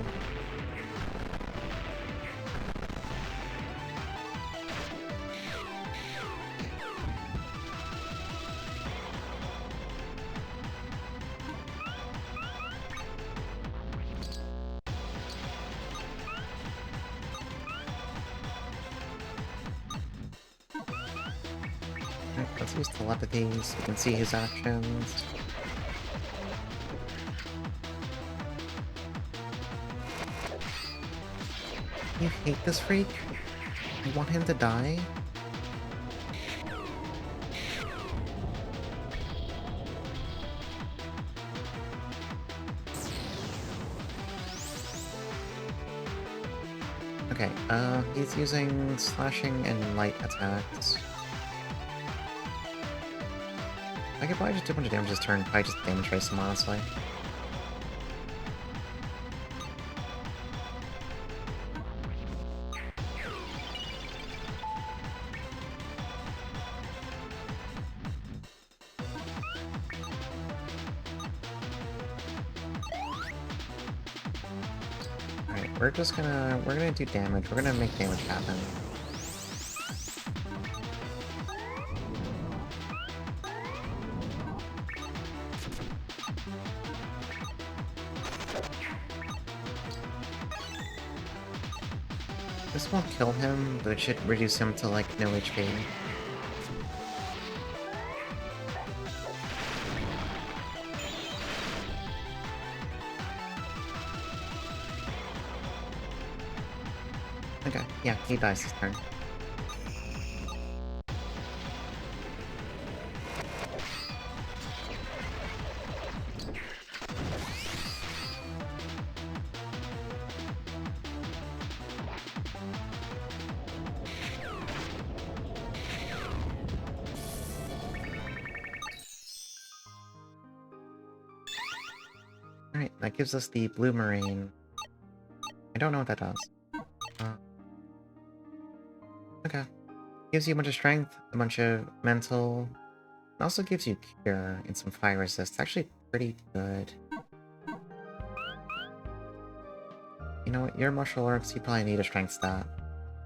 Speaker 1: Alright, let's use telepathy so we can see his actions. You hate this freak? You want him to die? Okay, he's using slashing and light attacks. I could probably just do a bunch of damage this turn, probably just damage race him, honestly. Alright, we're gonna do damage. We're gonna make damage happen. This won't kill him, but it should reduce him to, like, no HP. Okay, yeah, he dies this turn. Alright, that gives us the blue marine. I don't know what that does. Okay. Gives you a bunch of strength, a bunch of mental. It also gives you cure and some fire resist. It's actually pretty good. You know what? Your martial arts, you probably need a strength stat.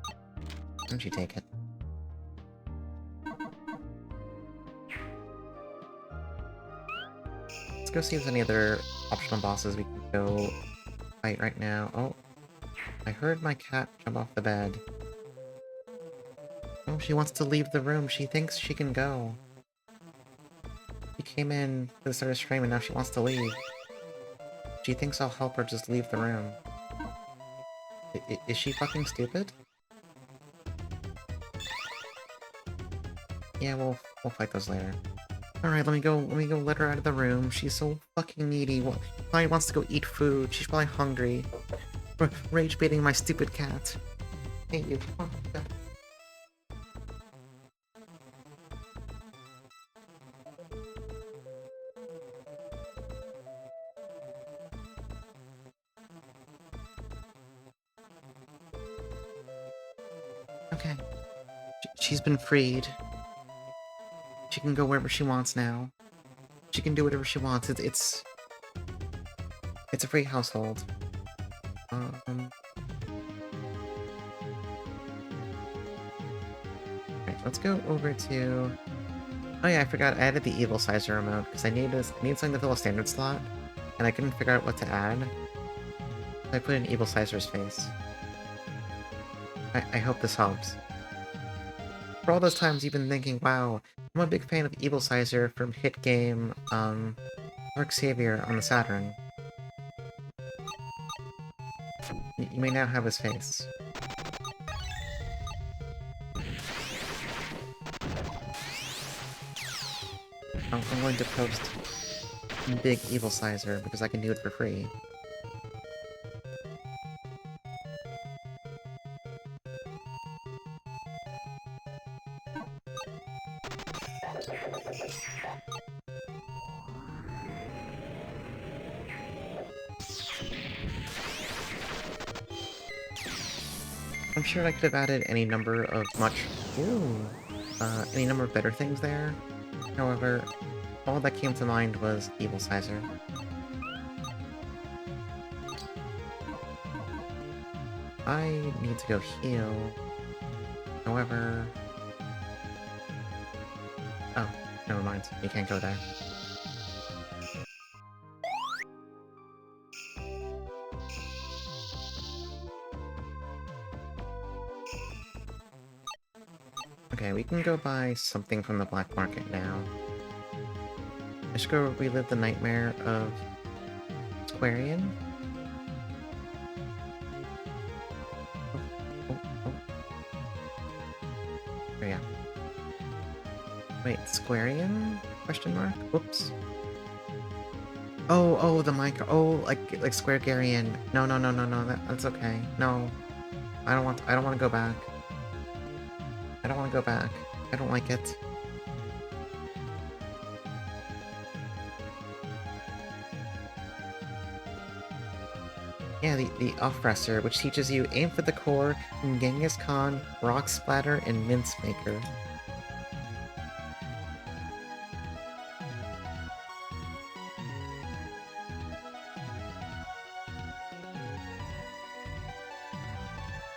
Speaker 1: Why don't you take it? Let's go see if there's any other optional bosses we can go fight right now. Oh, I heard my cat jump off the bed. Oh, she wants to leave the room. She thinks she can go. She came in to the start of stream and now she wants to leave. She thinks I'll help her just leave the room. Is she fucking stupid? Yeah, we'll fight those later. Alright, let me go let her out of the room. She's so fucking needy. Well, she probably wants to go eat food. She's probably hungry. Rage baiting my stupid cat. Hate you. Come on, go. Okay. She's been freed. She can go wherever she wants now. She can do whatever she wants. It's a free household. Right, let's go over to... Oh yeah, I forgot I added the evil sizer remote, because I need something to fill a standard slot, and I couldn't figure out what to add. So I put in evil sizer's face. I hope this helps. For all those times you've been thinking, wow, I'm a big fan of evil sizer from hit game, Dark Savior on the Saturn. You may now have his face. I'm going to post big evil sizer because I can do it for free. I'm sure I could have added any number of any number of better things there. However, all that came to mind was Evil Sizer. I need to go heal. However... Oh, never mind. You can't go there. Okay, we can go buy something from the black market now. I should go relive the nightmare of Squarian. Oh. Oh yeah. Wait, Squarian? Question mark? Whoops. Oh, the mic. Oh, like Square Garian. No, that's okay. No. I don't want to go back. I don't want to go back. I don't like it. Yeah, the off-presser, which teaches you aim for the core, Genghis Khan, Rock Splatter, and Mince Maker.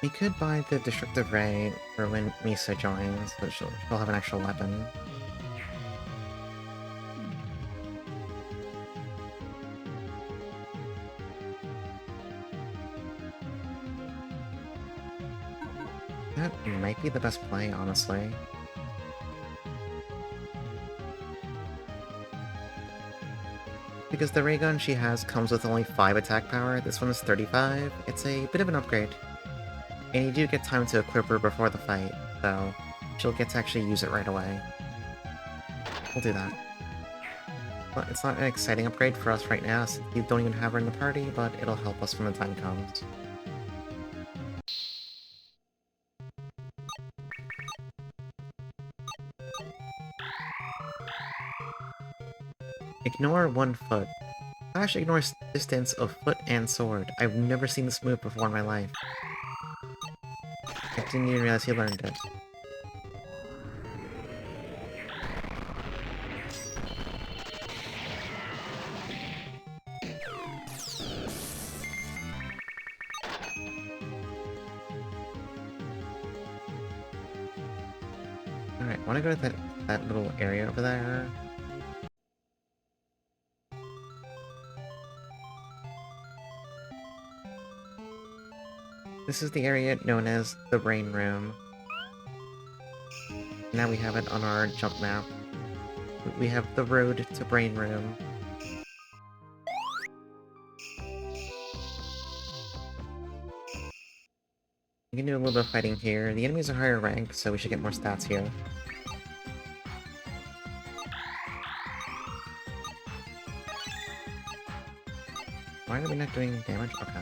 Speaker 1: We could buy the Destructive Ray for when Misa joins, but she'll have an actual weapon. That might be the best play, honestly. Because the ray gun she has comes with only 5 attack power, this one is 35. It's a bit of an upgrade. And you do get time to equip her before the fight, so she'll get to actually use it right away. We'll do that. But it's not an exciting upgrade for us right now, since you don't even have her in the party, but it'll help us when the time comes. Ignore 1 foot. Slash ignores distance of foot and sword. I've never seen this move before in my life. I didn't even realize he learned it. Alright, wanna go to that little area over there? This is the area known as the Brain Room. Now we have it on our jump map. We have the road to Brain Room. We can do a little bit of fighting here. The enemies are higher rank, so we should get more stats here. Why are we not doing damage? Okay.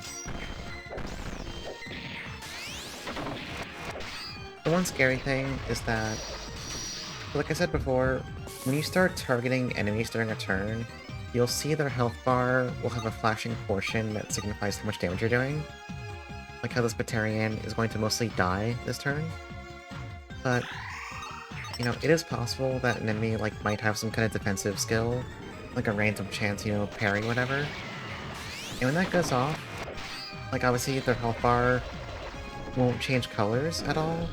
Speaker 1: The one scary thing is that, like I said before, when you start targeting enemies during a turn, you'll see their health bar will have a flashing portion that signifies how much damage you're doing. Like how this Batarian is going to mostly die this turn. But, you know, it is possible that an enemy might have some kind of defensive skill, like a random chance, parry, whatever. And when that goes off, obviously their health bar won't change colors at all.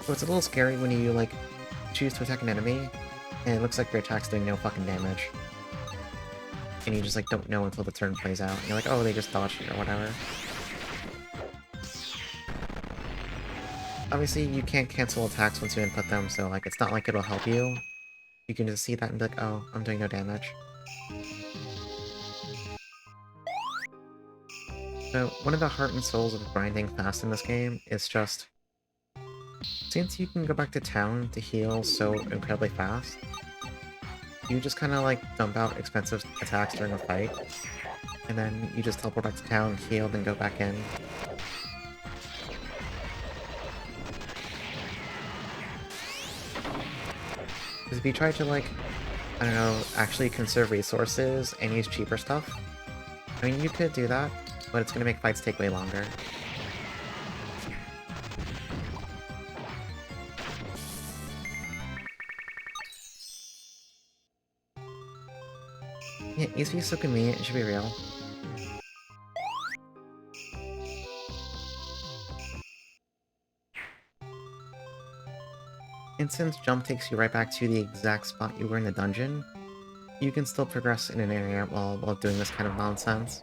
Speaker 1: So it's a little scary when you, choose to attack an enemy, and it looks like your attack's doing no fucking damage. And you just, don't know until the turn plays out. And you're like, oh, they just dodged it or whatever. Obviously, you can't cancel attacks once you input them, so, it's not like it'll help you. You can just see that and be like, oh, I'm doing no damage. So, one of the heart and souls of grinding fast in this game is just... Since you can go back to town to heal so incredibly fast, you just kind of, dump out expensive attacks during a fight, and then you just teleport back to town, heal, then go back in. Because if you try to, I don't know, actually conserve resources and use cheaper stuff, I mean, you could do that, but it's going to make fights take way longer. Yeah, it used to be so convenient, it should be real. And since jump takes you right back to the exact spot you were in the dungeon, you can still progress in an area while doing this kind of nonsense.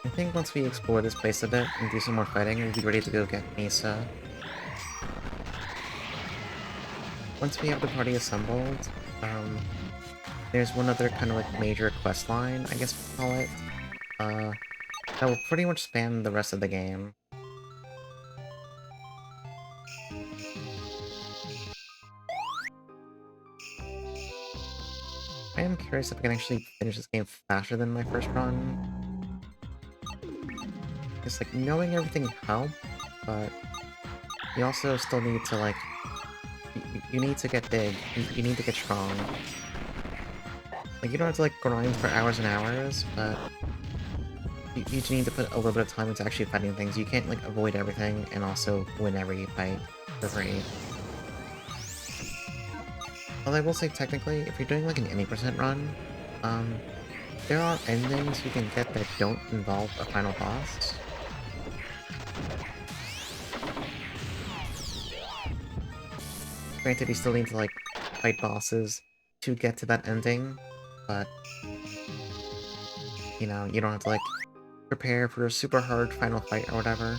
Speaker 1: I think once we explore this place a bit and do some more fighting, we'll be ready to go get Misa. Once we have the party assembled, there's one other kind of like major quest line, I guess we'll call it, that will pretty much span the rest of the game. I am curious if I can actually finish this game faster than my first run. It's like, knowing everything helps, but you also still need to like, you need to get big, you need to get strong. Like, you don't have to like grind for hours and hours, but you just need to put a little bit of time into actually fighting things. You can't like avoid everything and also win every fight for free. Although I will say, technically, if you're doing like an any percent run, there are endings you can get that don't involve a final boss. Granted, you still need to like fight bosses to get to that ending, but you know, you don't have to like prepare for a super hard final fight or whatever.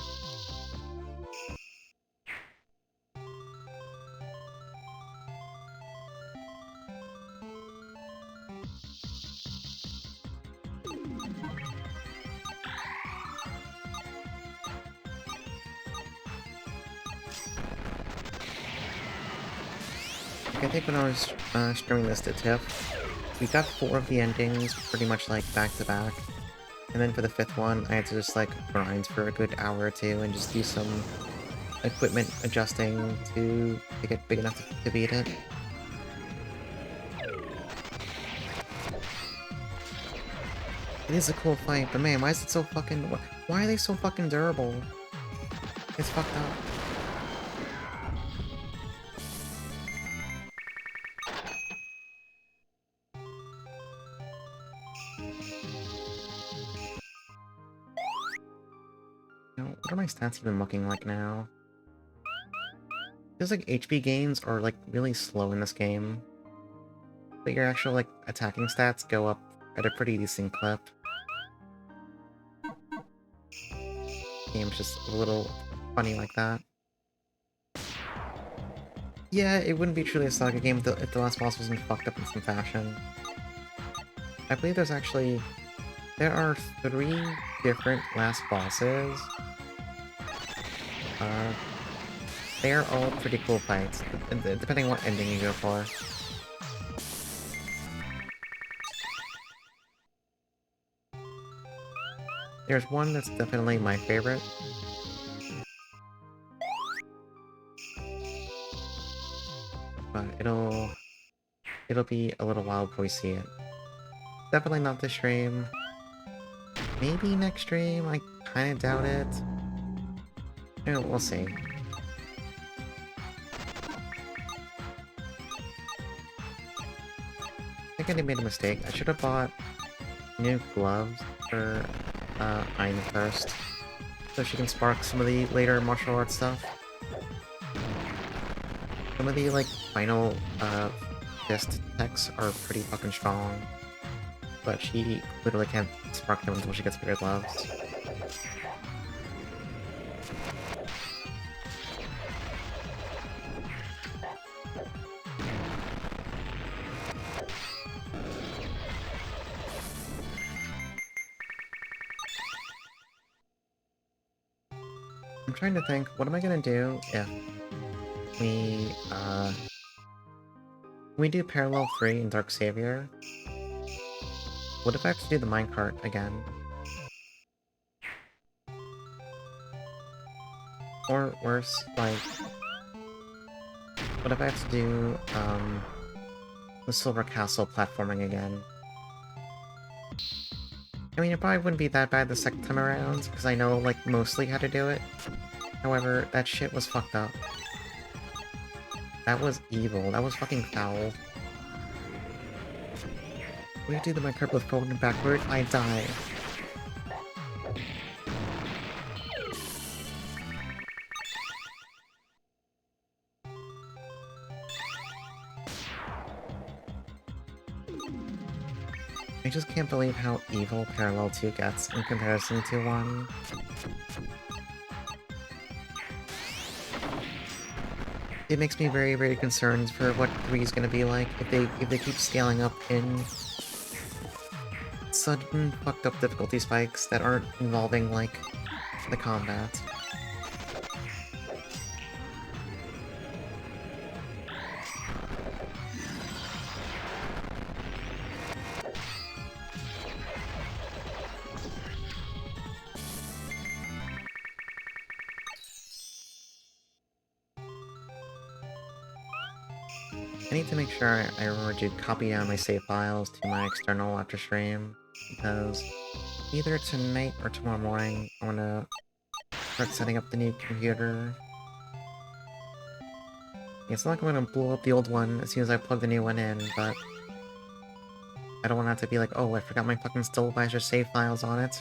Speaker 1: Like, I think when I was streaming this to Tiff, we got 4 of the endings pretty much like back to back. And then for the 5th one, I had to just like grind for a good hour or two and just do some equipment adjusting to get big enough to beat it. It is a cool fight, but man, why is it so fucking... Why are they so fucking durable? It's fucked up. You know, what are my stats even looking like now? Feels like HP gains are like really slow in this game. But your actual like attacking stats go up at a pretty decent clip. Game's just a little funny like that. Yeah, it wouldn't be truly a Saga game if the last boss wasn't fucked up in some fashion. I believe there's actually... There are 3 different last bosses. They are all pretty cool fights, depending on what ending you go for. There's one that's definitely my favorite. But it'll be a little while before we see it. Definitely not this stream. Maybe next stream, I kinda doubt it. Yeah, we'll see. I think I made a mistake. I should have bought new gloves for Aina first, so she can spark some of the later martial arts stuff. Some of the like final fist techs are pretty fucking strong, but she literally can't spark them until she gets better gloves. I'm trying to think, what am I gonna do if we do Parallel 3 in Dark Savior? What if I have to do the minecart again? Or worse, like... What if I have to do, the Silver Castle platforming again? I mean, it probably wouldn't be that bad the second time around, because I know, like, mostly how to do it. However, that shit was fucked up. That was evil. That was fucking foul. When you do the minecart with forward and backward, I die. I just can't believe how evil Parallel 2 gets in comparison to 1. It makes me very, very concerned for what 3 is gonna be like if they keep scaling up in sudden fucked up difficulty spikes that aren't involving, like, the combat. I need to make sure I remember to copy down my save files to my external after stream, because either tonight or tomorrow morning, I want to start setting up the new computer. It's not going to blow up the old one as soon as I plug the new one in, but I don't want to have to be like, oh, I forgot my fucking Stella Visor save files on it.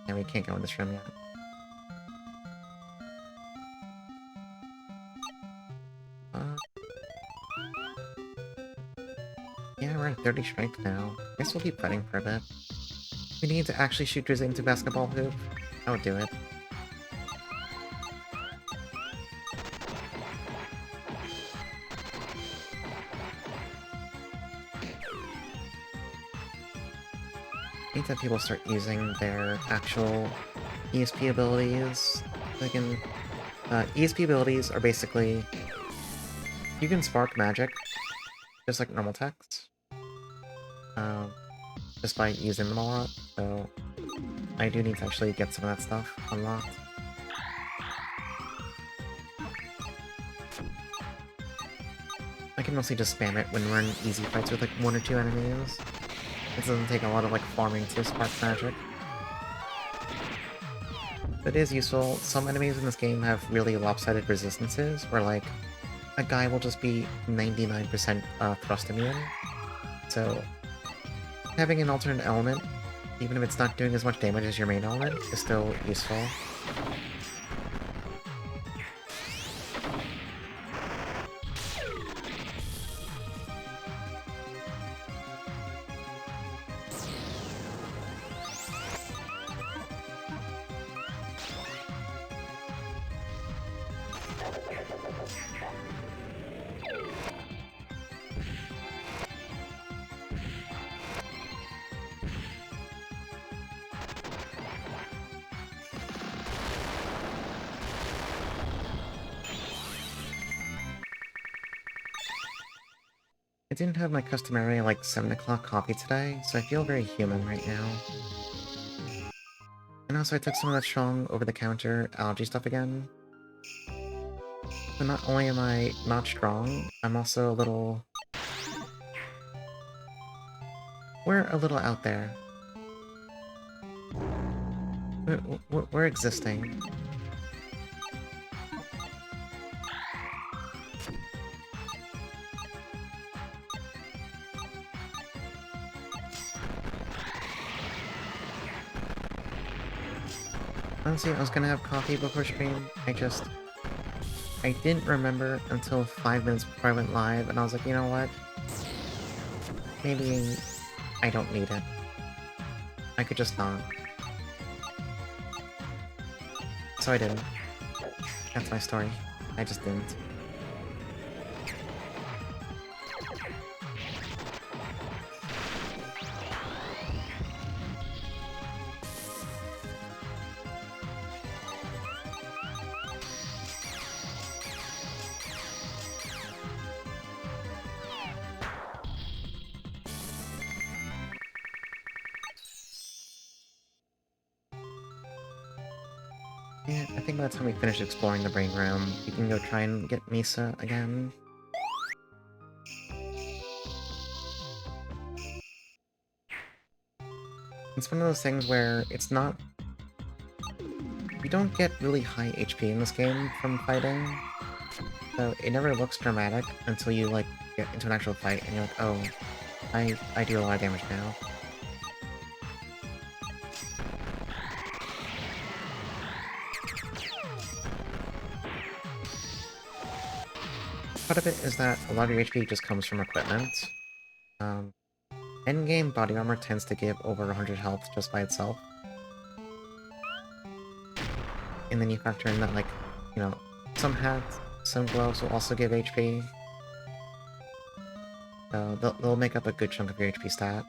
Speaker 1: Yeah, we can't go in this room yet. Yeah, we're at 30 strength now. Guess we'll keep fighting for a bit. We need to actually shoot Drizzy into basketball hoop. I would do it. I need to have people start using their actual ESP abilities. They can... ESP abilities are basically... You can spark magic, just like normal text. Just by using them a lot, so... I do need to actually get some of that stuff unlocked. I can mostly just spam it when we're in easy fights with like 1 or 2 enemies. It doesn't take a lot of like farming to spark magic. But it is useful. Some enemies in this game have really lopsided resistances, where like a guy will just be 99% thrust immune. So having an alternate element, even if it's not doing as much damage as your main element, is still useful. I didn't have my customary, like, 7 o'clock coffee today, so I feel very human right now. And also I took some of that strong over-the-counter allergy stuff again. So not only am I not strong, I'm also a little... We're a little out there. We're existing. Honestly, I was gonna have coffee before stream. I didn't remember until 5 minutes before I went live, and I was like, you know what? Maybe I don't need it. I could just not. So I didn't. That's my story. I just didn't. Yeah, I think by the time we finish exploring the brain room, we can go try and get Misa again. It's one of those things where it's not... You don't get really high HP in this game from fighting, so it never looks dramatic until you, like, get into an actual fight and you're like, oh, I do a lot of damage now. Part of it is that a lot of your HP just comes from equipment. Endgame body armor tends to give over 100 health just by itself. And then you factor in that, like, you know, some hats, some gloves will also give HP. So they'll make up a good chunk of your HP stat.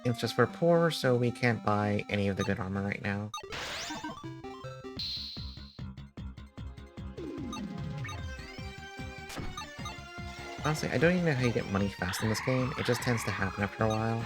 Speaker 1: It's just we're poor, so we can't buy any of the good armor right now. Honestly, I don't even know how you get money fast in this game. It just tends to happen after a while.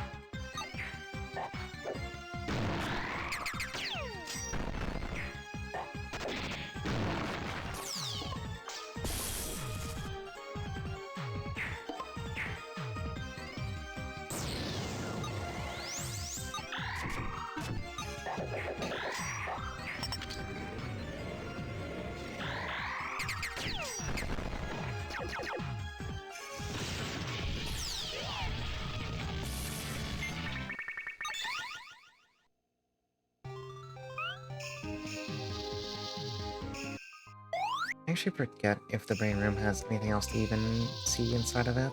Speaker 1: I actually forget if the brain room has anything else to even see inside of it.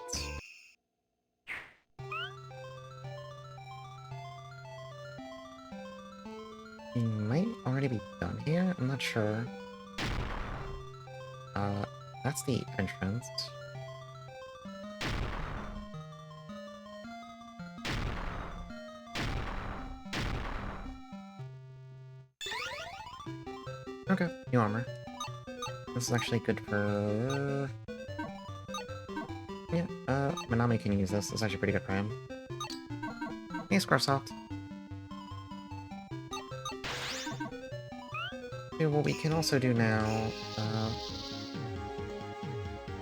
Speaker 1: We might already be done here? I'm not sure. That's the entrance. Okay, new armor. This is actually good for... Yeah, Manami can use this. It's actually pretty good for him. Hey, Squaresoft. Okay, what we can also do now,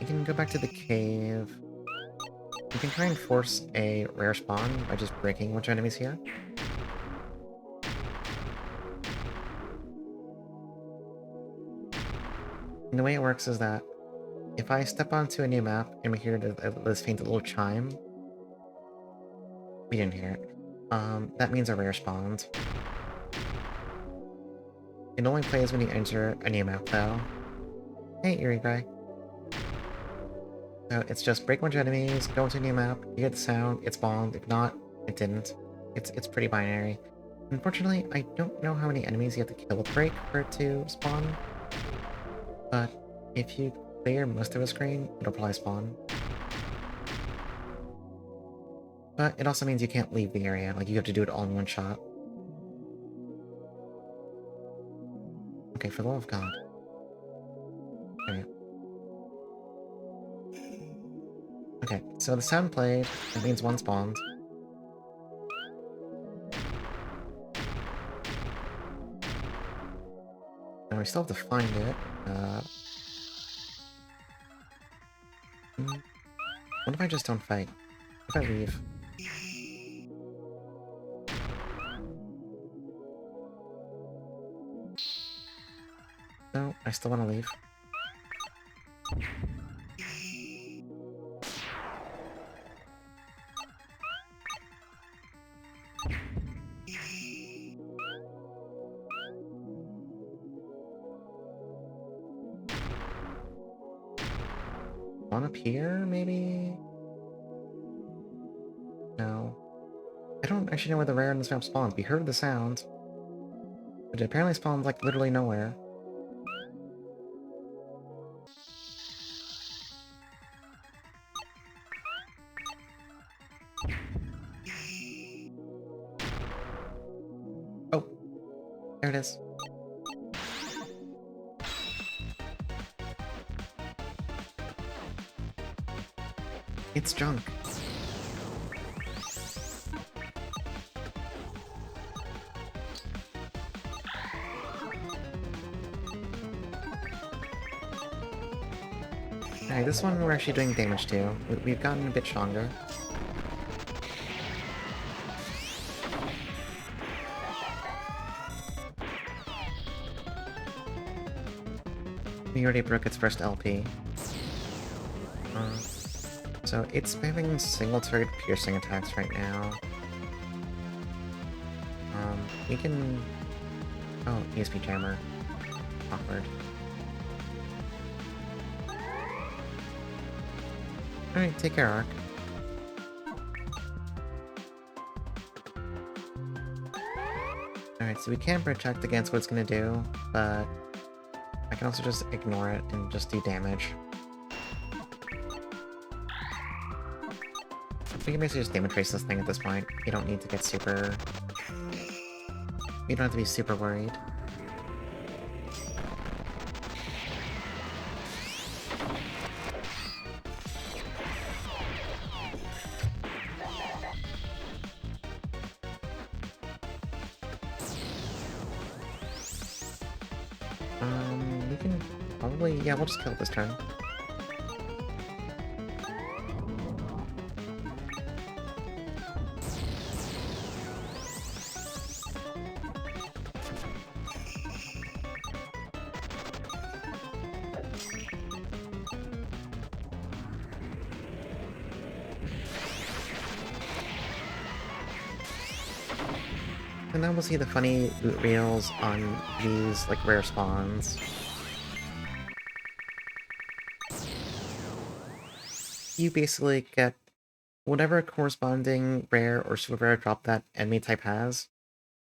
Speaker 1: we can go back to the cave. We can try and force a rare spawn by just breaking a bunch of enemies here. And the way it works is that if I step onto a new map and we hear this faint little chime, we didn't hear it. That means a rare spawned. It only plays when you enter a new map, though. Hey, Eerie Guy. So it's just break a bunch of enemies, go into a new map, you get the sound, it spawned. If not, it didn't. It's pretty binary. Unfortunately, I don't know how many enemies you have to kill with break for it to spawn. But if you clear most of a screen, it'll probably spawn. But it also means you can't leave the area, like you have to do it all in one shot. Okay, for the love of God. Okay. Okay, so the sound played, that means one spawned. And we still have to find it. What if I just don't fight? What if I leave? No, I still want to leave. One up here, maybe? No. I don't actually know where the rare in this map spawns. We heard the sound. But it apparently spawns, like, literally nowhere. Oh! There it is. It's junk. Alright, this one we're actually doing damage to. We've gotten a bit stronger. We already broke its first LP. So it's spamming single target piercing attacks right now. We can... Oh, ESP jammer. Awkward. Alright, take care, Ark. Alright, so we can protect against what it's gonna do, but I can also just ignore it and just do damage. We can basically just damage trace this thing at this point. You don't need to get super... You don't have to be super worried. We can probably... Yeah, we'll just kill it this turn. And then we'll see the funny loot reels on these, like, rare spawns. You basically get whatever corresponding rare or super rare drop that enemy type has,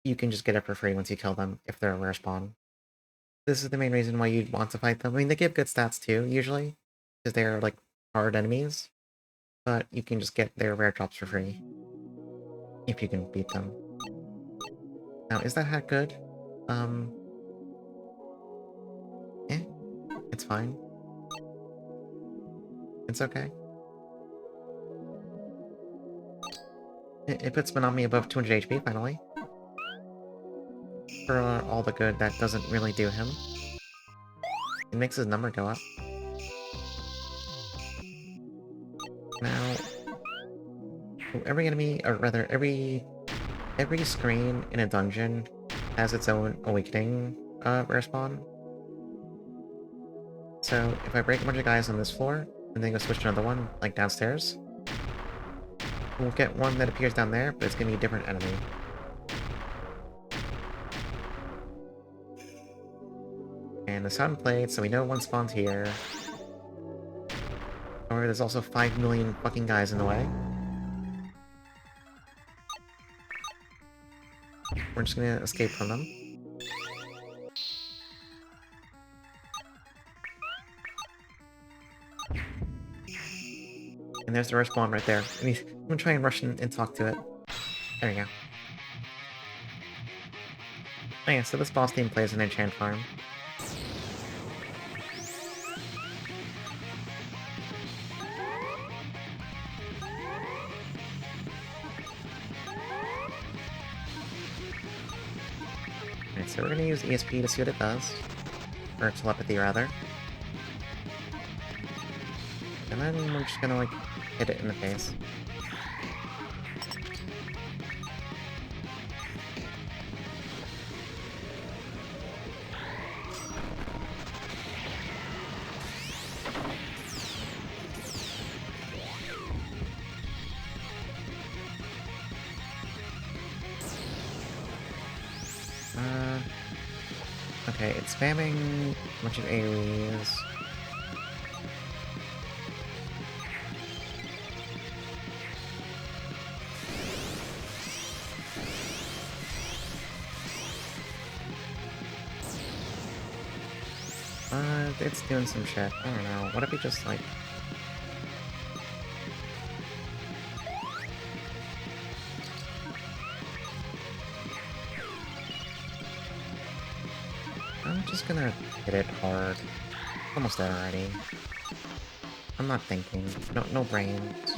Speaker 1: you can just get it for free once you kill them, if they're a rare spawn. This is the main reason why you'd want to fight them. I mean, they give good stats too, usually, because they're, like, hard enemies, but you can just get their rare drops for free, if you can beat them. Now, is that hat good? Eh, it's fine. It's okay. It puts Manami above 200 HP, finally. For all the good that doesn't really do him. It makes his number go up. Now... every enemy, or rather, every screen in a dungeon has its own awakening rare spawn. So if I break a bunch of guys on this floor, and then go switch to another one, like downstairs, we'll get one that appears down there, but it's gonna be a different enemy. And the sound played, so we know one spawned here. Or there's also 5 million fucking guys in the way. We're just gonna escape from them. And there's the respawn right there. I'm gonna try and rush and talk to it. There we go. Oh yeah, so this boss team plays an enchant farm. Alright, so we're gonna use ESP to see what it does. Or telepathy, rather. And then we're just gonna, like, hit it in the face. Okay, it's spamming a bunch of AoEs. It's doing some shit. I don't know. What if we just, like... I'm just gonna hit it hard. Almost dead already. I'm not thinking. No brains.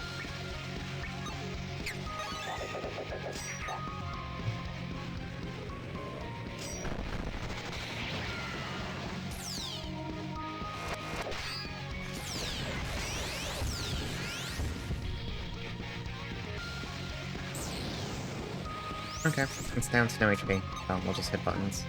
Speaker 1: Okay, it's down to no HP. So we'll just hit buttons.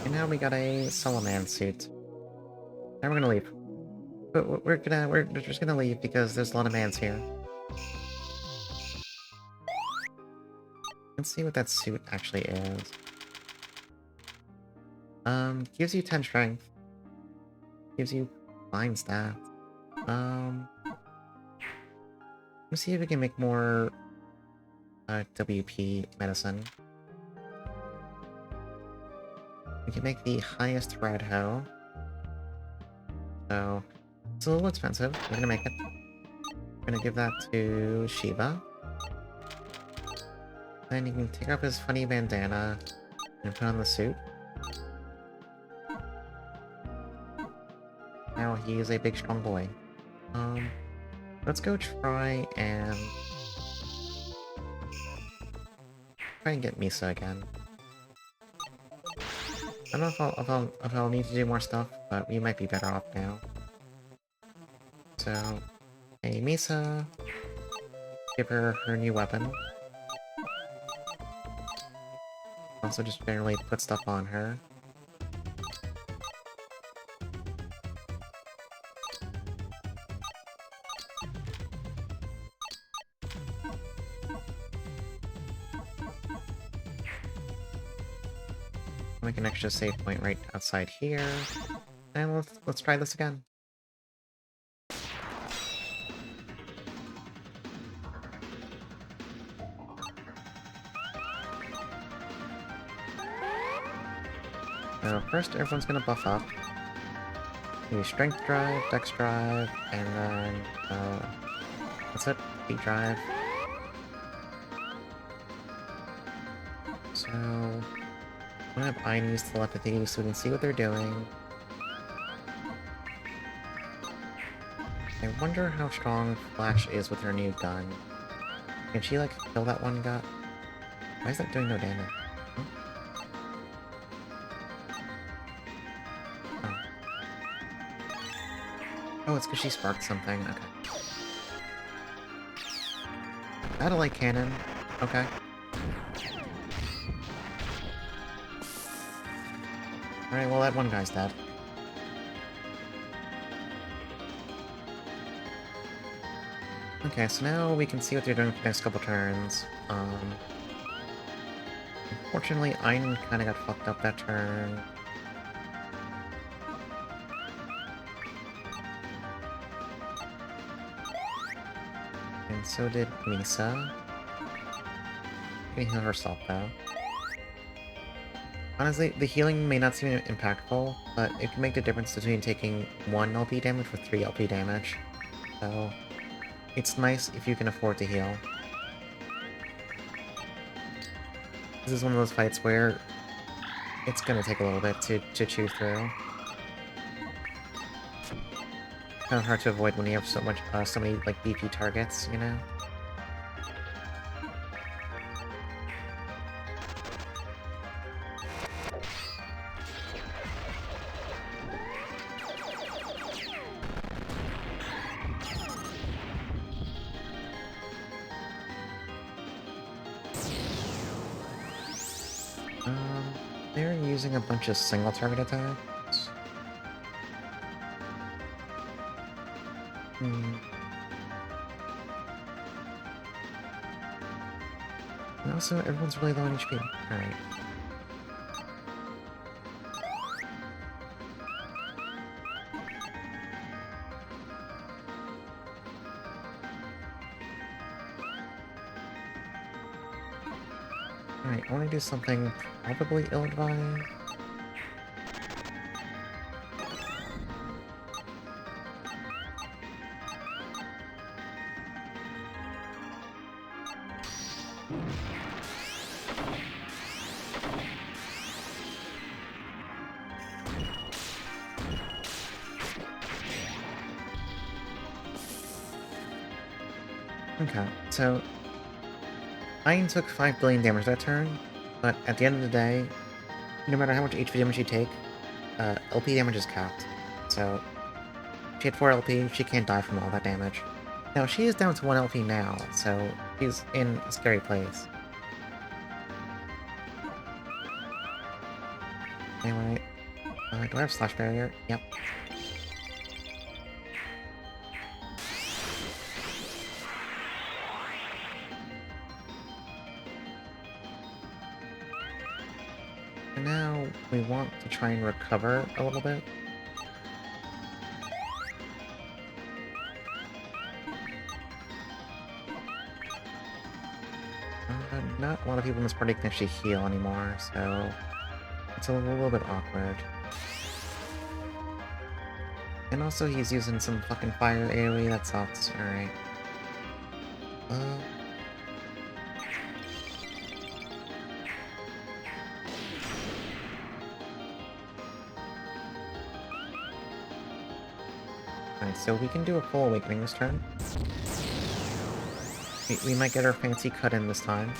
Speaker 1: And now we got a Solomon suit. Now we're gonna leave. But we're just gonna leave because there's a lot of mans here. Let's see what that suit actually is. Gives you 10 strength. Gives you fine stats. Let's see if we can make more WP medicine. We can make the highest red hoe. So it's a little expensive. We're gonna make it. We're gonna give that to Shiva. Then you can take off his funny bandana and put on the suit. Now he is a big strong boy. Let's go try and get Misa again. I don't know if I'll need to do more stuff, but we might be better off now. So, hey Misa, give her her new weapon. Also just generally put stuff on her. Make an extra save point right outside here. And let's try this again. So first everyone's gonna buff up. Maybe strength drive, dex drive, and then that's it, speed drive. So I'm gonna have Aine's telepathy so we can see what they're doing. I wonder how strong Flash is with her new gun. Can she, like, kill that one guy? Why is that doing no damage? Huh? Oh. Oh, it's because she sparked something. Okay. Satellite cannon. Okay. Alright, well that one guy's dead. Okay, so now we can see what they're doing for the next couple turns. Unfortunately, Ein kinda got fucked up that turn. And so did Misa. She can heal herself, though. Honestly, the healing may not seem impactful, but it can make the difference between taking 1 LP damage with 3 LP damage. So, it's nice if you can afford to heal. This is one of those fights where it's gonna take a little bit to chew through. Kind of hard to avoid when you have so many like BP targets, you know. They're using a bunch of single target attacks. And also, everyone's really low on HP. Alright. Alright, I want to do something probably ill-advised. Okay, so Ein took 5 billion damage that turn, But at the end of the day, no matter how much HP damage you take, LP damage is capped. So, if she had 4 LP, she can't die from all that damage. Now, she is down to 1 LP now, so she's in a scary place. Anyway, do I have Slash Barrier? Yep. And now, we want to try and recover a little bit. Not a lot of people in this party can actually heal anymore, so it's a little bit awkward. And also he's using some fucking fire AoE, that sucks. Alright. Alright, so we can do a full awakening this turn. We might get our fancy cut in this time.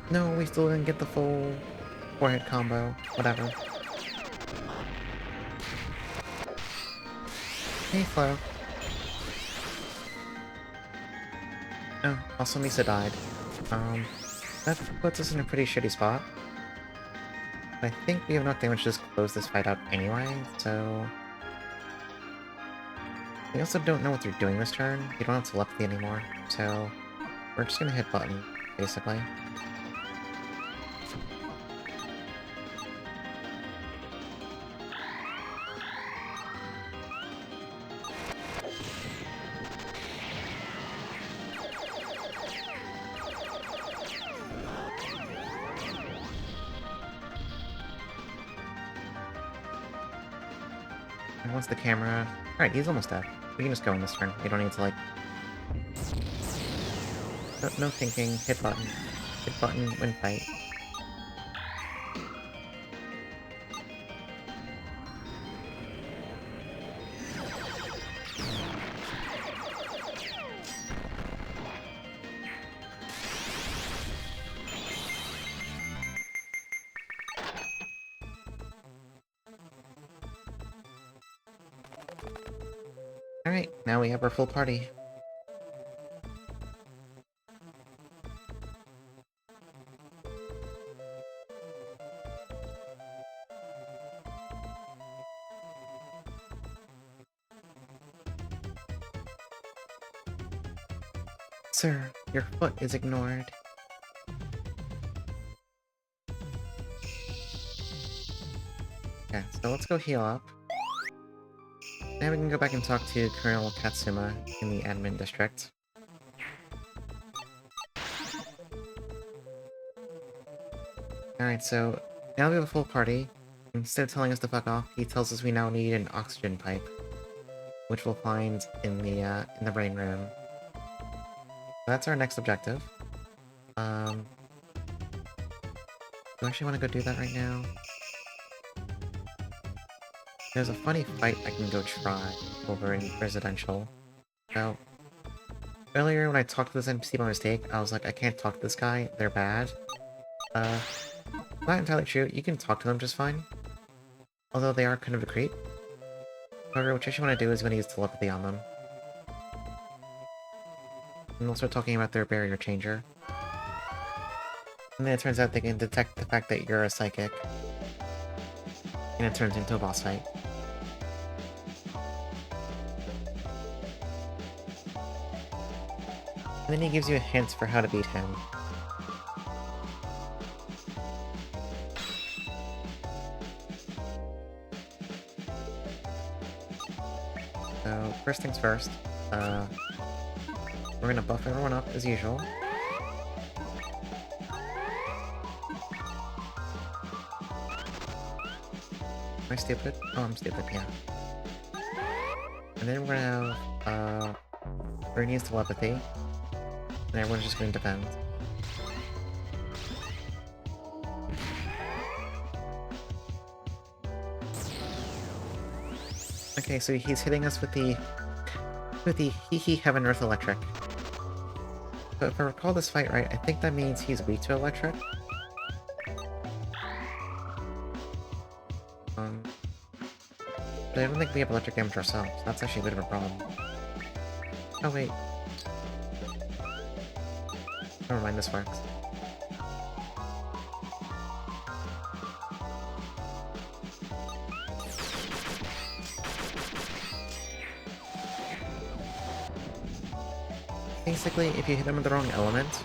Speaker 1: No, we still didn't get the full 4-hit combo. Whatever. Hey, Flo. Oh, also Misa died. That puts us in a pretty shitty spot. I think we have enough damage to just close this fight out anyway, so... We also don't know what they're doing this turn. We don't have telepathy anymore, so... We're just gonna hit button, basically. And once the camera... Alright, he's almost dead. We can just go in this turn. We don't need to, like... No thinking. Hit button. Hit button, win fight. Alright, now we have our full party. Sir, your foot is ignored. Okay, so let's go heal up. Now we can go back and talk to Colonel Katsuma in the admin district. Alright, so now we have a full party. Instead of telling us to fuck off, he tells us we now need an oxygen pipe, which we'll find in the brain room. That's our next objective. Do I actually want to go do that right now? There's a funny fight I can go try over in residential. So, earlier when I talked to this NPC by mistake, I was like, I can't talk to this guy, they're bad. Not entirely true, you can talk to them just fine. Although they are kind of a creep. However, what you actually want to do is you want to use telepathy on them. And they'll start talking about their barrier changer. And then it turns out they can detect the fact that you're a psychic. And it turns into a boss fight. And then he gives you a hint for how to beat him. So, first things first, we're gonna buff everyone up as usual. Am I stupid? Oh, I'm stupid, yeah. And then we're gonna have, we're gonna use telepathy. And everyone's just gonna defend. Okay, so he's hitting us with the hee heaven earth electric. So if I recall this fight right, I think that means he's weak to electric. But I don't think we have electric damage ourselves. That's actually a bit of a problem. Oh wait. Never mind, this works. Basically, if you hit him with the wrong element,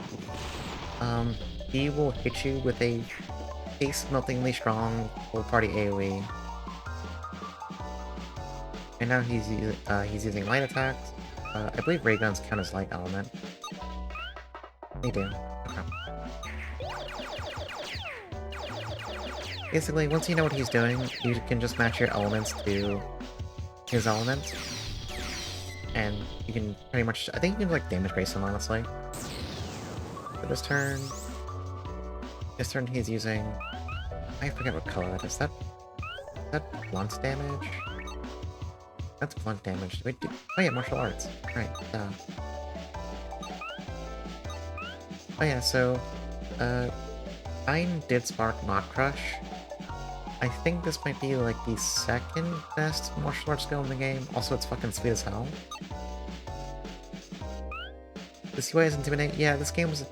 Speaker 1: he will hit you with a face-meltingly strong full-party AoE. And now he's using light attacks. I believe ray guns count as light element. They do. Okay. Basically, once you know what he's doing, you can just match your elements to his element. And you can pretty much... I think you can, like, damage base him, honestly. For this turn... This turn he's using... I forget what color that is. Is that blunt damage? That's blunt damage. Wait, oh yeah, martial arts. Right, Oh yeah, so... Mine did spark Mod Crush. I think this might be, like, the second best martial arts skill in the game. Also, it's fucking sweet as hell. The UI is Intimidate. Yeah, this game was...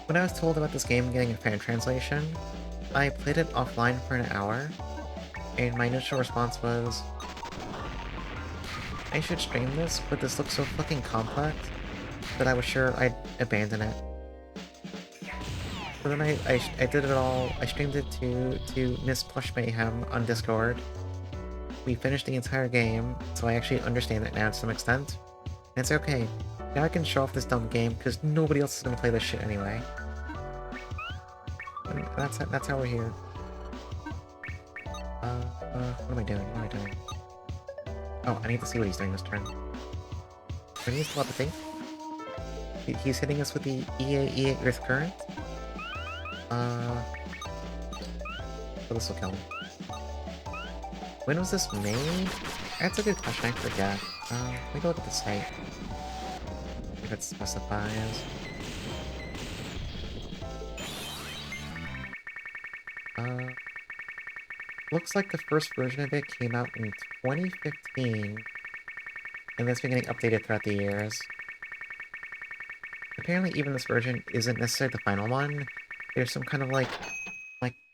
Speaker 1: When I was told about this game getting a fan translation, I played it offline for an hour, and my initial response was... I should stream this, but this looks so fucking complex that I was sure I'd abandon it. So then I did it all. I streamed it to Miss Plush Mayhem on Discord. We finished the entire game, so I actually understand it now to some extent. And it's okay. Now I can show off this dumb game, because nobody else is gonna play this shit anyway. And that's how we're here. What am I doing? What am I doing? Oh, I need to see what he's doing this turn. When he's telepathy, he's hitting us with the EA Earth Current. So this will kill him. When was this made? That's a good question, I forget. Let me go look at the site. If it specifies. Looks like the first version of it came out in 2015, and it's been getting updated throughout the years. Apparently even this version isn't necessarily the final one. There's some kind of like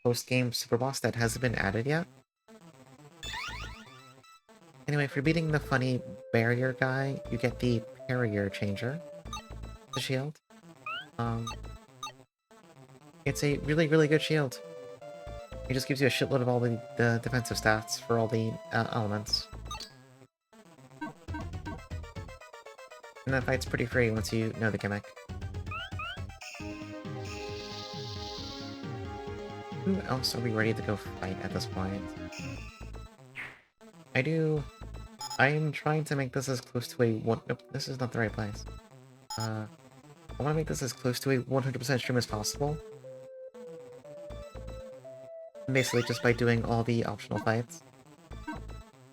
Speaker 1: post-game super boss that hasn't been added yet. Anyway, for beating the funny barrier guy, you get the barrier changer, the shield. It's a really, really good shield. It just gives you a shitload of all the defensive stats for all the elements. And that fight's pretty free once you know the gimmick. Who else are we ready to go fight at this point? I'm trying to make this as close to a one... Nope, this is not the right place. I want to make this as close to a 100% stream as possible. Basically just by doing all the optional fights.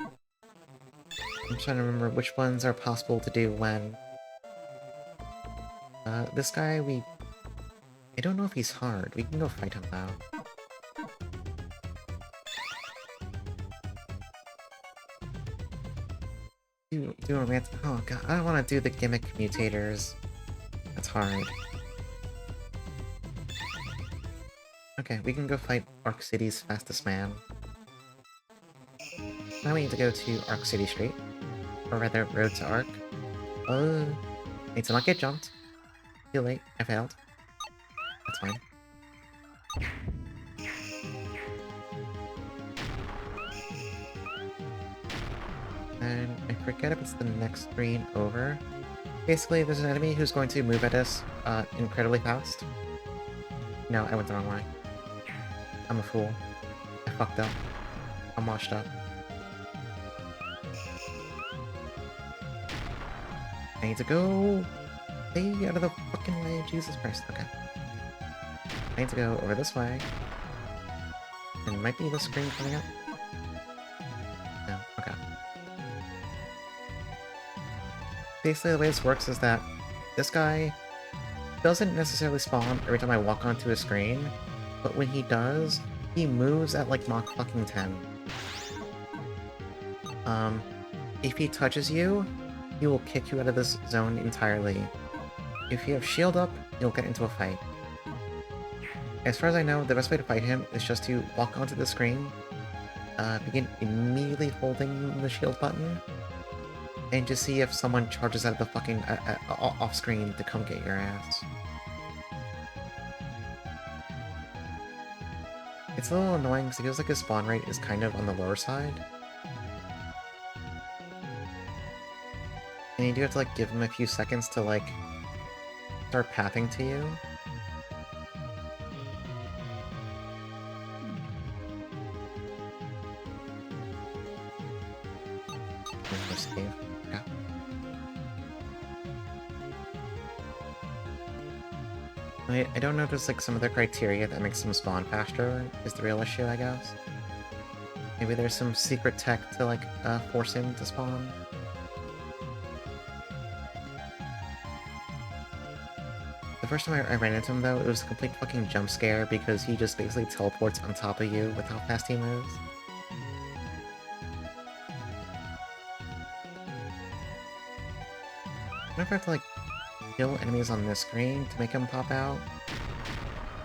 Speaker 1: I'm trying to remember which ones are possible to do when. This guy, I don't know if he's hard. We can go fight him now. Do romance. Oh god, I don't want to do the gimmick mutators. That's hard. Okay, we can go fight Arc City's fastest man. Now we need to go to Arc City Street. Or rather, Road to Arc. Need to not get jumped. Too late, I failed. That's fine. And I forget if it's the next screen over. Basically, there's an enemy who's going to move at us incredibly fast. No, I went the wrong way. I'm a fool. I fucked up. I'm washed up. I need to go... Stay out of the fucking way, Jesus Christ. Okay. I need to go over this way. And it might be this screen coming up. No. basically the way this works is that this guy doesn't necessarily spawn every time I walk onto his screen, but when he does, he moves at like Mach fucking 10. If he touches you, he will kick you out of this zone entirely. If you have shield up, you'll get into a fight. As far as I know, the best way to fight him is just to walk onto the screen, begin immediately holding the shield button, and just see if someone charges out of the fucking off-screen to come get your ass. It's a little annoying because it feels like his spawn rate is kind of on the lower side. And you do have to like give him a few seconds to like start pathing to you. Escape. Yeah. I don't know if there's like some other criteria that makes him spawn faster is the real issue, I guess. Maybe there's some secret tech to like force him to spawn. The first time I ran into him though, it was a complete fucking jump scare because he just basically teleports on top of you with how fast he moves. I wonder if I have to like kill enemies on this screen to make them pop out.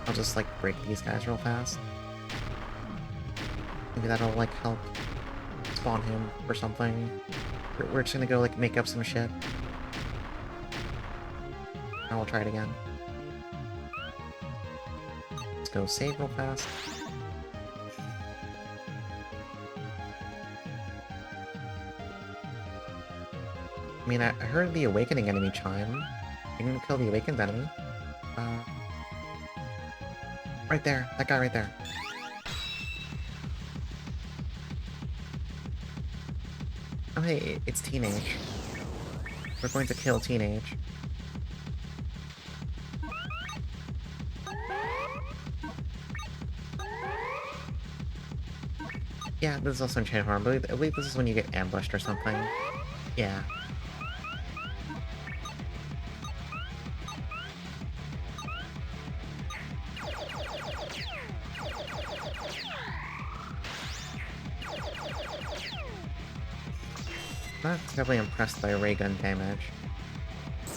Speaker 1: I'll just like break these guys real fast. Maybe that'll like help spawn him or something. We're just gonna go like make up some shit. Now we'll try it again. Let's go save real fast. I mean, I heard the awakening enemy chime. I'm gonna kill the awakened enemy. Right there. That guy right there. Oh hey, it's Teenage. We're going to kill Teenage. Yeah, this is also Enchanted Harm. I believe this is when you get ambushed or something. Yeah. Not terribly impressed by ray gun damage.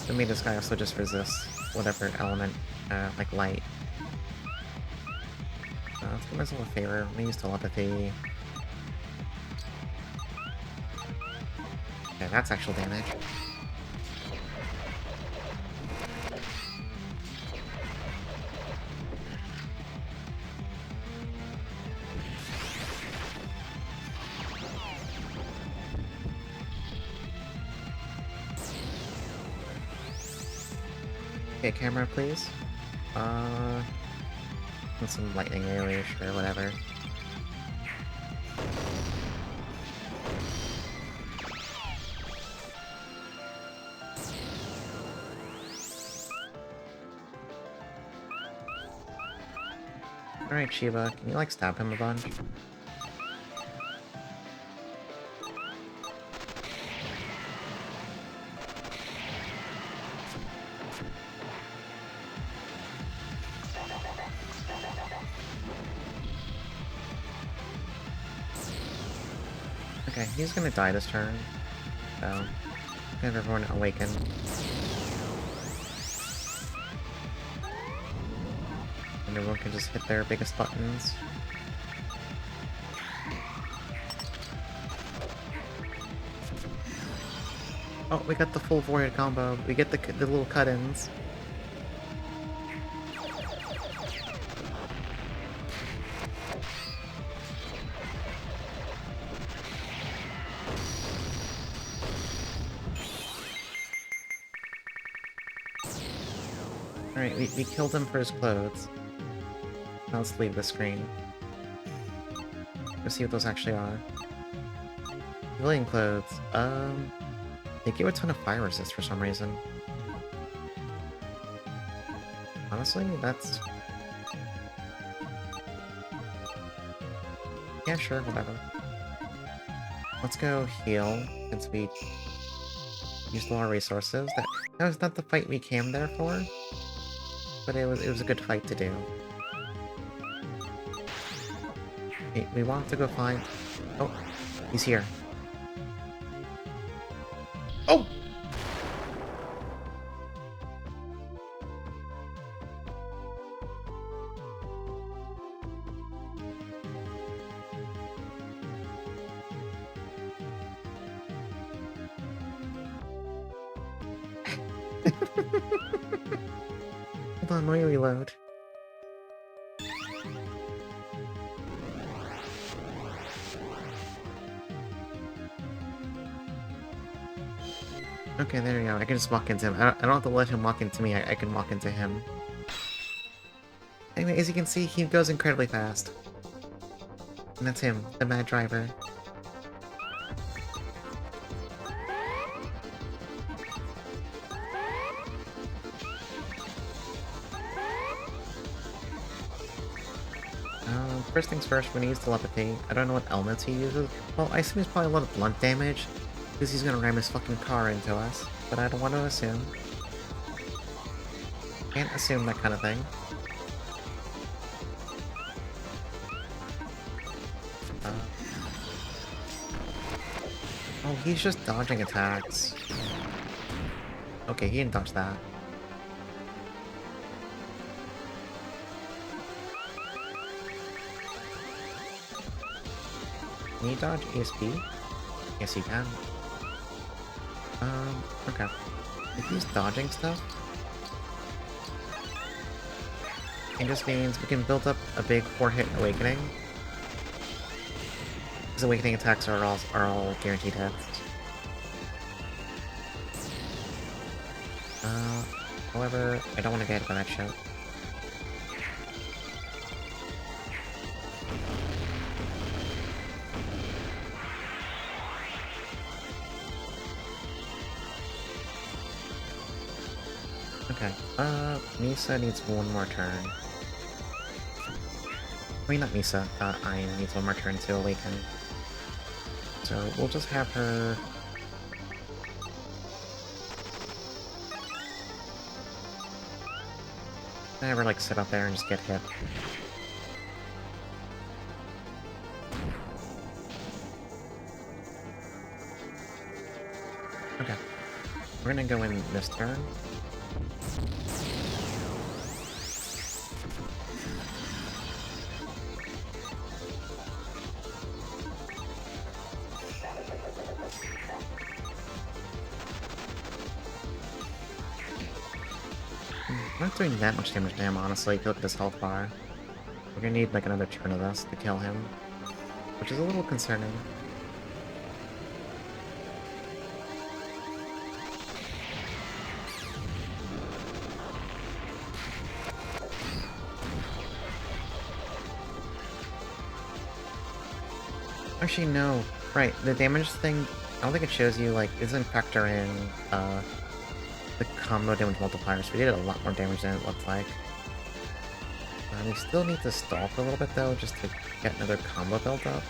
Speaker 1: To me, this guy also just resists whatever element, like light. Let's give myself a favor. Let me use telepathy. Okay, that's actual damage. Okay, camera, please. And some lightning area, sure, whatever. Alright, Shiva, can you like stab him a bunch? Okay, he's gonna die this turn. So, have everyone awaken. And everyone can just hit their biggest buttons. Oh, we got the full void combo. We get the little cut-ins. Alright, we killed him for his clothes. Now let's leave the screen. Let's see what those actually are. Civilian clothes. They give a ton of fire resist for some reason. Honestly, that's... Yeah, sure, whatever. Let's go heal, since we used a lot of resources. That was not the fight we came there for, but it was a good fight to do. We want to go find... Oh, he's here. Oh! Hold on, let me reload. Okay, there we go. I can just walk into him. I don't have to let him walk into me. I can walk into him. Anyway, as you can see, he goes incredibly fast. And that's him, the mad driver. First things first, when he uses telepathy, I don't know what elements he uses. Well, I assume he's probably a lot of blunt damage, because he's gonna ram his fucking car into us. But I don't want to assume. Can't assume that kind of thing. Oh, he's just dodging attacks. Okay, he didn't dodge that. Can you dodge ESP? Yes, you can. Okay. If he's dodging stuff, it just means we can build up a big 4-hit awakening. Because awakening attacks are all guaranteed hits. However, I don't want to get hit by that shit. Okay, Misa needs one more turn. I mean, not Misa, Ayn needs one more turn to awaken. So, we'll just have her... have her, like, sit up there and just get hit. Okay. We're gonna go in this turn. I'm not doing that much damage to him, honestly, if you look at his health bar. We're gonna need, like, another turn of this to kill him. Which is a little concerning. Actually, no. Right, the damage thing, I don't think it shows you, like, it doesn't factor in, the combo damage multipliers. We did a lot more damage than it looked like. We still need to stall for a little bit, though, just to get another combo built up.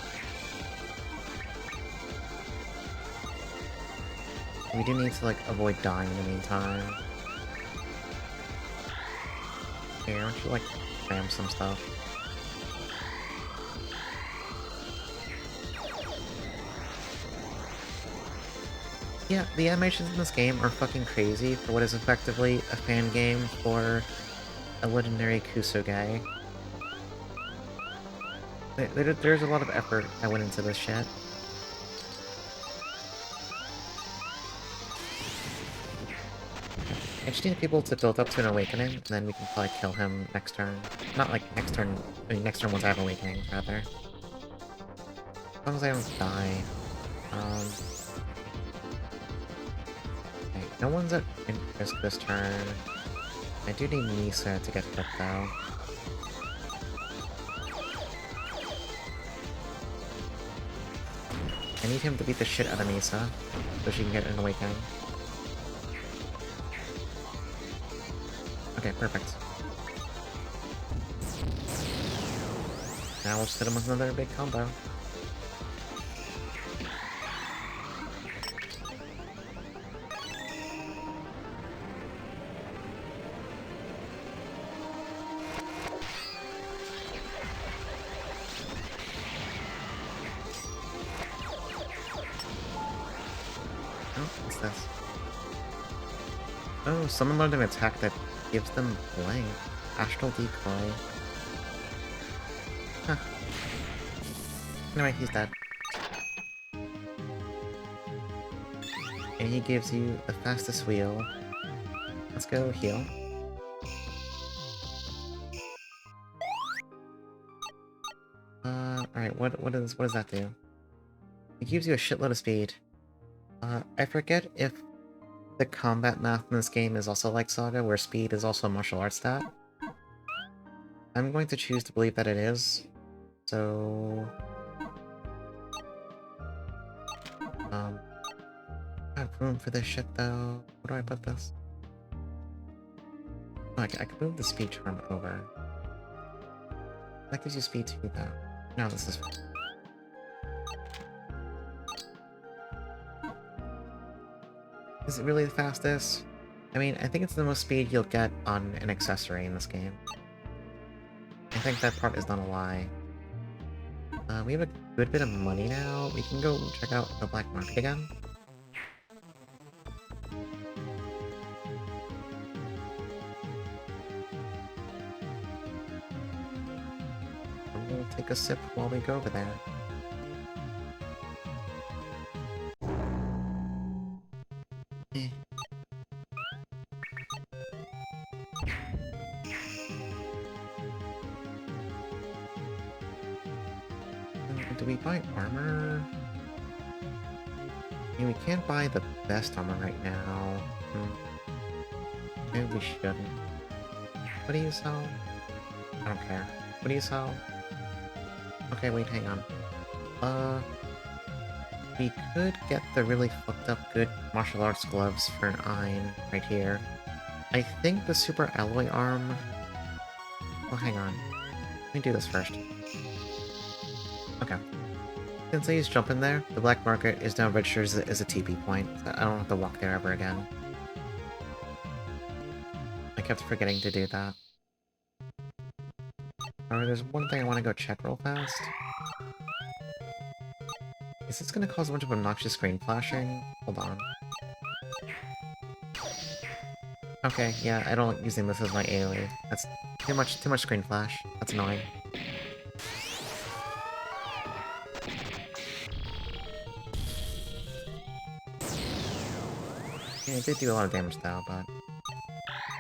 Speaker 1: We do need to, like, avoid dying in the meantime. Here, why don't you, like, spam some stuff? Yeah, the animations in this game are fucking crazy for what is effectively a fan game for a legendary Kusuge. There's a lot of effort that went into this shit. I just need people to build up to an awakening, and then we can probably kill him next turn. Not like next turn, I mean next turn once I have awakening, rather. As long as I don't die. Okay, no one's at risk this turn. I do need Misa to get flipped though. I need him to beat the shit out of Misa, so she can get an awakening. Okay, perfect. Now we'll just hit him with another big combo. What's this? Oh, someone learned an attack that gives them blank. Astral Decoy. Huh. Anyway, he's dead. And he gives you the fastest wheel. Let's go heal. Alright, what does that do? It gives you a shitload of speed. I forget if the combat math in this game is also like Saga, where speed is also a martial arts stat. I'm going to choose to believe that it is. So... I have room for this shit, though. Where do I put this? Oh, I can move the speed charm over. That gives you speed too, though. No, this is... Is it really the fastest? I mean, I think it's the most speed you'll get on an accessory in this game. I think that part is not a lie. We have a good bit of money now. We can go check out the black market again. We'll take a sip while we go over there. Eh. Do we buy armor? I mean, we can't buy the best armor right now. Maybe we shouldn't. What do you sell? I don't care. What do you sell? Okay, wait, hang on. We could get the really fucked up good martial arts gloves for an Ein right here. I think the super alloy arm... Well, hang on. Let me do this first. Okay. Since I used jump in there, the black market is now registered as a TP point. So I don't have to walk there ever again. I kept forgetting to do that. Alright, there's one thing I want to go check real fast. Is this going to cause a bunch of obnoxious screen flashing? Hold on. Okay, yeah, I don't like using this as my AoE. That's too much screen flash. That's annoying. Yeah, it did do a lot of damage though, but...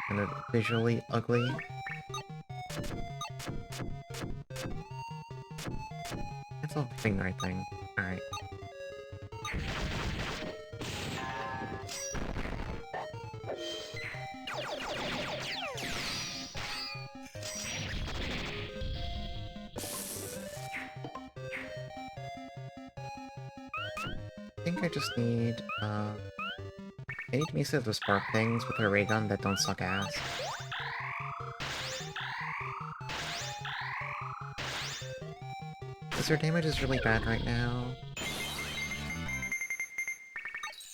Speaker 1: kind of visually ugly. It's all hitting the right thing. Alright. I think I just need, I need Misa to spark things with her ray gun that don't suck ass. Because her damage is really bad right now.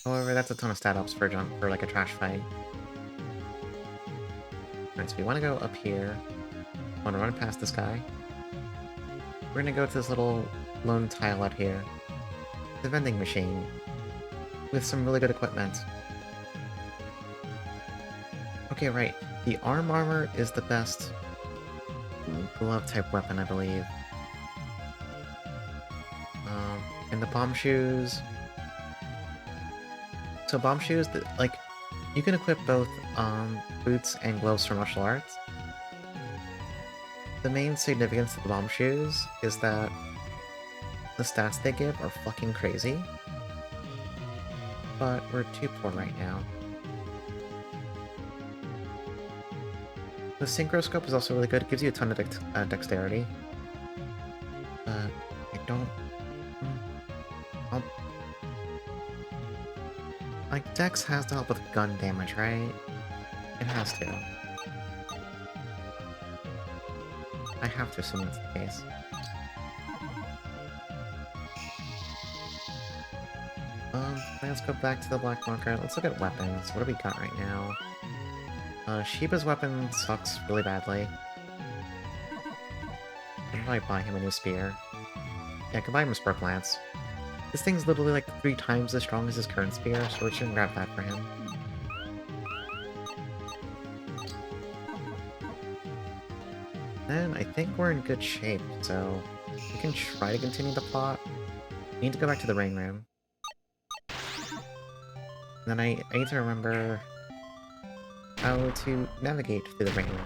Speaker 1: However, that's a ton of stat ups for like a trash fight. Alright, so we want to go up here. I want to run past this guy. We're gonna go to this little lone tile out here. The vending machine. With some really good equipment. Okay, right. The armor is the best glove-type weapon, I believe. And the bomb shoes... So bomb shoes, like, you can equip both boots and gloves for martial arts. The main significance of the bomb shoes is that the stats they give are fucking crazy. But we're too poor right now. The Synchroscope is also really good. It gives you a ton of dexterity. I don't... Like, Dex has to help with gun damage, right? It has to. I have to assume that's the case. Let's go back to the black market. Let's look at weapons. What do we got right now? Shiba's weapon sucks really badly. I can probably buy him a new spear. Yeah, I can buy him a Spark Lance. This thing's literally like 3 times as strong as his current spear, so we're just gonna grab that for him. Then I think we're in good shape, so we can try to continue the plot. We need to go back to the rain room. And then I need to remember how to navigate through the rain room.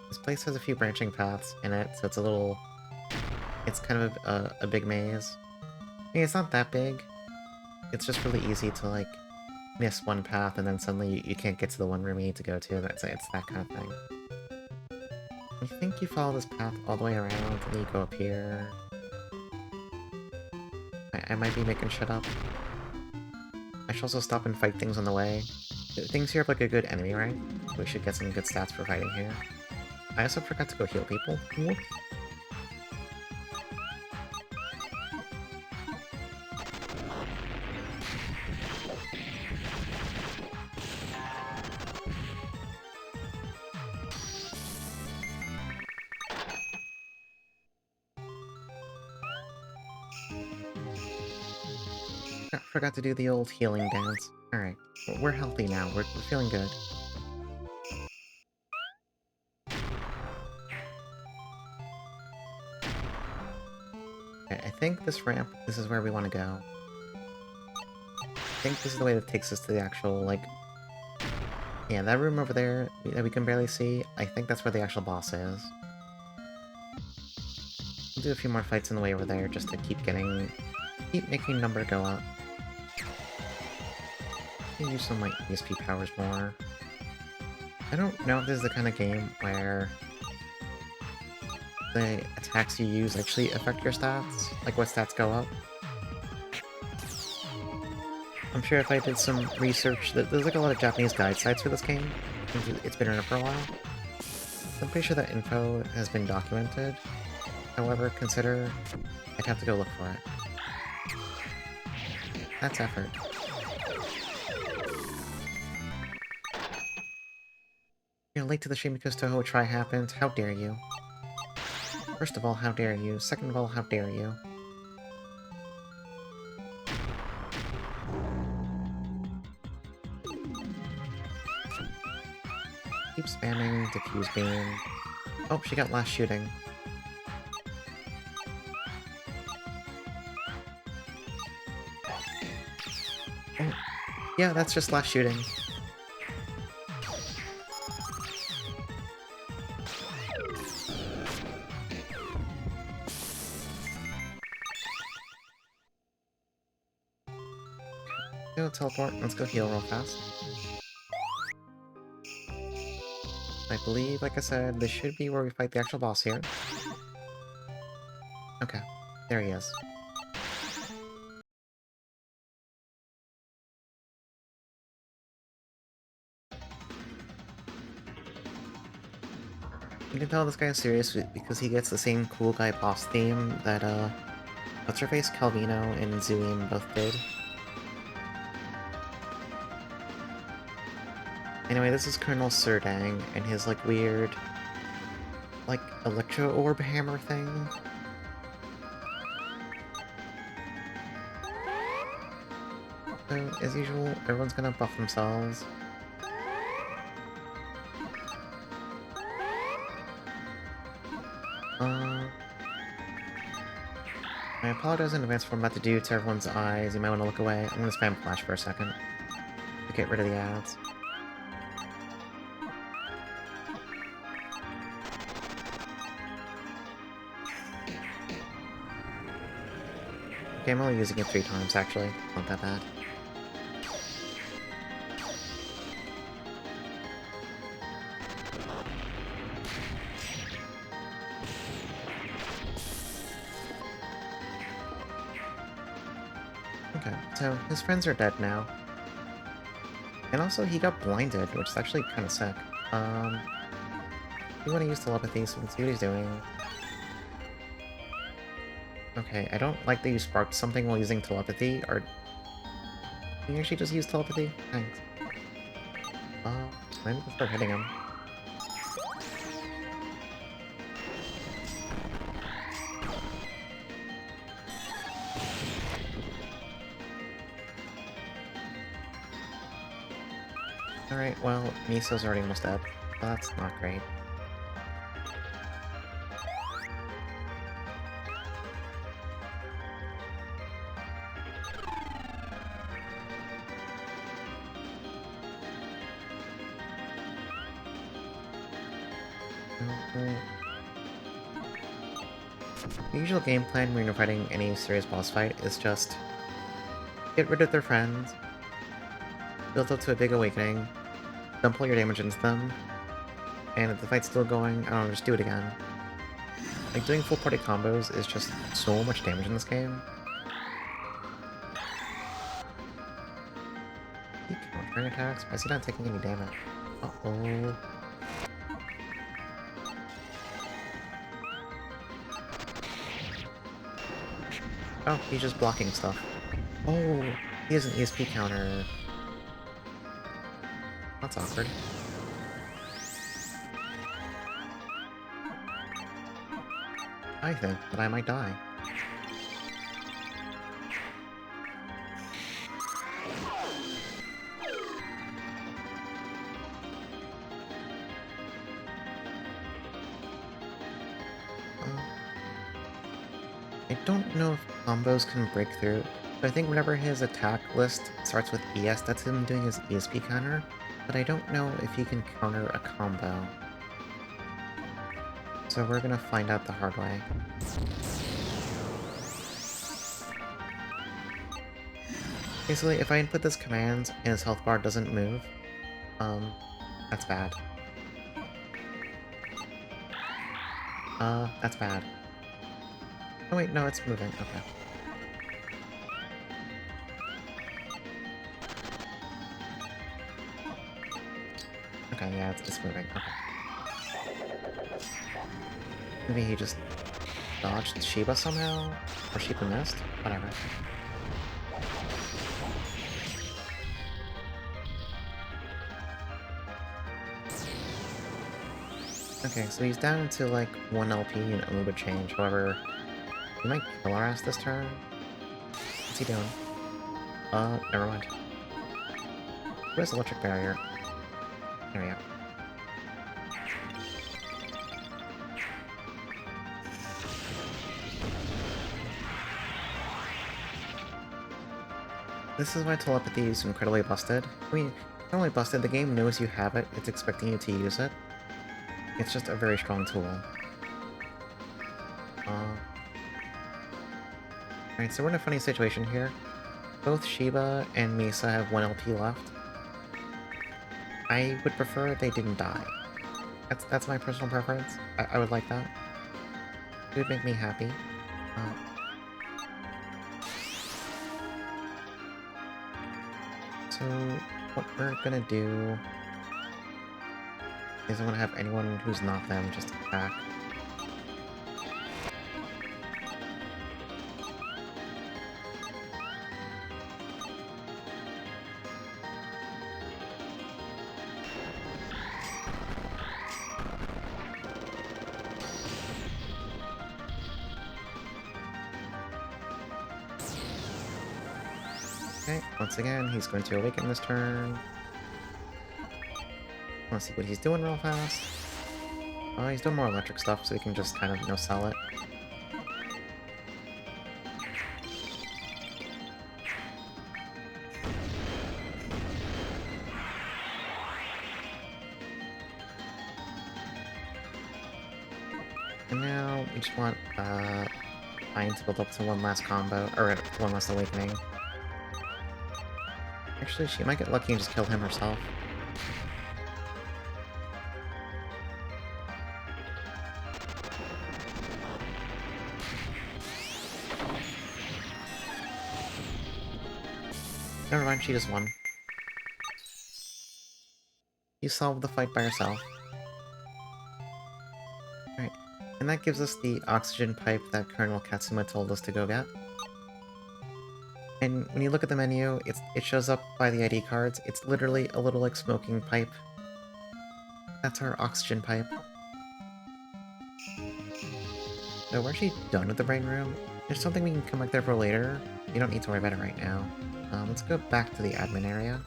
Speaker 1: This place has a few branching paths in it, so it's kind of a big maze. I mean, it's not that big. It's just really easy to, like, miss one path and then suddenly you can't get to the one room you need to go to. It's that kind of thing. I think you follow this path all the way around, and then you go up here. I might be making shit up. I should also stop and fight things on the way. Things here have like a good enemy rank, so we should get some good stats for fighting here. I also forgot to go heal people. Whoop. Forgot to do the old healing dance. Alright, we're healthy now. We're feeling good. Okay, I think this ramp, this is where we want to go. I think this is the way that takes us to the actual, like... Yeah, that room over there that we can barely see, I think that's where the actual boss is. We'll do a few more fights in the way over there just to keep making number go up. Use some of my ESP powers more. I don't know if this is the kind of game where the attacks you use actually affect your stats, like what stats go up. I'm sure if I did some research, there's like a lot of Japanese guide sites for this game. It's been around for a while. I'm pretty sure that info has been documented. However, I'd have to go look for it. That's effort. You're late to the Shimiko's Toho try happened. How dare you? First of all, how dare you? Second of all, how dare you? Keep spamming Diffuse Beam. Oh, she got last shooting. Oh, yeah, that's just last shooting. Go teleport. Let's go heal real fast. I believe, like I said, this should be where we fight the actual boss here. Okay, there he is. You can tell this guy is serious because he gets the same cool guy boss theme that, what's-her-face, Calvino and Zuin both did. Anyway, this is Colonel Surdang and his, like, weird, like, electro-orb hammer thing. So, as usual, everyone's gonna buff themselves. I apologize in advance for what I'm about to do to everyone's eyes. You might want to look away. I'm gonna spam flash for a second to get rid of the ads. Okay, I'm only using it 3 times, actually. Not that bad. Okay, so his friends are dead now. And also, he got blinded, which is actually kind of sick. You want to use telepathy so we can see what he's doing. Okay, I don't like that you sparked something while using telepathy, or... Can you actually just use telepathy? Thanks. I need to start hitting him. Alright, well, Miso's already almost dead. So that's not great. The usual game plan when you're fighting any serious boss fight is just get rid of their friends, build up to a big awakening, dump all your damage into them, and if the fight's still going, I don't know, just do it again. Like, doing full party combos is just so much damage in this game. Keep countering attacks? Why is he not taking any damage? Uh-oh. Oh, he's just blocking stuff. Oh, he has an ESP counter. That's awkward. I think that I might die. I don't know if combos can break through, but I think whenever his attack list starts with ES, that's him doing his ESP counter, but I don't know if he can counter a combo. So we're gonna find out the hard way. Basically, if I input this command and his health bar doesn't move, that's bad. That's bad. Oh wait, no, it's moving, okay. Okay, yeah, it's moving, okay. Maybe he just dodged Shiba somehow? Or Shiba missed? Whatever. Okay, so he's down to like 1 LP and a little bit change, however, he might kill our ass this turn. What's he doing? Never mind. Who has electric barrier? There we go. This is why telepathy is incredibly busted. I mean, not only busted, the game knows you have it, it's expecting you to use it. It's just a very strong tool. Alright, so we're in a funny situation here. Both Shiba and Misa have 1 LP left. I would prefer they didn't die. That's my personal preference. I would like that. It would make me happy. So, what we're gonna do is I want to have anyone who's not them just attack. Okay, once again, he's going to awaken this turn. I want to see what he's doing real fast. He's doing more electric stuff, so he can just kind of, you know, sell it. And now we just want Fine to build up to one last combo, or one last awakening. Actually, she might get lucky and just kill him herself. Never mind, she just won. You solved the fight by yourself. Alright, and that gives us the oxygen pipe that Colonel Katsuma told us to go get. And when you look at the menu, it shows up by the ID cards. It's literally a little, like, smoking pipe. That's our oxygen pipe. So we're actually done with the brain room. There's something we can come back there for later. You don't need to worry about it right now. Let's go back to the admin area.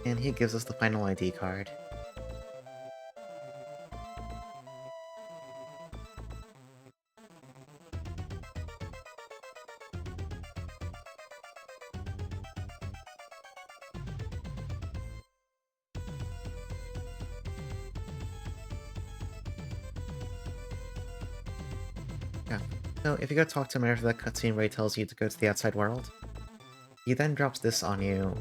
Speaker 1: And he gives us the final ID card. Yeah. So if you go talk to him after that cutscene where he tells you to go to the outside world, he then drops this on you.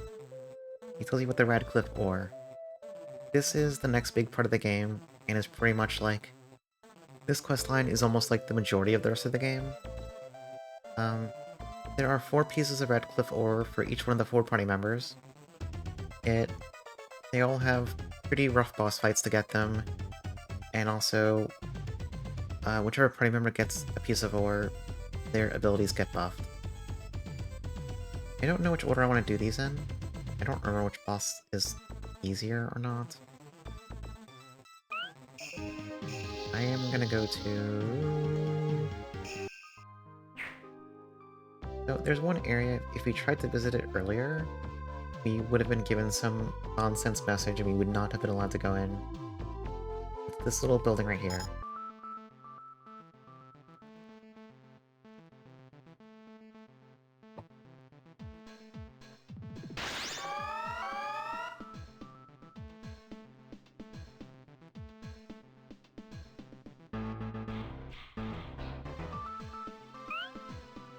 Speaker 1: He tells you what the Radcliffe ore. This is the next big part of the game, and is pretty much like... This questline is almost like the majority of the rest of the game. There are 4 pieces of Radcliffe ore for each one of the 4 party members. They all have pretty rough boss fights to get them, and also, whichever party member gets a piece of ore, their abilities get buffed. I don't know which order I want to do these in. I don't remember which boss is easier or not. I am gonna go to... So there's one area, if we tried to visit it earlier, we would have been given some nonsense message and we would not have been allowed to go in. It's this little building right here.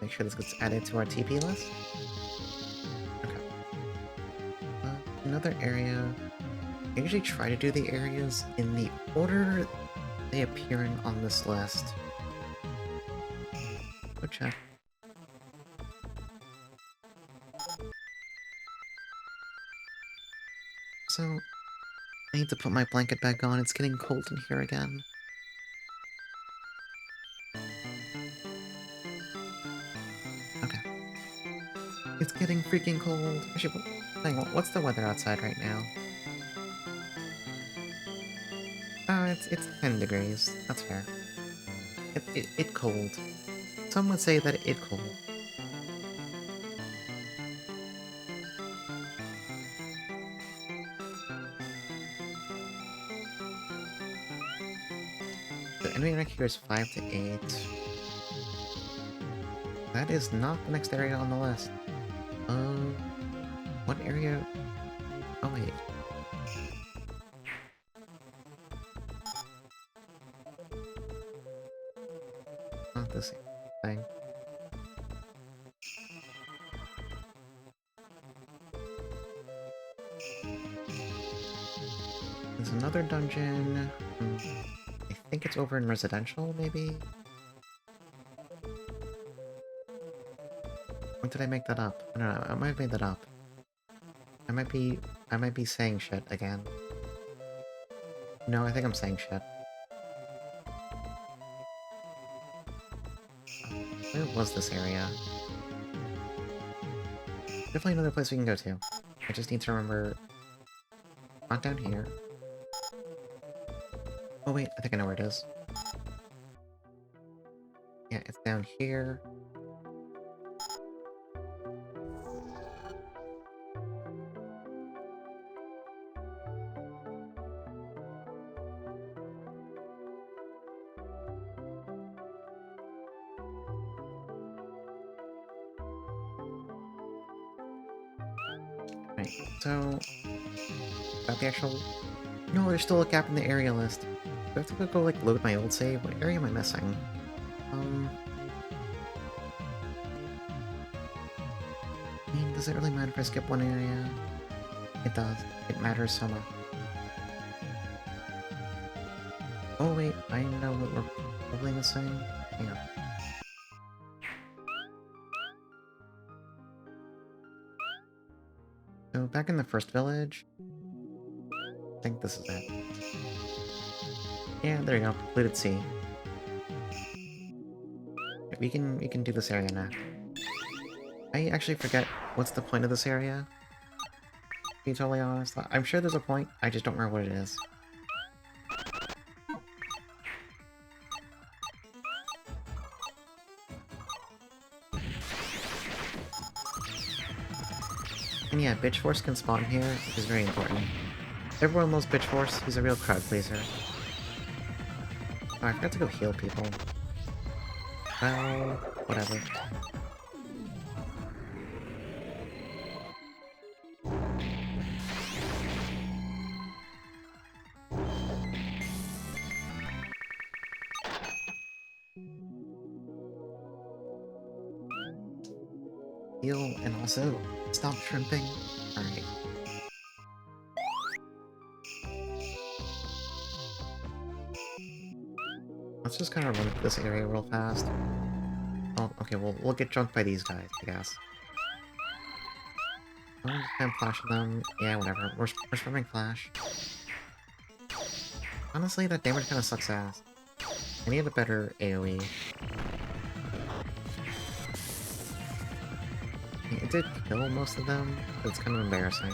Speaker 1: Make sure this gets added to our TP list. Okay. Another area... I usually try to do the areas in the order they appear in on this list. Go check. So, I need to put my blanket back on. It's getting cold in here again. Okay. It's getting freaking cold. Actually, hang on, what's the weather outside right now? It's 10 degrees. That's fair. It cold. Some would say that it cold. The enemy rank here is 5 to 8. That is not the next area on the list. What area? Oh wait. Not the same thing. There's another dungeon. I think it's over in residential, maybe? Or did I make that up? I don't know, I might have made that up. I might be saying shit again. No, I think I'm saying shit. Where was this area? Definitely another place we can go to. I just need to remember... Not down here. Oh wait, I think I know where it is. Yeah, it's down here. Right, so... About the actual... No, there's still a gap in the area list. Do I have to go, like, load my old save? What area am I missing? I mean, does it really matter if I skip one area? It does. It matters so much. Oh wait, I know what we're probably missing. Hang on. So, back in the first village... I think this is it. Yeah, there you go. Completed C. We can do this area now. I actually forget what's the point of this area. To be totally honest, I'm sure there's a point, I just don't remember what it is. And yeah, Bitch Force can spawn here, which is very important. Everyone loves Bitch Force, he's a real crowd pleaser. Oh, I forgot to go heal people. Well, whatever. Heal, and also, stop shrimping. Alright. Let's just kind of run through this area real fast. Oh, okay, we'll get junked by these guys, I guess. Oh, I'm flashing them. Yeah, whatever. We're spamming flash. Honestly, that damage kind of sucks ass. I need a better AoE. It did kill most of them, but it's kind of embarrassing.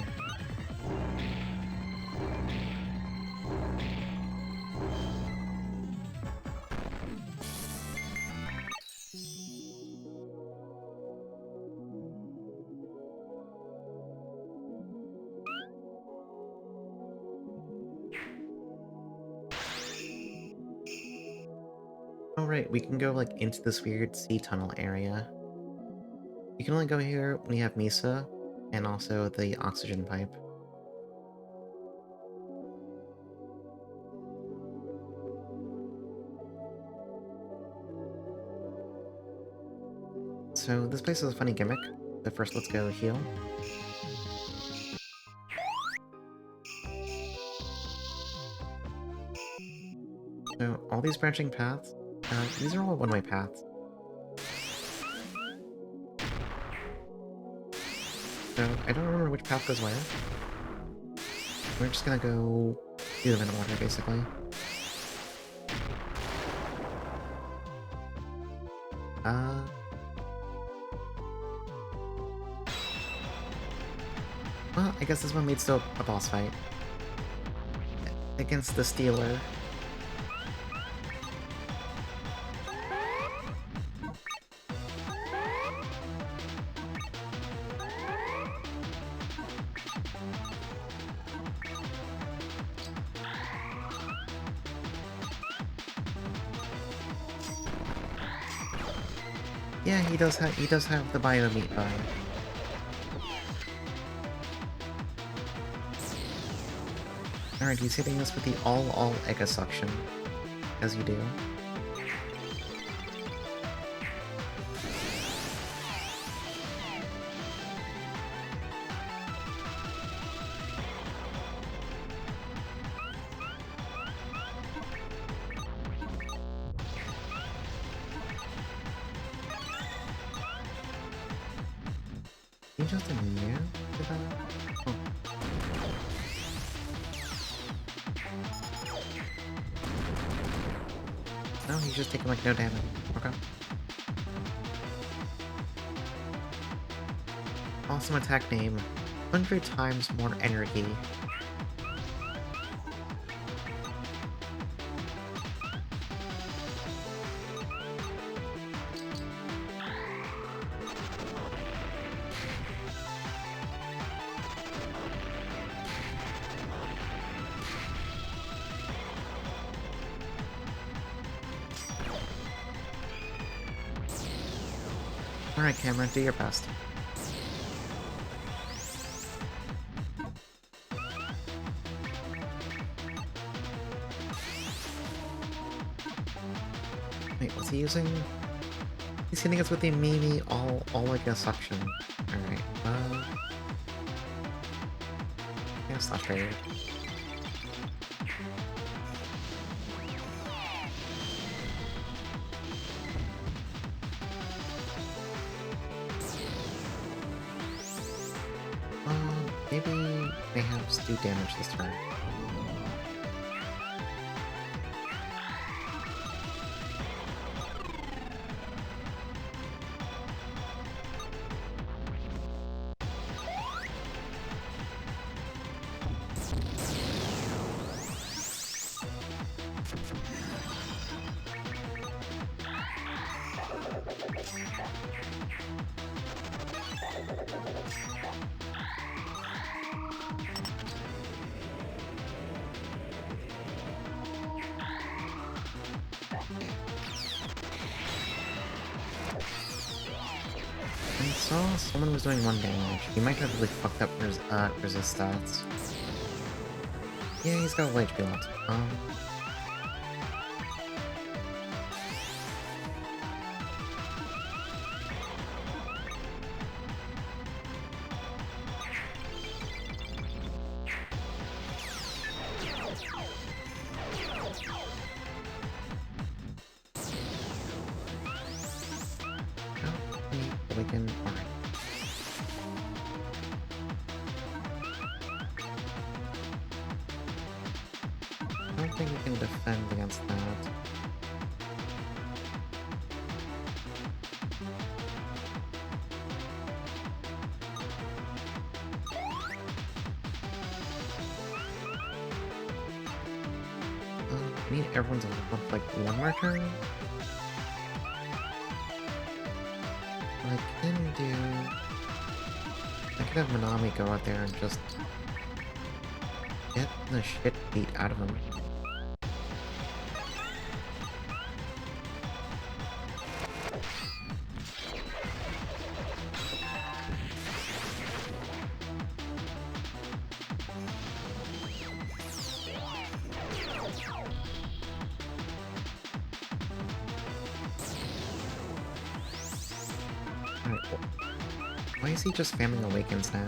Speaker 1: Alright, we can go, like, into this weird sea tunnel area. You can only go here when you have Misa, and also the oxygen pipe. So, this place is a funny gimmick. But first, let's go heal. So, all these branching paths, these are all one-way paths. So, I don't remember which path goes where. We're just gonna go do them in order, basically. Well, I guess this one leads to a boss fight. Against the Stealer. Yeah, he does have the bio meat vibe. Alright, he's hitting us with the all Ega suction. As you do. You just immune to that? Oh. No, he's just taking like no damage. Okay. Awesome attack name. 100 times more energy. Alright, Cameron, do your best. Wait, what's he using? He's hitting us with the Mimi all like a suction. Alright, yeah, slash trade. Maybe Mayhaps do damage this turn. saw someone was doing 1 damage. He might have really fucked up resist stats. Yeah, he's got a little HP left. Awaken. Alright. I don't think we can defend against that. I need everyone to look like 1 more turn. What I can do... I could have Manami go out there and just get the shit beat out of him. Alright, why is he just spamming Awakens now?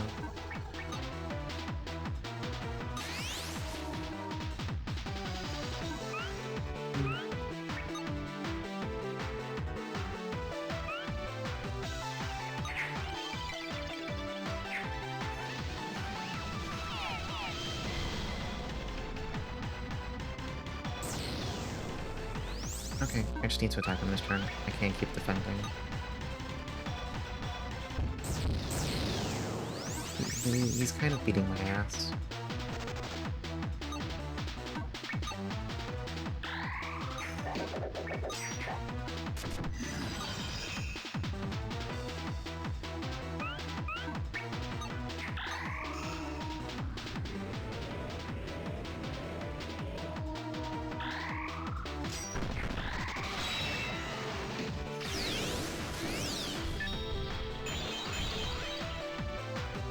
Speaker 1: Okay, I just need to attack him this turn. I can't keep defending. He's kind of beating my ass.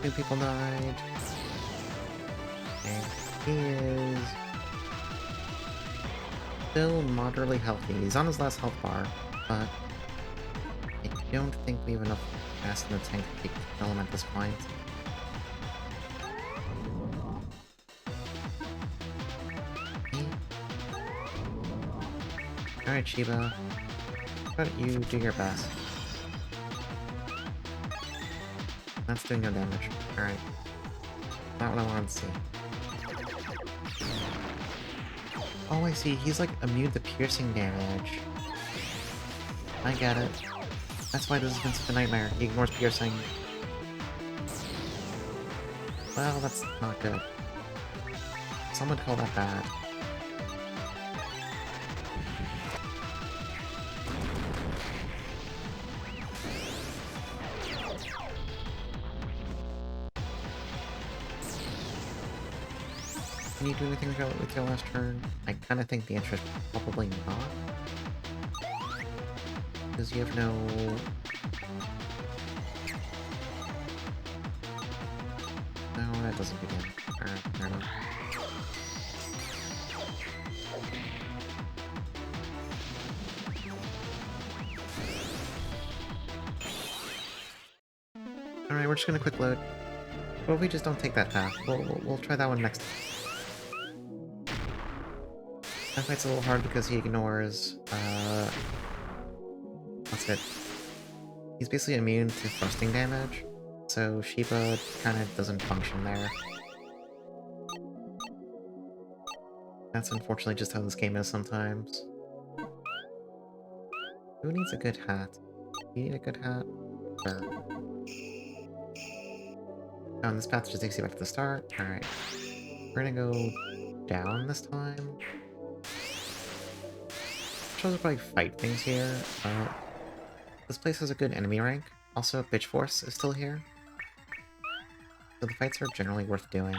Speaker 1: Two people died. And he is still moderately healthy. He's on his last health bar, but I don't think we have enough gas in the tank to kill him at this point. Alright, Shiba. How about you do your best? That's doing no damage. Alright. Not what I wanted to see. Oh, I see. He's like immune to piercing damage. I get it. That's why this has been such a nightmare. He ignores piercing. Well, that's not good. Some would call that bad. Can you do anything with your last turn? I kind of think the answer is probably not. Because you have no... No, that doesn't begin. Alright, fair enough. Alright, we're just gonna quick load. What if we just don't take that path? We'll try that one next time. That fight's a little hard because he ignores, what's it? He's basically immune to thrusting damage, so Shiba kind of doesn't function there. That's unfortunately just how this game is sometimes. Who needs a good hat? You need a good hat? Sure. Oh, and this path just takes you back to the start? Alright. We're gonna go down this time. I'll probably fight things here. This place has a good enemy rank. Also, Bitch Force is still here. So the fights are generally worth doing.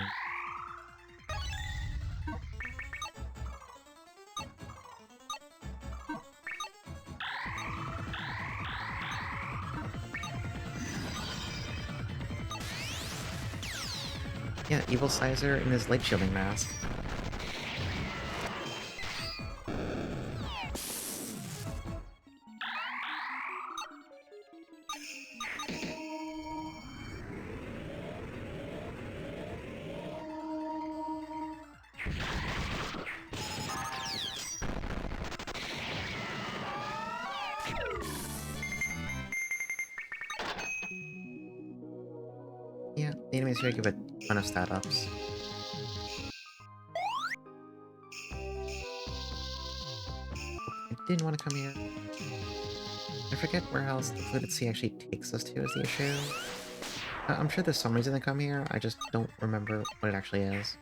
Speaker 1: Yeah, Evil Sizer in his light shielding mask. Yeah, the enemies here give a ton of stat ups. I didn't want to come here. I forget where else the Fluted Sea actually takes us to is the issue. I'm sure there's some reason to come here, I just don't remember what it actually is.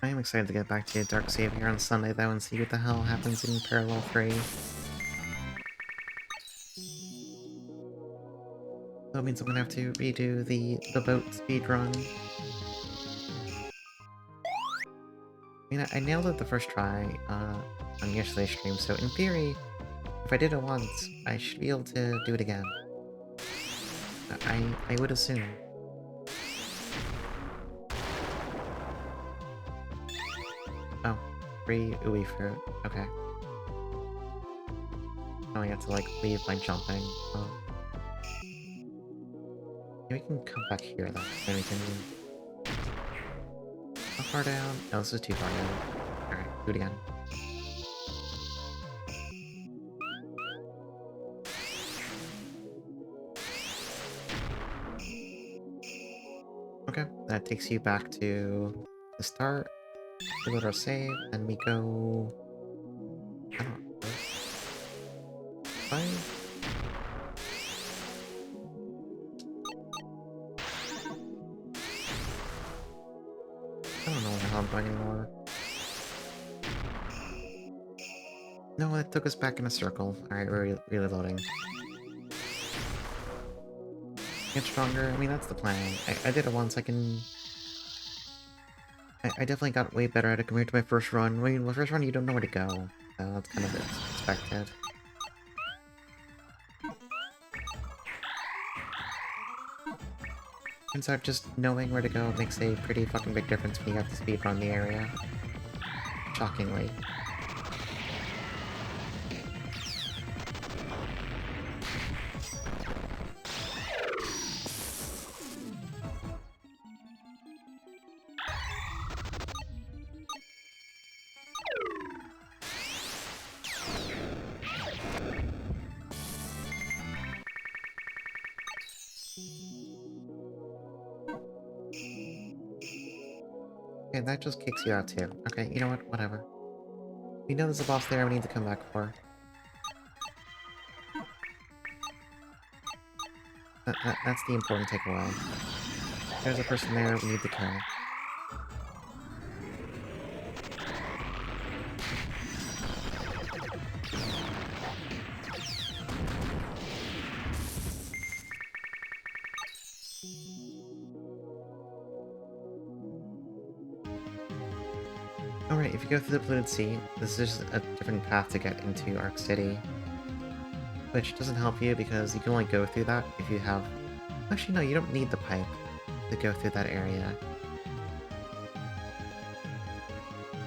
Speaker 1: I am excited to get back to Dark Save here on Sunday though and see what the hell happens in Parallel 3. That means I'm gonna have to redo the boat speedrun. I mean, I nailed it the first try on yesterday's stream, so in theory, if I did it once, I should be able to do it again. I would assume. Oh, free ooey fruit. Okay. Oh, I have to, like, leave by jumping. Maybe we can come back here, then. Then we can... How far down? No, this is too far down. Alright, do it again. Okay, that takes you back to the start. We load our save, and we go... I don't know. Five? I don't know where the hell I'm going anymore. No, it took us back in a circle. Alright, we're reloading. Get stronger? I mean, that's the plan. I did it once, I can... I definitely got way better at it compared to my first run. I mean, my first run, you don't know where to go. So that's kind of expected. Turns out just knowing where to go makes a pretty fucking big difference when you have to speedrun the area. Shockingly. Okay, that just kicks you out too. Okay, you know what? Whatever. We know there's a boss there we need to come back for. That's the important takeaway. There's a person there we need to kill. Alright, if you go through the Polluted Sea, this is just a different path to get into Arc City. Which doesn't help you because you can only go through that if you have... Actually, no, you don't need the pipe to go through that area.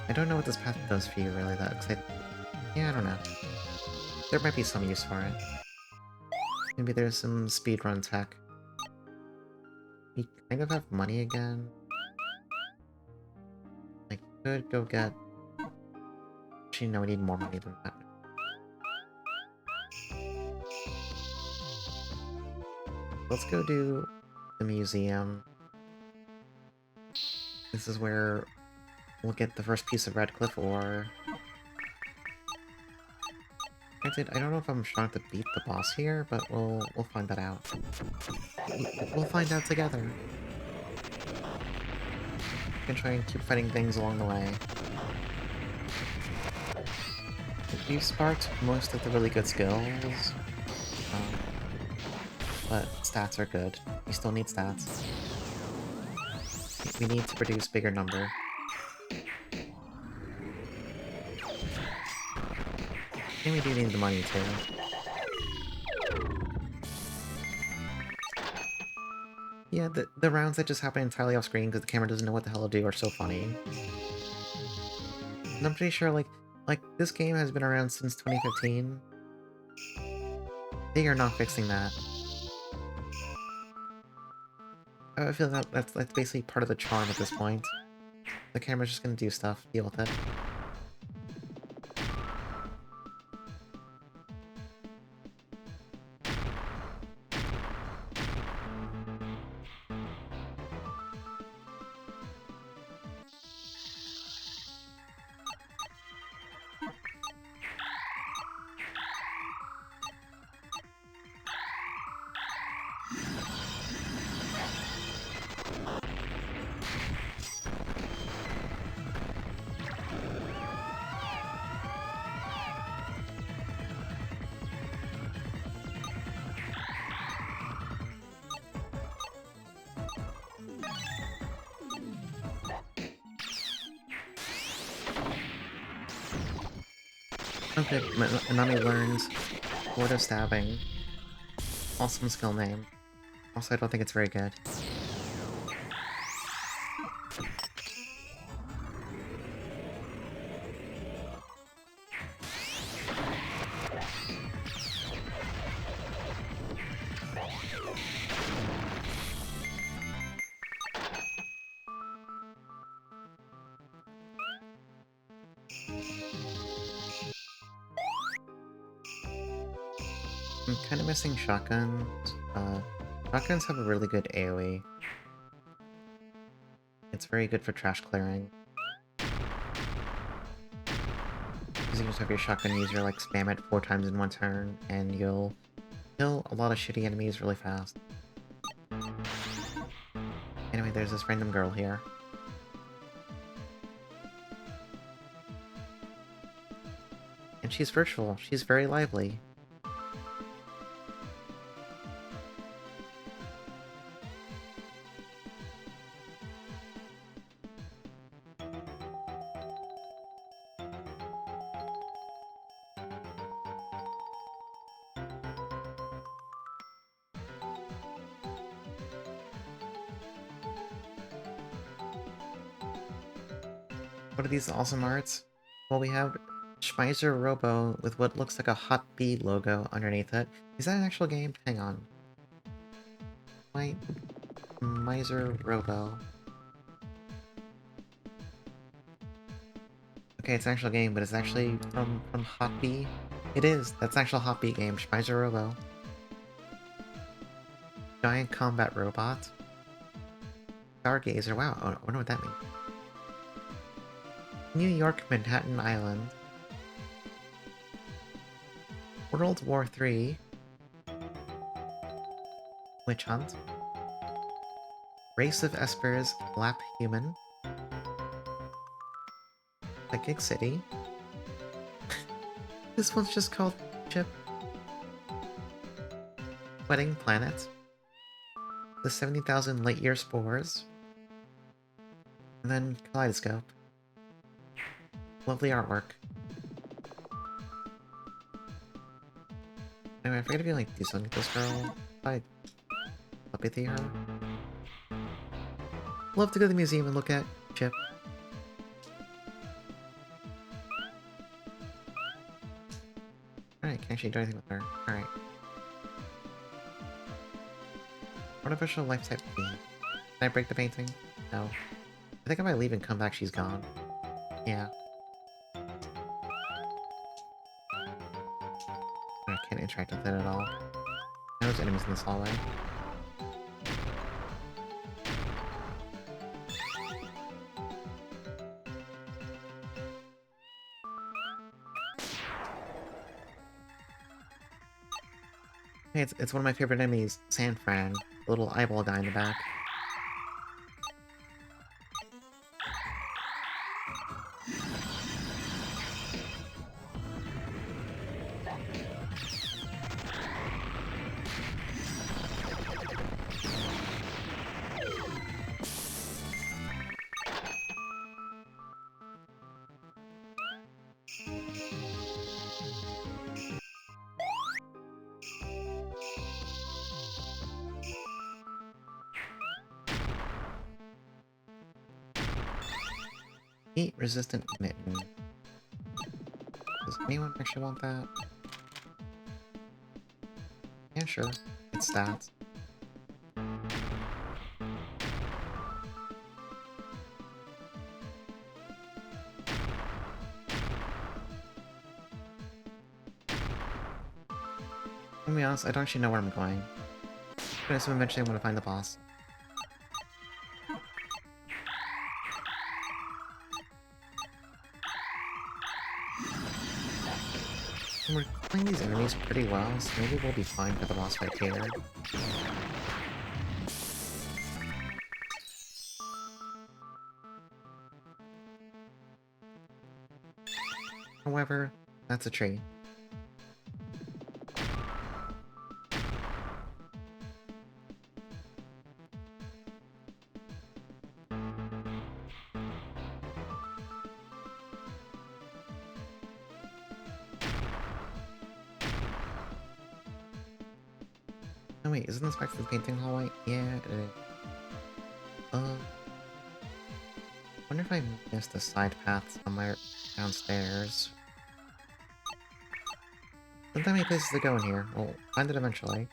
Speaker 1: I don't know what this path does for you, really, though, because yeah, I don't know. There might be some use for it. Maybe there's some speedrun tech. We kind of have money again. I could go get... Actually, no, we need more money than that. Let's go do the museum. This is where we'll get the first piece of Redcliffe ore. Granted, I don't know if I'm strong to beat the boss here, but we'll find that out. We'll find out together. We can try and keep fighting things along the way. We've sparked most of the really good skills, but stats are good. We still need stats. We need to produce bigger number. And we do need the money too. Yeah, the rounds that just happen entirely off screen because the camera doesn't know what the hell to do are so funny. And I'm pretty sure, like this game has been around since 2015. They are not fixing that. I feel that that's basically part of the charm at this point. The camera's just gonna do stuff, deal with it. Okay, Manami learns Lord of Stabbing. Awesome skill name. Also, I don't think it's very good. I'm kind of missing shotguns. Shotguns have a really good AoE. It's very good for trash clearing. Because you just have your shotgun user like spam it 4 times in one turn, and you'll kill a lot of shitty enemies really fast. Anyway, there's this random girl here. And she's virtual. She's very lively. What are these awesome arts? Well, we have Schmeiser Robo with what looks like a Hot Bee logo underneath it. Is that an actual game? Hang on. Miser Robo. Okay, it's an actual game, but it's actually from Hot Bee. It is. That's an actual Hot Bee game. Schmeiser Robo. Giant combat robot. Stargazer. Wow, I wonder what that means. New York, Manhattan Island. World War III. Witch Hunt. Race of Espers, Lap Human. Psychic City. This one's just called Chip. Wedding Planet. The 70,000 Light-Year Spores. And then Kaleidoscope. Lovely artwork. Anyway, I forget if you like do something with this girl. I pity her. Love to go to the museum and look at Chip. Alright, can't actually do anything with her. Alright. Artificial life type B. Can I break the painting? No. I think if I leave and come back, she's gone. Yeah. I can't interact with it at all. There's enemies in this hallway. Hey, it's one of my favorite enemies, Sandfran, the little eyeball guy in the back. Heat resistant mitten. Does anyone actually want that? Yeah, sure. It's stats. To be honest, I don't actually know where I'm going. But I assume eventually I'm gonna find the boss. And we're playing these enemies pretty well, so maybe we'll be fine for the boss fight here. However, that's a tree. Oh wait, isn't this back to the painting hallway? Yeah, it is. Wonder if I missed a side path somewhere downstairs. Don't that many places to go in here. We'll find it eventually.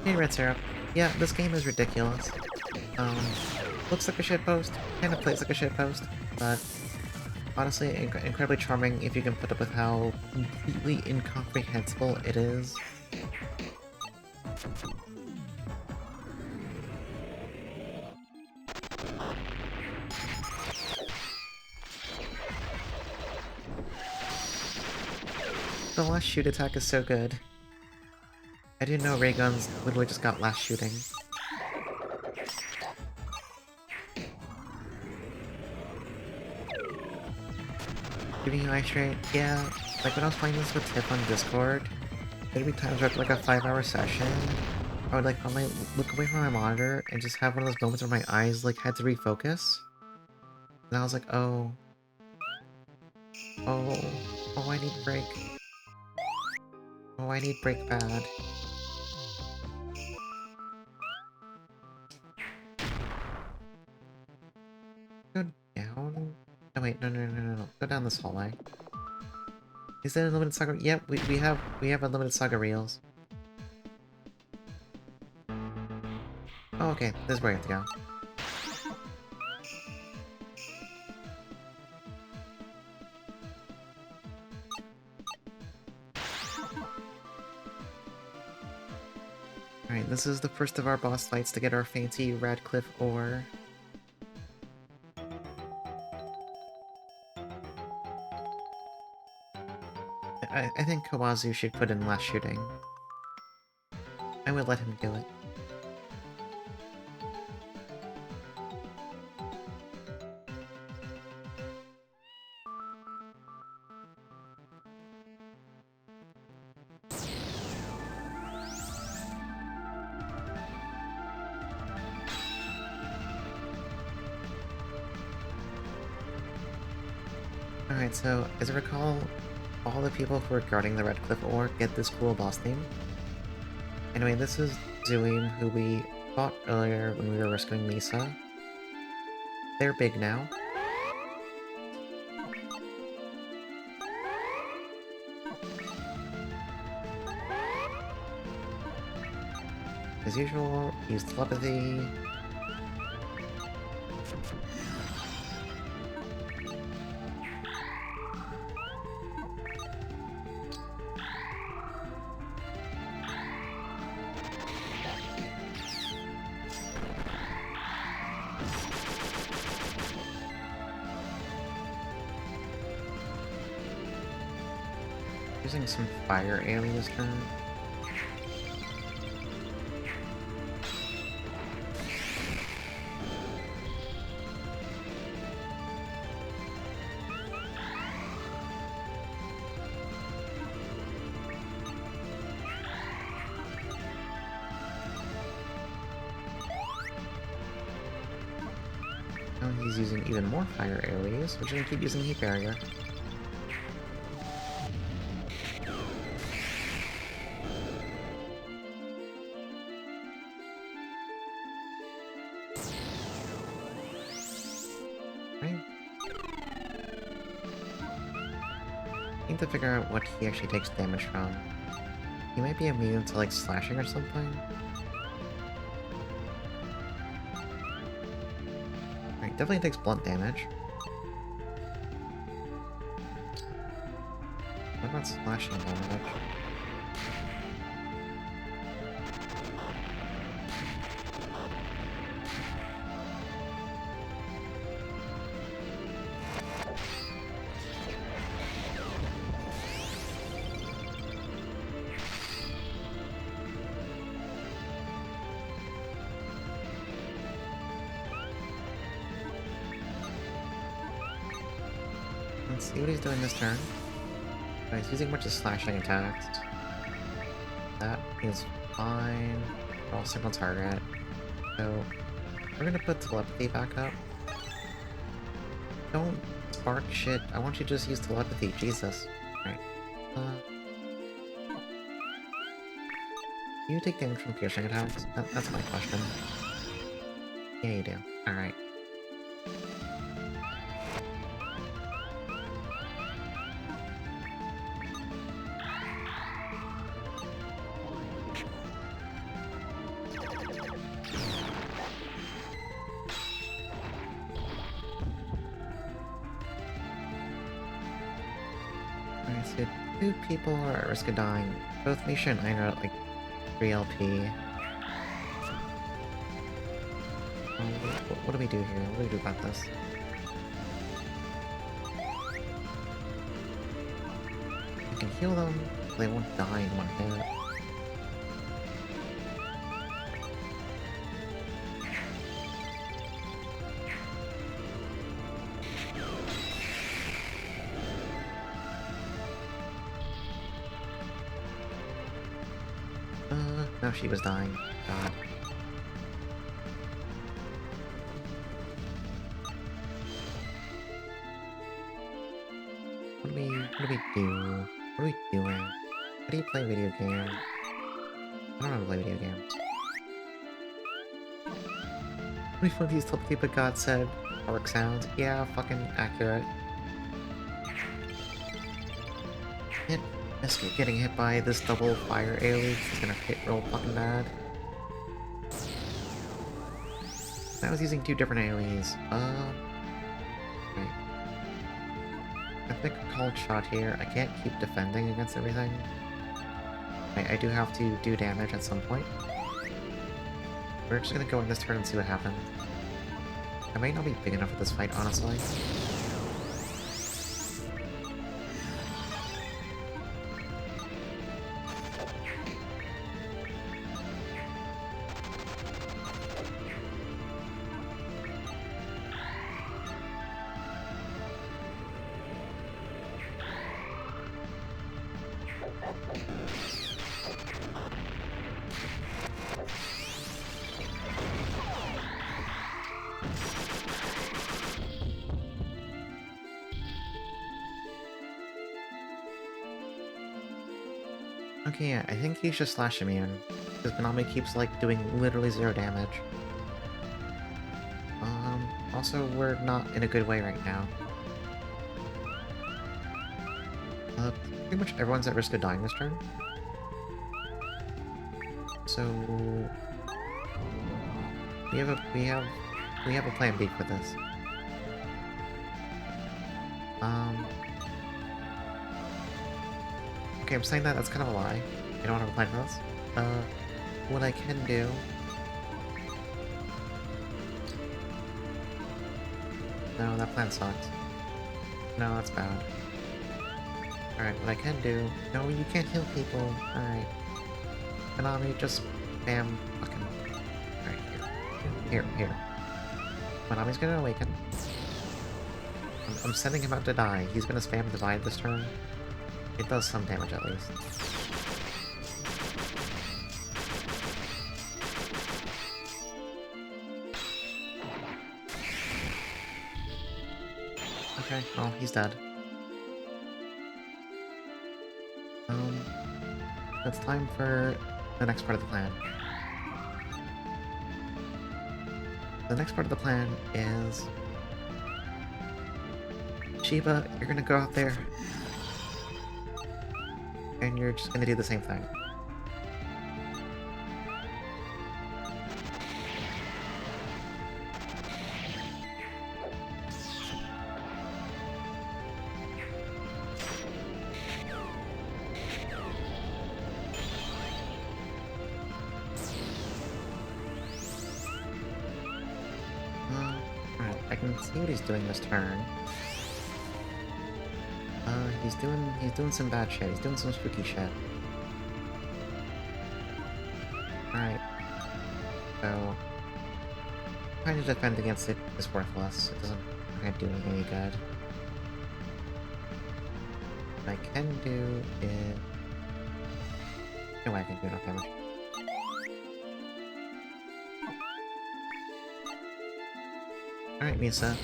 Speaker 1: Hey, Red Syrup. Yeah, this game is ridiculous. Looks like a shitpost, kind of plays like a shitpost, but honestly, incredibly charming if you can put up with how completely incomprehensible it is. The last shoot attack is so good. I didn't know ray guns literally just got last shooting. Giving you ice rate? Yeah, like when I was playing this with Tiff on Discord, there'd be times where after like a 5-hour session, I would like finally look away from my monitor and just have one of those moments where my eyes like had to refocus. And I was like, oh. Oh. Oh, I need break. Oh, I need break bad. Go down? Oh wait, no. Go down this hallway. Is there unlimited saga? Yep, we have unlimited saga reels. Oh, okay, this is where I have to go. Alright, this is the first of our boss fights to get our fancy Radcliffe ore. I think Kawazu should put in last shooting. I would let him do it. Alright, so, as I recall, all the people who are guarding the Redcliffe ore get this cool boss theme. Anyway, this is Zuim, who we fought earlier when we were rescuing Misa. They're big now. As usual, use telepathy. Using some fire AoE this turn. Now he's using even more fire AoEs, which are gonna keep using heat barrier. Right? Need to figure out what he actually takes damage from. He might be immune to like slashing or something. Right, definitely takes blunt damage. What about slashing damage? Let's see what he's doing this turn. Oh, he's using a bunch of slashing attacks. That is fine. All single target. So, we're gonna put telepathy back up. Don't spark shit. I want you to just use telepathy. Jesus. Alright. Do you take damage from piercing attacks? That's my question. Yeah, you do. Alright. Alright, so two people are at risk of dying. Both Misha and Ayn are at like 3 LP. What do we do here? What do we do about this? We can heal them, so they won't die in one hit. No, she was dying. God. What do we do? What are we doing? How do you play video games? I don't know how to play video games. Which one of these telepathy but God said orc sounds? Yeah, fucking accurate. Can't escape getting hit by this double fire AoE. It's gonna hit real fucking bad. I was using two different AoEs. Right. I think a called shot here. I can't keep defending against everything. I do have to do damage at some point. We're just gonna go in this turn and see what happens. I might not be big enough for this fight, honestly. Okay, yeah, I think he's just slash immune. Because Banami keeps, like, doing literally 0 damage. Also, we're not in a good way right now. Pretty much everyone's at risk of dying this turn. So... We have a plan B for this. Okay, I'm saying that's kind of a lie. I don't have a plan for this. What I can do... No, that plan sucks. No, that's bad. Alright, what I can do... No, you can't heal people. Alright. Konami, just spam fucking... Alright, here. Konami's gonna awaken. I'm sending him out to die. He's gonna spam Divide this turn. It does some damage at least. Okay, well, he's dead. It's time for the next part of the plan. The next part of the plan is... Shiba, you're gonna go out there, and you're just gonna do the same thing. Alright, I can see what he's doing this turn. He's doing some bad shit. He's doing some spooky shit. Alright. So... trying to defend against it is worthless. It doesn't do any good. What I can do is... no way I can do enough damage. Alright, Misa.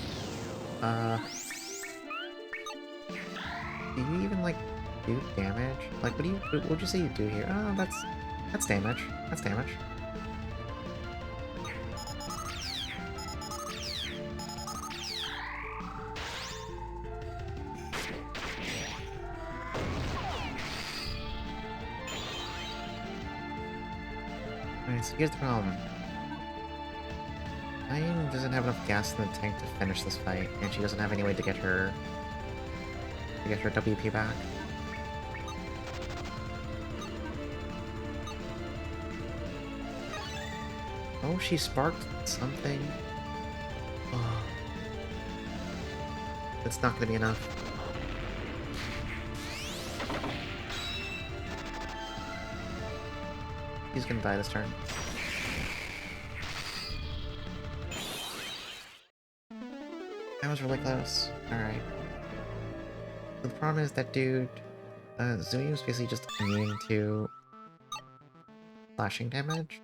Speaker 1: Do you even, like, do damage? Like, what would you say you do here? Oh, that's damage. That's damage. Alright, so here's the problem. Diane doesn't have enough gas in the tank to finish this fight, and she doesn't have any way to get her WP back. Oh, she sparked something. Oh. It's not gonna be enough. He's gonna die this turn. That was really close. Alright. The problem is that dude, Zuyu's basically just immune to slashing damage.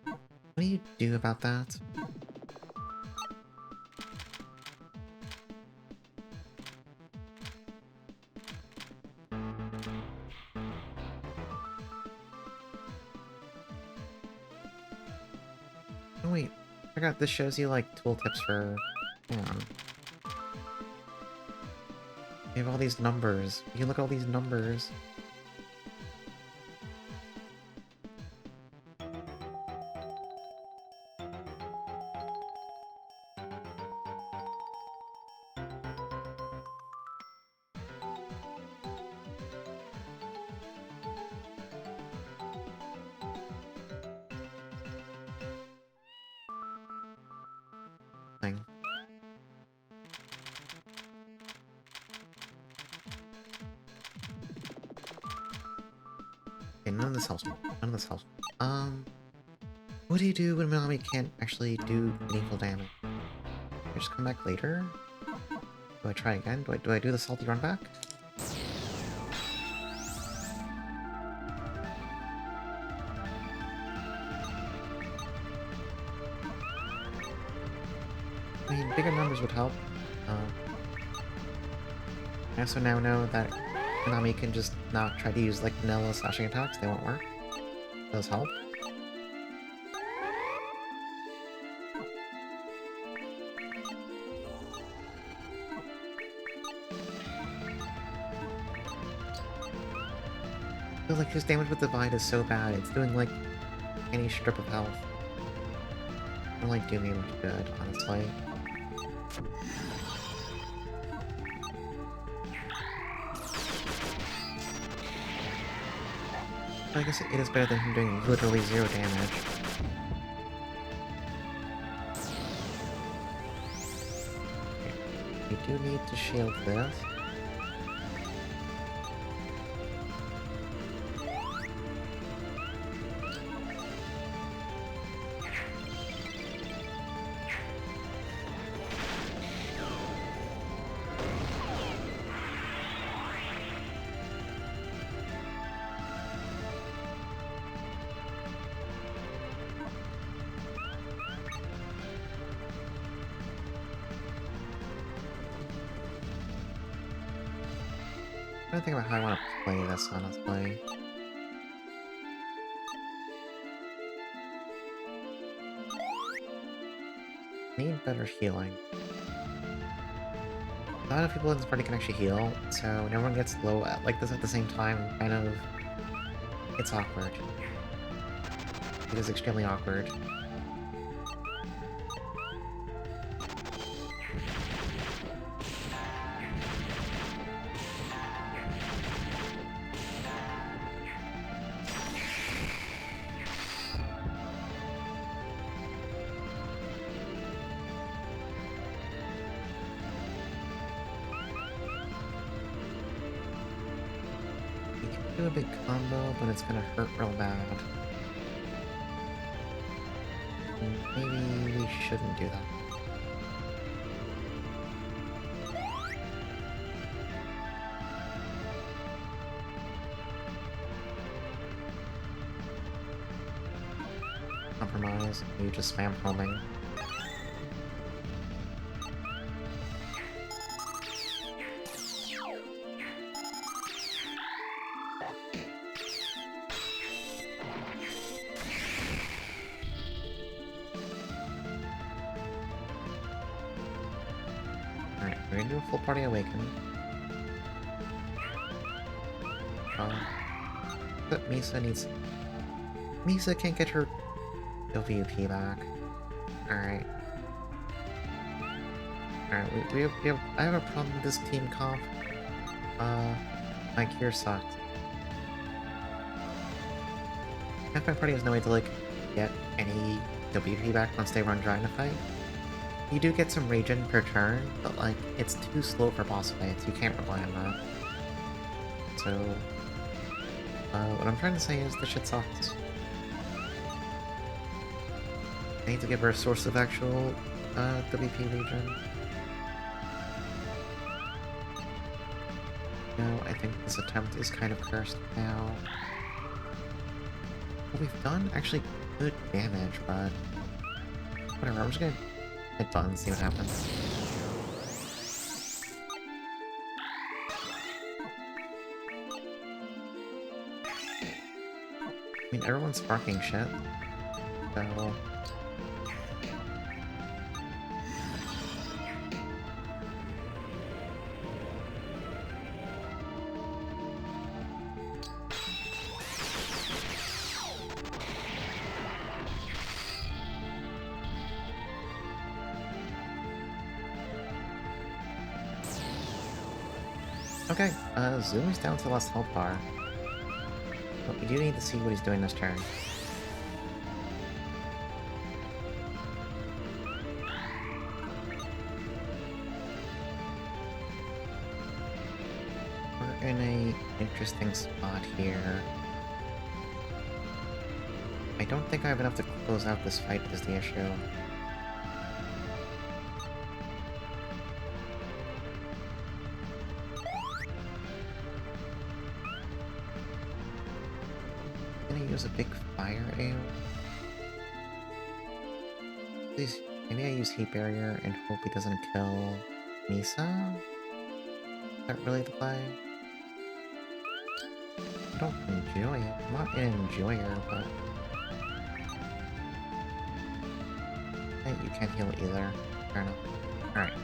Speaker 1: What do you do about that? Oh wait, I forgot this shows you like tooltips for... hang on. You have all these numbers. You can look at all these numbers. Thing. Okay, none of this helps me. None of this helps me. What do you do when Minami can't actually do meaningful damage? I just come back later? Do I try again? Do I do the salty run back? I mean, bigger numbers would help. I also now know that Minami can just not try to use like vanilla slashing attacks, they won't work. Those help. I feel like his damage with Divide is so bad, it's doing like any strip of health. It don't like do me much good, honestly. I guess it is better than him doing literally 0 damage. Okay. We do need to shield this. trying to think about how I want to play this, honestly. Need better healing. Not enough people in this party can actually heal, so when everyone gets low at like this at the same time, kind of... it's awkward. It is extremely awkward. Do a big combo, but it's gonna hurt real bad. Maybe we shouldn't do that. Compromise, you just spam homing. Alright, we're gonna do a full party awaken. But Misa needs... Misa can't get her WP back. Alright. Alright, we have... I have a problem with this team comp. My gear sucks. Half my party has no way to, like, get any WP back once they run dry in a fight. You do get some regen per turn, but, like, it's too slow for boss fights. You can't rely on that. So... what I'm trying to say is the shit sucks. I need to give her a source of actual, WP regen. No, I think this attempt is kind of cursed now. Well, we've done actually good damage, but... whatever, I'm just gonna hit button and see what happens. I mean, everyone's sparking shit, so... Okay, Zumi's down to the last health bar. But we do need to see what he's doing this turn. We're in a interesting spot here. I don't think I have enough to close out this fight is the issue. Use a big fire AoE. Please, maybe I use heat barrier and hope he doesn't kill Misa? Is that really the play? I don't enjoy it. I'm not an enjoyer, but... hey, you can't heal either. Fair enough. Alright.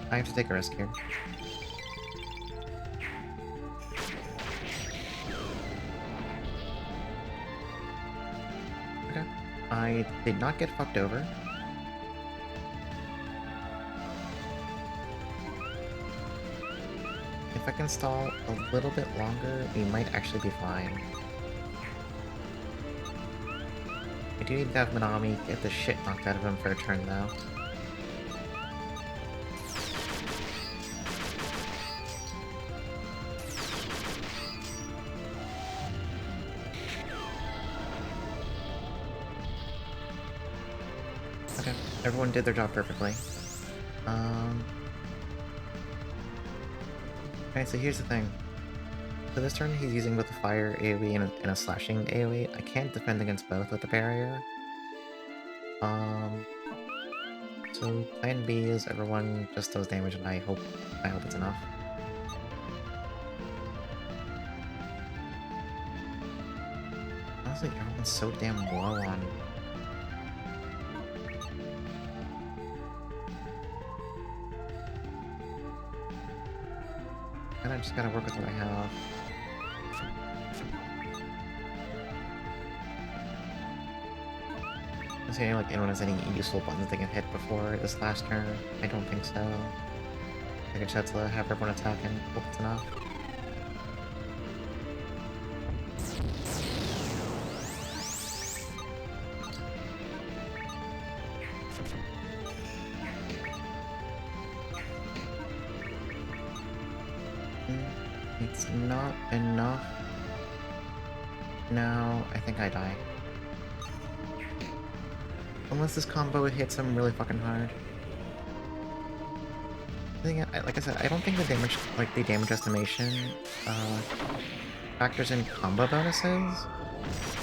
Speaker 1: I have to take a risk here. I did not get fucked over. If I can stall a little bit longer, we might actually be fine. I do need to have Minami get the shit knocked out of him for a turn, though. Okay, everyone did their job perfectly. Okay, so here's the thing. So this turn he's using both a fire AoE and a slashing AoE. I can't defend against both with the barrier. So plan B is everyone just does damage and I hope it's enough. Like everyone's so damn low on. And I just gotta work with what I have. Is there like anyone has any useful buttons they can hit before this last turn? I don't think so. I can just have to have everyone attack and hope it's enough. It's not enough. No, I think I die. Unless this combo hits him really fucking hard. Like I said, I don't think the damage, like the damage estimation, factors in combo bonuses.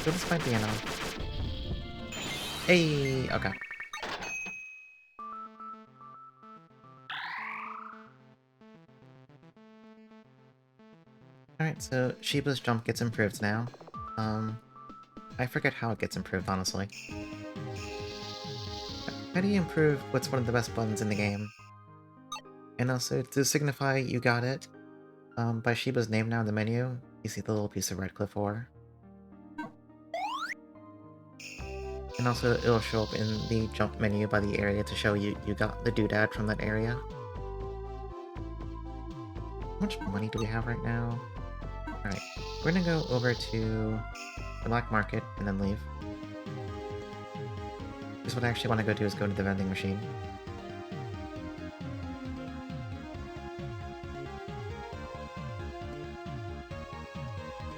Speaker 1: So this might be enough. Hey, okay. Alright, so Shiba's jump gets improved now. I forget how it gets improved, honestly. How do you improve what's one of the best buttons in the game? And also, to signify you got it, by Shiba's name now in the menu, you see the little piece of red cliff ore. And also, it'll show up in the jump menu by the area to show you got the doodad from that area. How much money do we have right now? Alright, we're gonna go over to the black market and then leave. Because what I actually want to go do is go to the vending machine.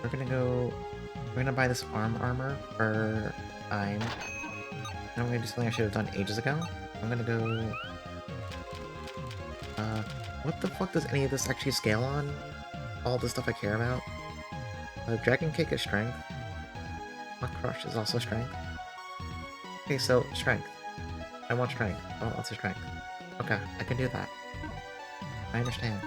Speaker 1: We're gonna buy this armor for 9. And I'm gonna do something I should have done ages ago. I'm gonna go... what the fuck does any of this actually scale on? All the stuff I care about? Dragon Kick is strength. Hot Crush is also strength. Okay, so, strength. I want strength. Oh, what's a strength? Okay, I can do that. I understand.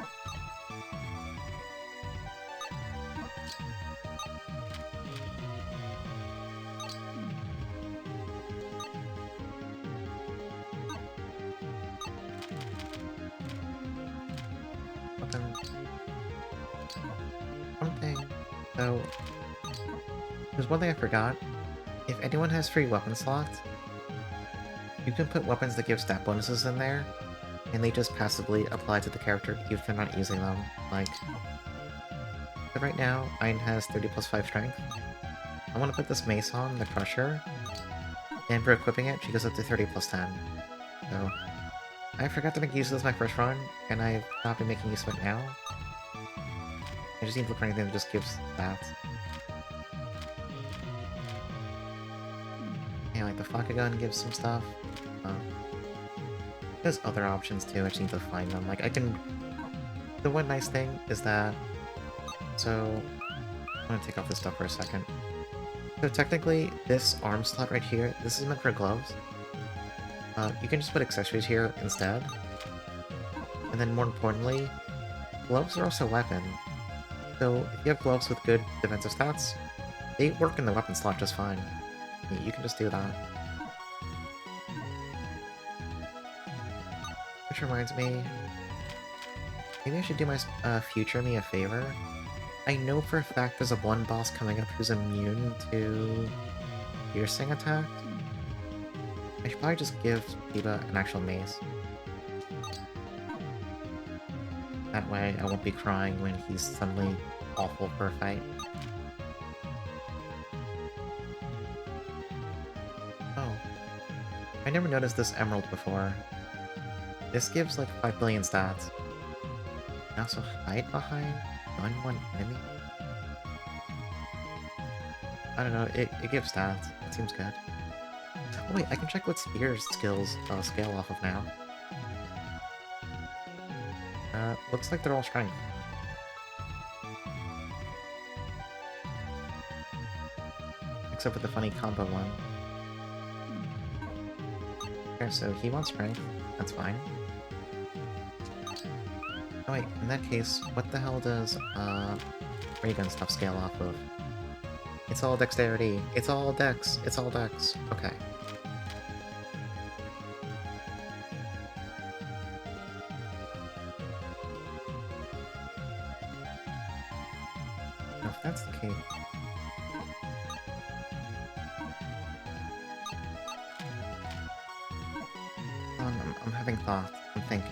Speaker 1: One thing. So, there's one thing I forgot. If anyone has free weapon slots, you can put weapons that give stat bonuses in there, and they just passively apply to the character even if they're not using them. Like, so right now, Ayn has 30 plus 5 strength. I want to put this mace on, the Crusher, and for equipping it, she goes up to 30 plus 10. So, I forgot to make use of this my first run, and I've not been making use of it now. I just need to look for anything that just gives stats. Yeah, like the Faka gun gives some stuff. There's other options too, I just need to find them. Like, I can... The one nice thing is that... So... I'm gonna take off this stuff for a second. So technically, this arm slot right here, this is meant for gloves. You can just put accessories here instead. And then more importantly, gloves are also weapon. So if you have gloves with good defensive stats, they work in the weapon slot just fine. You can just do that. Which reminds me, maybe I should do my future me a favor. I know for a fact there's a one boss coming up who's immune to piercing attacks. I should probably just give Shiba an actual mace. That way I won't be crying when he's suddenly awful for a fight. Oh. I never noticed this emerald before. This gives like 5 billion stats. And also hide behind one enemy. I don't know, it gives stats. It seems good. Oh wait, I can check what Spear's skills scale off of now. Looks like they're all strength. Except for the funny combo one. Okay, so he wants strength. That's fine. Oh wait, in that case, what the hell does ray gun stuff scale off of? It's all dexterity. It's all dex. It's all dex. Okay. Now, if that's the case... I'm having thoughts. I'm thinking.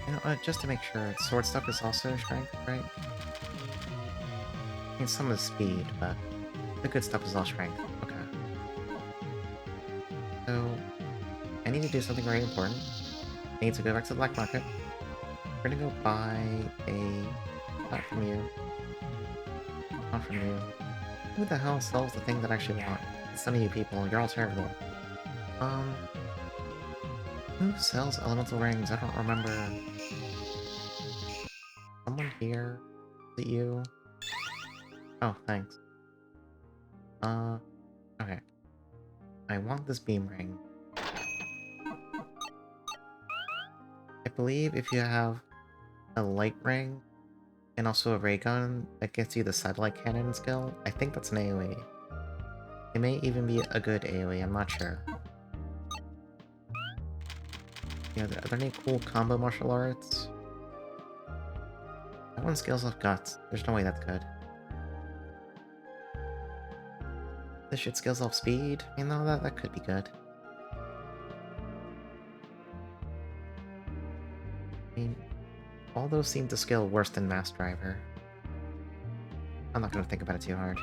Speaker 1: You know, just to make sure, sword stuff is also strength, right? I mean, some is speed, but the good stuff is all strength. Okay. So, I need to do something very important. I need to go back to the black market. We're gonna go buy a... Not from you. Not from you. Who the hell sells the thing that I actually want? It's none of you people. You're all terrible. Who sells elemental rings? I don't remember. Someone here? Is it you? Oh, thanks. Okay. I want this beam ring. I believe if you have a light ring and also a ray gun, that gets you the satellite cannon skill. I think that's an AoE. It may even be a good AoE, I'm not sure. Yeah, are there any cool combo martial arts? That one scales off guts. There's no way that's good. This shit scales off speed. You know, that could be good. I mean, all those seem to scale worse than Mass Driver. I'm not gonna think about it too hard.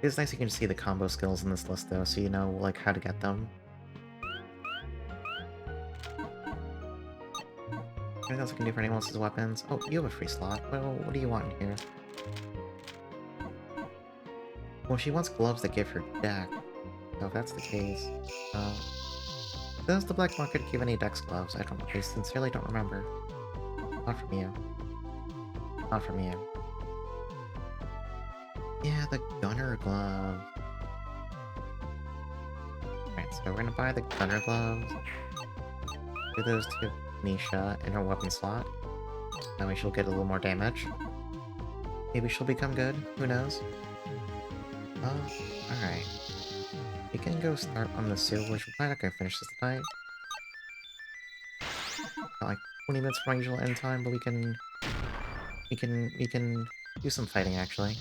Speaker 1: It's nice you can see the combo skills in this list though, so you know, like, how to get them. Anything else I can do for anyone else's weapons? Oh, you have a free slot. Well, what do you want in here? Well, she wants gloves that give her deck. So if that's the case, does the black market give any dex gloves? I sincerely don't remember. Not from you. Not from you. Yeah, the gunner glove. Right, so we're gonna buy the gunner gloves. Do those to Nisha in her weapon slot. That way she'll get a little more damage. Maybe she'll become good, who knows? Alright. We can go start on the sewer, which we're probably not gonna finish this tonight. Got like 20 minutes from our usual end time, but we can do some fighting actually.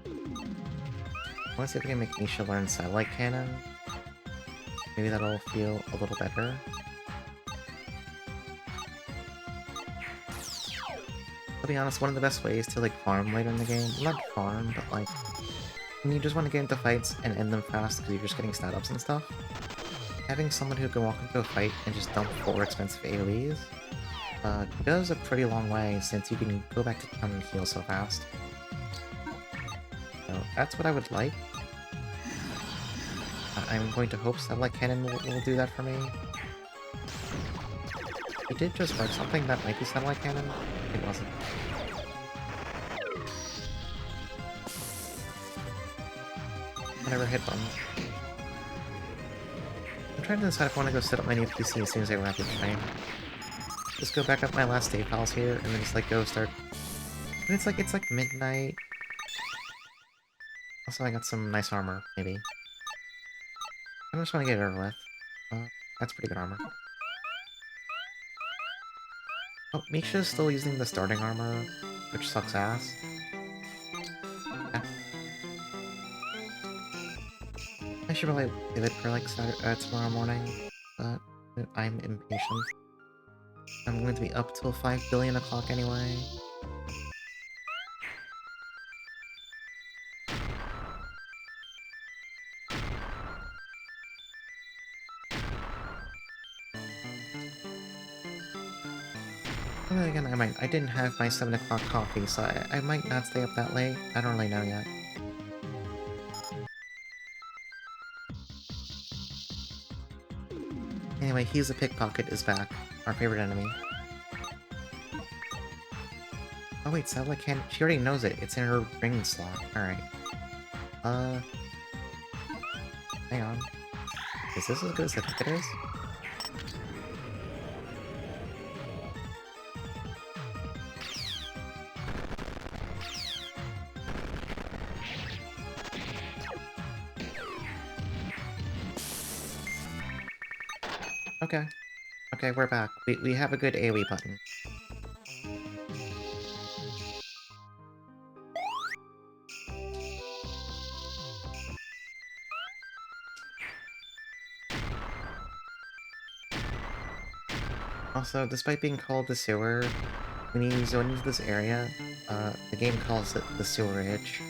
Speaker 1: I wanna see if we can make Nisha learn satellite cannon. Maybe that'll feel a little better. To be honest, one of the best ways to like farm later in the game, not farm, but like when you just want to get into fights and end them fast because you're just getting stat ups and stuff, having someone who can walk into a fight and just dump 4 expensive AoEs goes a pretty long way since you can go back to town and heal so fast. So that's what I would like. I'm going to hope Satellite Cannon will do that for me. He did just write something that might be Satellite Cannon. It wasn't. Whatever, hit buttons. I'm trying to decide if I want to go set up my new PC as soon as I wrap the stream. Just go back up my last save files here, and then just like go start. And it's like midnight. Also, I got some nice armor, maybe. I just want to get it over with. That's pretty good armor. Oh, Misha's still using the starting armor, which sucks ass. Yeah. I should probably leave it for like tomorrow morning, but I'm impatient. I'm going to be up till 5 billion o'clock anyway. And then again, I didn't have my 7 o'clock coffee, so I might not stay up that late. I don't really know yet. Anyway, He's a Pickpocket is back. Our favorite enemy. Oh wait, Satellite can't... She already knows it. It's in her ring slot. Alright. Hang on. Is this as good as I think it is? Okay. Okay, we're back. We have a good AoE button. Also, despite being called the sewer, when you zone into this area, the game calls it the sewerage.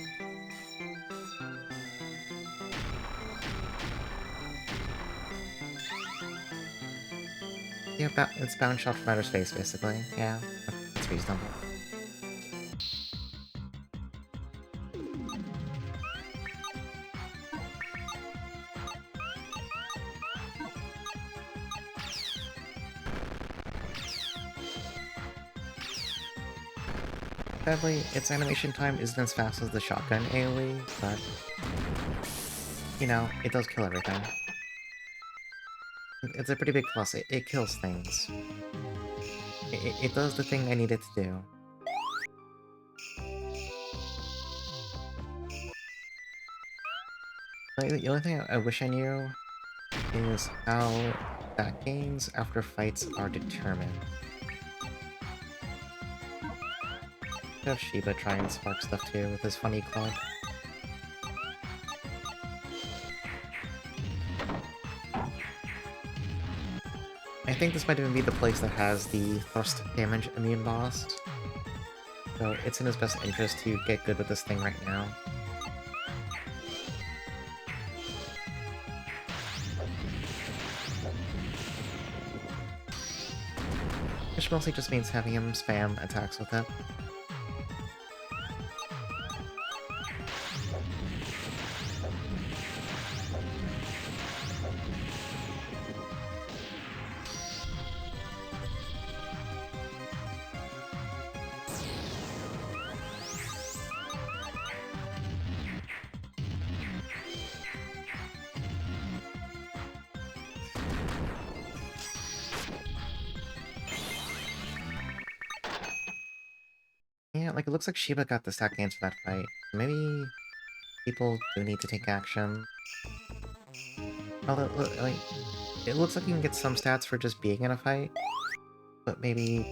Speaker 1: Yeah, it's bound shot from outer space, basically. Yeah, that's reasonable. Sadly, its animation time isn't as fast as the shotgun AoE, but, you know, it does kill everything. It's a pretty big plus. It kills things. It does the thing I need it to do. Like, the only thing I wish I knew is how that gains after fights are determined. Have Shiba try and spark stuff too with his funny club. I think this might even be the place that has the thrust damage immune boss. So it's in his best interest to get good with this thing right now. Which mostly just means having him spam attacks with it. Yeah, like, it looks like Shiba got the stack gains for that fight. Maybe people do need to take action. Although, like, it looks like you can get some stats for just being in a fight, but maybe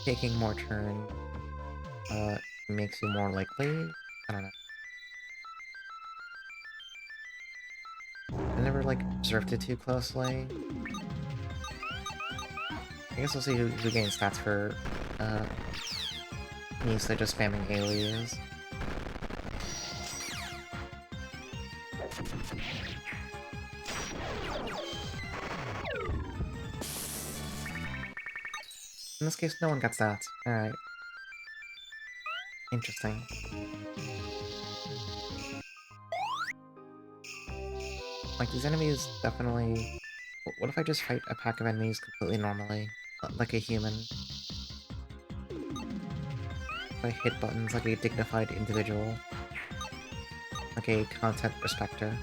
Speaker 1: taking more turn, makes you more likely? I don't know. I never, like, observed it too closely. I guess we'll see who gains stats for, me instead of just spamming AoEs. In this case, no one got stats. Alright. Interesting. Like, these enemies definitely... What if I just fight a pack of enemies completely normally? Like a human? If I hit buttons like a dignified individual? Like a content respecter?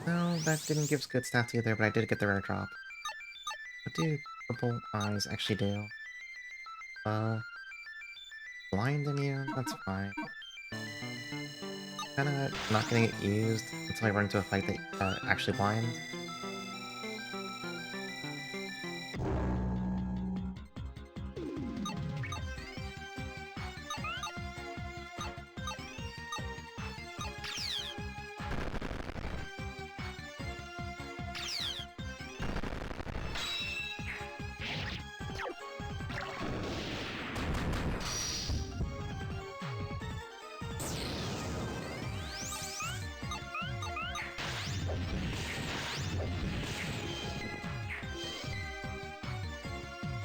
Speaker 1: No, that didn't give good stats either, but I did get the rare drop. What do purple eyes actually do? Blind immune? That's fine. Kinda not gonna get used until I run into a fight that actually blind.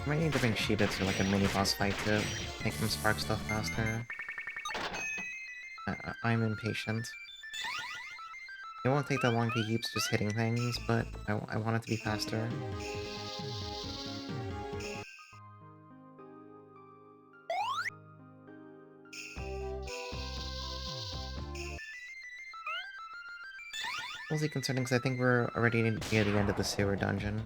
Speaker 1: I might need to bring Shiba to like a mini boss fight to make him spark stuff faster. I'm impatient. It won't take that long to keep just hitting things, but I want it to be faster. Mostly concerning because I think we're already near the end of the sewer dungeon.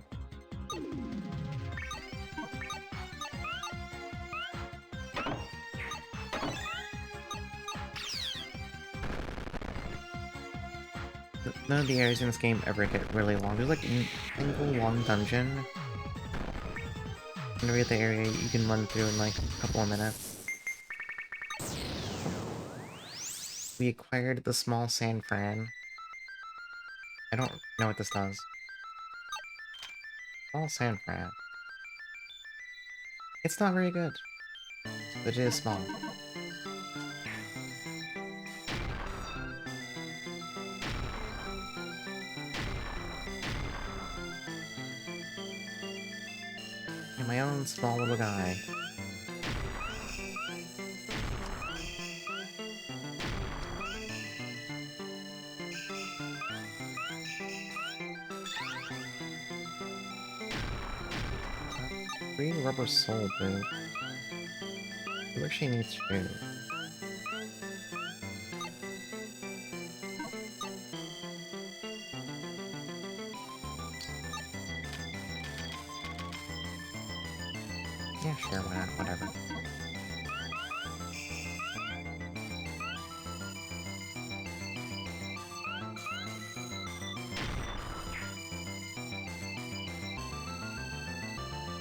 Speaker 1: None of the areas in this game ever get really long. There's like a single long dungeon. In every other area you can run through in like a couple of minutes. We acquired the small sand fran. I don't know what this does. Small sand fran. It's not very good, but it is small. And my own small little guy. Green rubber soul boot. Who actually needs shoes? Yeah, sure, why not? Whatever.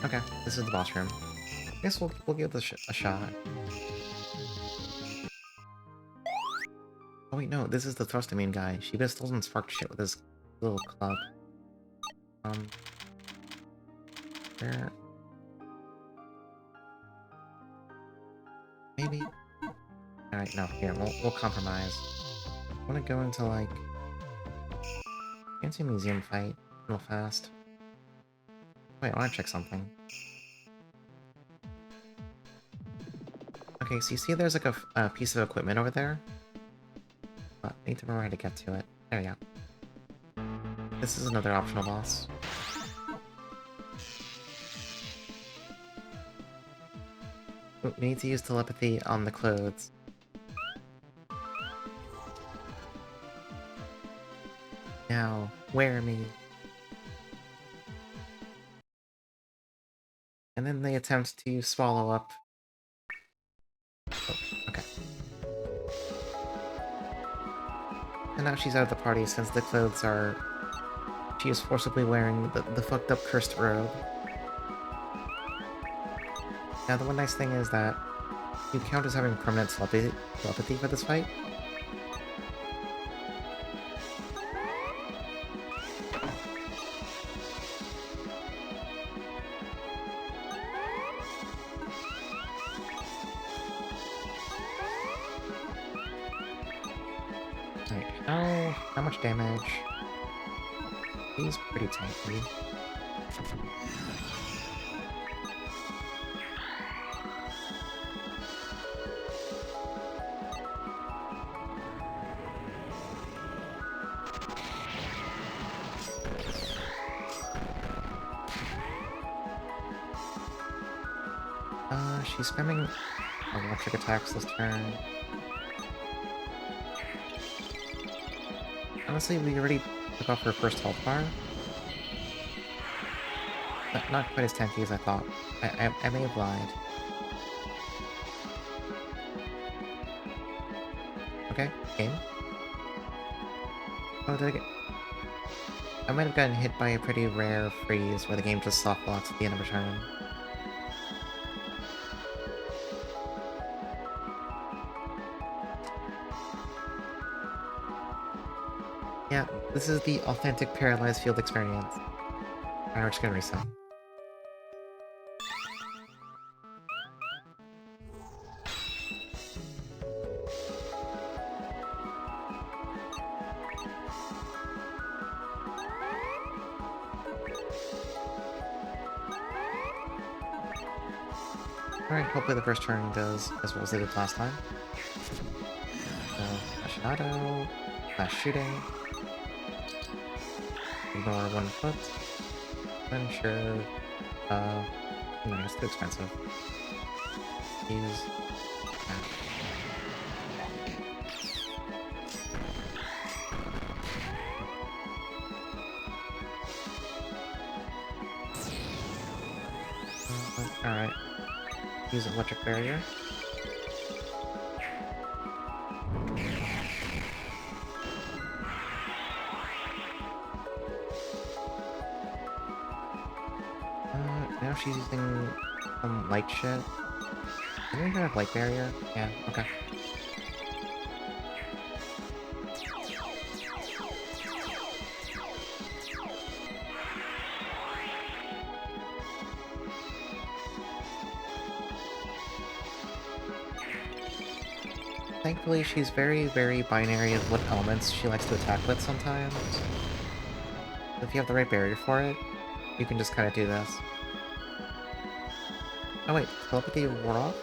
Speaker 1: Okay, this is the boss room. I guess we'll give this a shot. Oh wait, no, this is the Thrustamine guy. She just doesn't spark shit with his little club. Where? Maybe? Alright, no, here, we'll compromise. I wanna go into, like... Fancy museum fight real fast. Wait, I wanna check something. Okay, so you see there's like a piece of equipment over there? I need to remember how to get to it. There we go. This is another optional boss. We need to use telepathy on the clothes. Now, wear me. And then they attempt to swallow up. Oh, okay. And now she's out of the party since the clothes are... She is forcibly wearing the fucked up cursed robe. Now the one nice thing is that you count as having permanent telepathy for this fight. Alright, how much damage? He's pretty tanky. She's spamming electric attacks this turn. Honestly, we already took off her first health bar. But not quite as tanky as I thought. I may have lied. Okay, game. Oh, did I get... I might have gotten hit by a pretty rare freeze where the game just soft blocks at the end of a turn. Yeah, this is the authentic paralyzed field experience. Alright, we're just gonna reset. Alright, hopefully the first turn goes as well as it did last time. Auto. Flash shooting. Ignore 1 foot. Then sure. No, it's too expensive. Use. Alright. Use electric barrier. Now she's using some light shit. Did we even have light barrier? Yeah, okay. Thankfully, she's very, very binary of what elements she likes to attack with sometimes. If you have the right barrier for it, you can just kind of do this. Oh wait, telepathy wore off?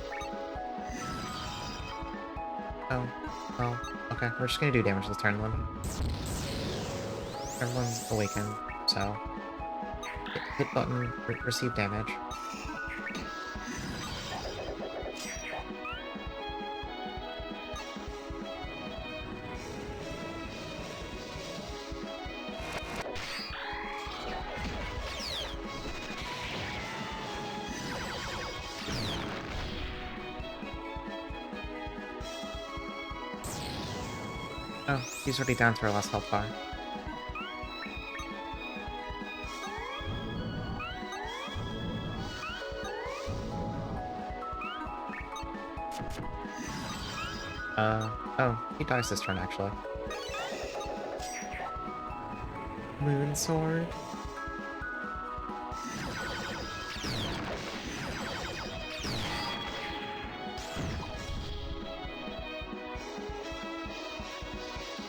Speaker 1: Oh, well, okay, we're just gonna do damage this turn then. Everyone's awakened, so... Hit button, receive damage. Oh, she's already down to her last health bar. Oh, he dies this turn, actually. Moon Sword.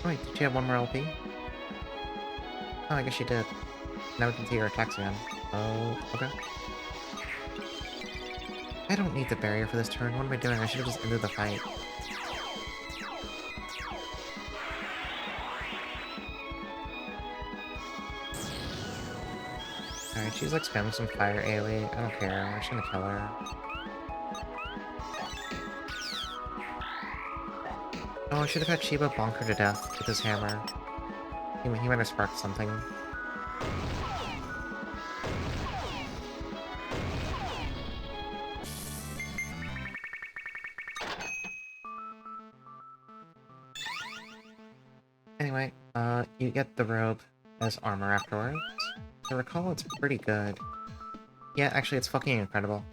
Speaker 1: Wait, did she have one more LP? Oh, I guess she did. Now we can see her attacks again. Oh, okay. I don't need the barrier for this turn. What am I doing? I should have just ended the fight. Alright, she's like spamming some fire AoE. I don't care. I'm just gonna kill her. Oh, I should have had Shiba bonk her to death with his hammer. He might have sparked something. Anyway, you get the robe as armor afterwards. To recall, it's pretty good. Yeah, actually, it's fucking incredible.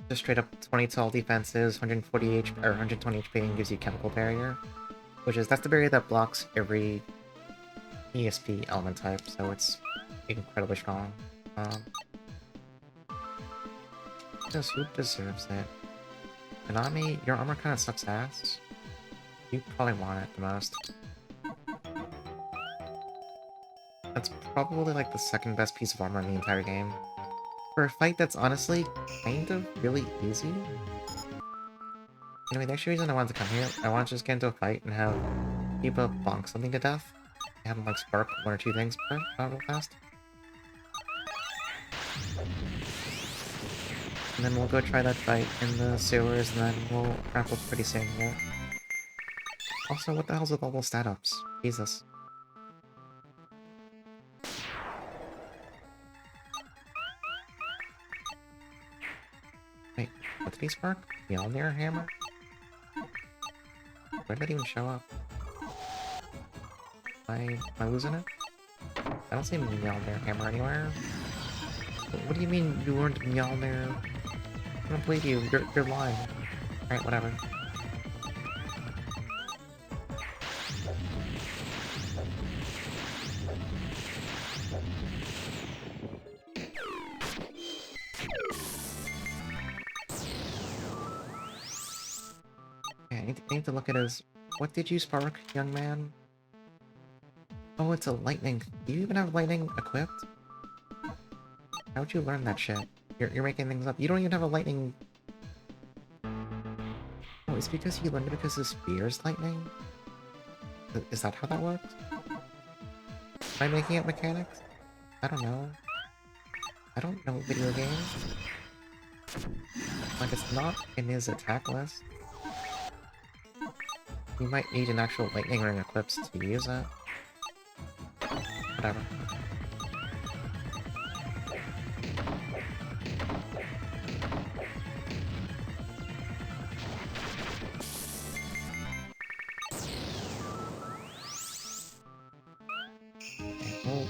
Speaker 1: Just straight up 20 to all defenses, 140 HP, or 120 HP, and gives you chemical barrier. That's the barrier that blocks every ESP element type, so it's incredibly strong. Just who deserves it? Konami, your armor kind of sucks ass. You probably want it the most. That's probably like the second best piece of armor in the entire game. For a fight that's honestly kind of really easy. Anyway, the actual reason I wanted to come here, I want to just get into a fight and have people bonk something to death. Have them like spark 1 or 2 things real fast. And then we'll go try that fight in the sewers, and then we'll wrap up pretty soon here. Also, what the hell's with all those stat ups? Jesus. Wait, what did he spark? Mjolnir hammer? Where did that even show up? Am I losing it? I don't see Mjolnir hammer anywhere. What do you mean you weren't Mjolnir? I don't believe you. You're lying. Alright, whatever. Okay, I need to look at his... What did you spark, young man? Oh, it's a lightning. Do you even have lightning equipped? How'd you learn that shit? You're making things up. You don't even have a lightning... Oh, it's because he learned it because his spear is lightning? Is that how that works? Am I making up mechanics? I don't know. I don't know video games. Like, it's not in his attack list. You might need an actual lightning ring eclipse to use it. Whatever.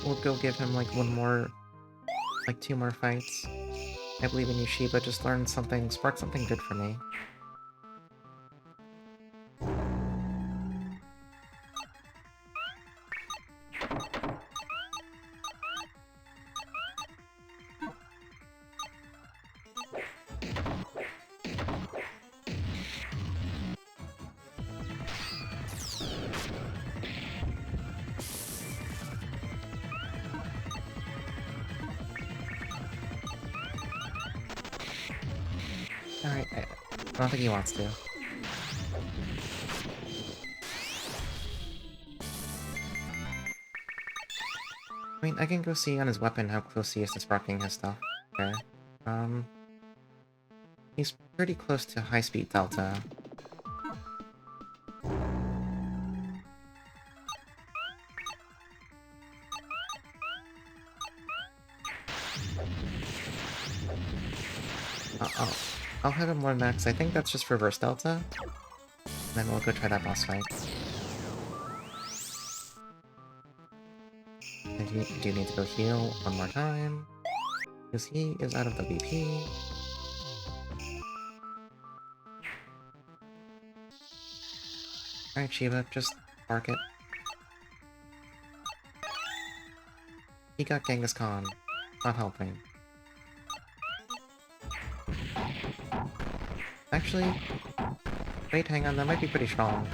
Speaker 1: We'll go give him like one more, like 2 more fights. I believe in you, Shiba. Just learn something, spark something good for me. Alright, I don't think he wants to. I mean, I can go see on his weapon how close he is to sparking his stuff. Okay. He's pretty close to high-speed delta. I'll have him learn that, 'cause I think that's just reverse delta. And then we'll go try that boss fight. I do need to go heal one more time. Because he is out of the BP. Alright, Shiva, just bark it. He got Genghis Khan. Not helping. Actually, wait, hang on, that might be pretty strong.